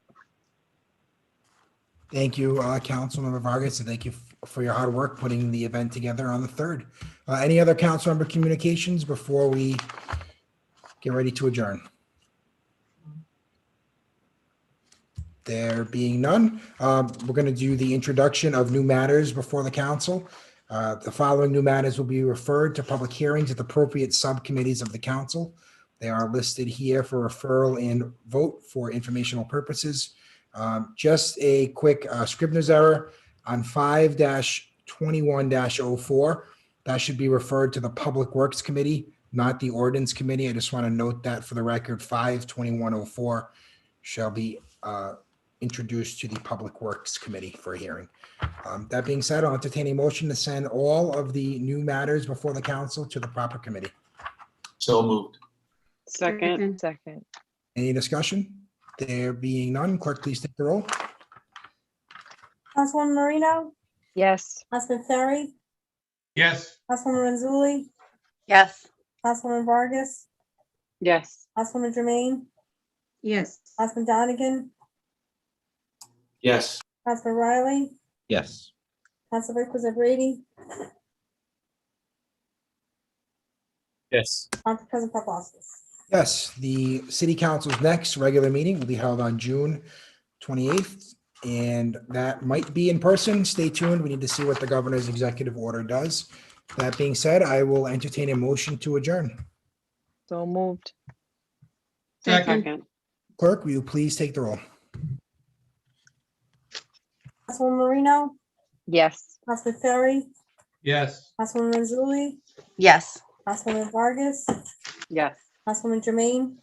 Thank you, Councilmember Vargas, and thank you for your hard work putting the event together on the 3rd. Any other council member communications before we get ready to adjourn? There being none, we're going to do the introduction of new matters before the council. The following new matters will be referred to public hearings at the appropriate subcommittees of the council. They are listed here for referral and vote for informational purposes. Just a quick Scribner's error on 5-21-04. That should be referred to the Public Works Committee, not the Ordinance Committee. I just want to note that for the record, 5-21-04 shall be introduced to the Public Works Committee for a hearing. That being said, I'll entertain a motion to send all of the new matters before the council to the proper committee. So moved. Second. Any discussion? There being none, clerk, please take the roll. Councilwoman Marino, Yes. Councilman Ferry, Yes. Councilwoman Renzulli, Yes. Councilwoman Vargas, Yes. Councilwoman Jermaine, Yes. Councilman Donegan, Yes. Councilman Riley, Yes. Council Vice President Brady, Yes. Council President Paplaskas. Yes, the city council's next regular meeting will be held on June 28th, and that might be in person. Stay tuned. We need to see what the governor's executive order does. That being said, I will entertain a motion to adjourn. So moved. Second. Clerk, will you please take the roll? Councilwoman Marino, Yes. Councilman Ferry, Yes. Councilwoman Renzulli, Yes. Councilwoman Vargas, Yes. Councilwoman Jermaine,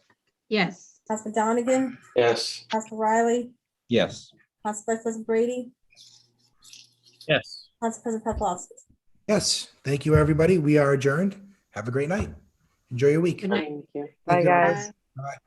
Yes. Councilman Donegan, Yes. Councilman Riley, Yes. Council Vice President Brady, Yes. Council President Paplaskas. Yes, thank you, everybody. We are adjourned. Have a great night. Enjoy your week. Good night. Thank you. Bye, Thank you, everybody. guys. Bye.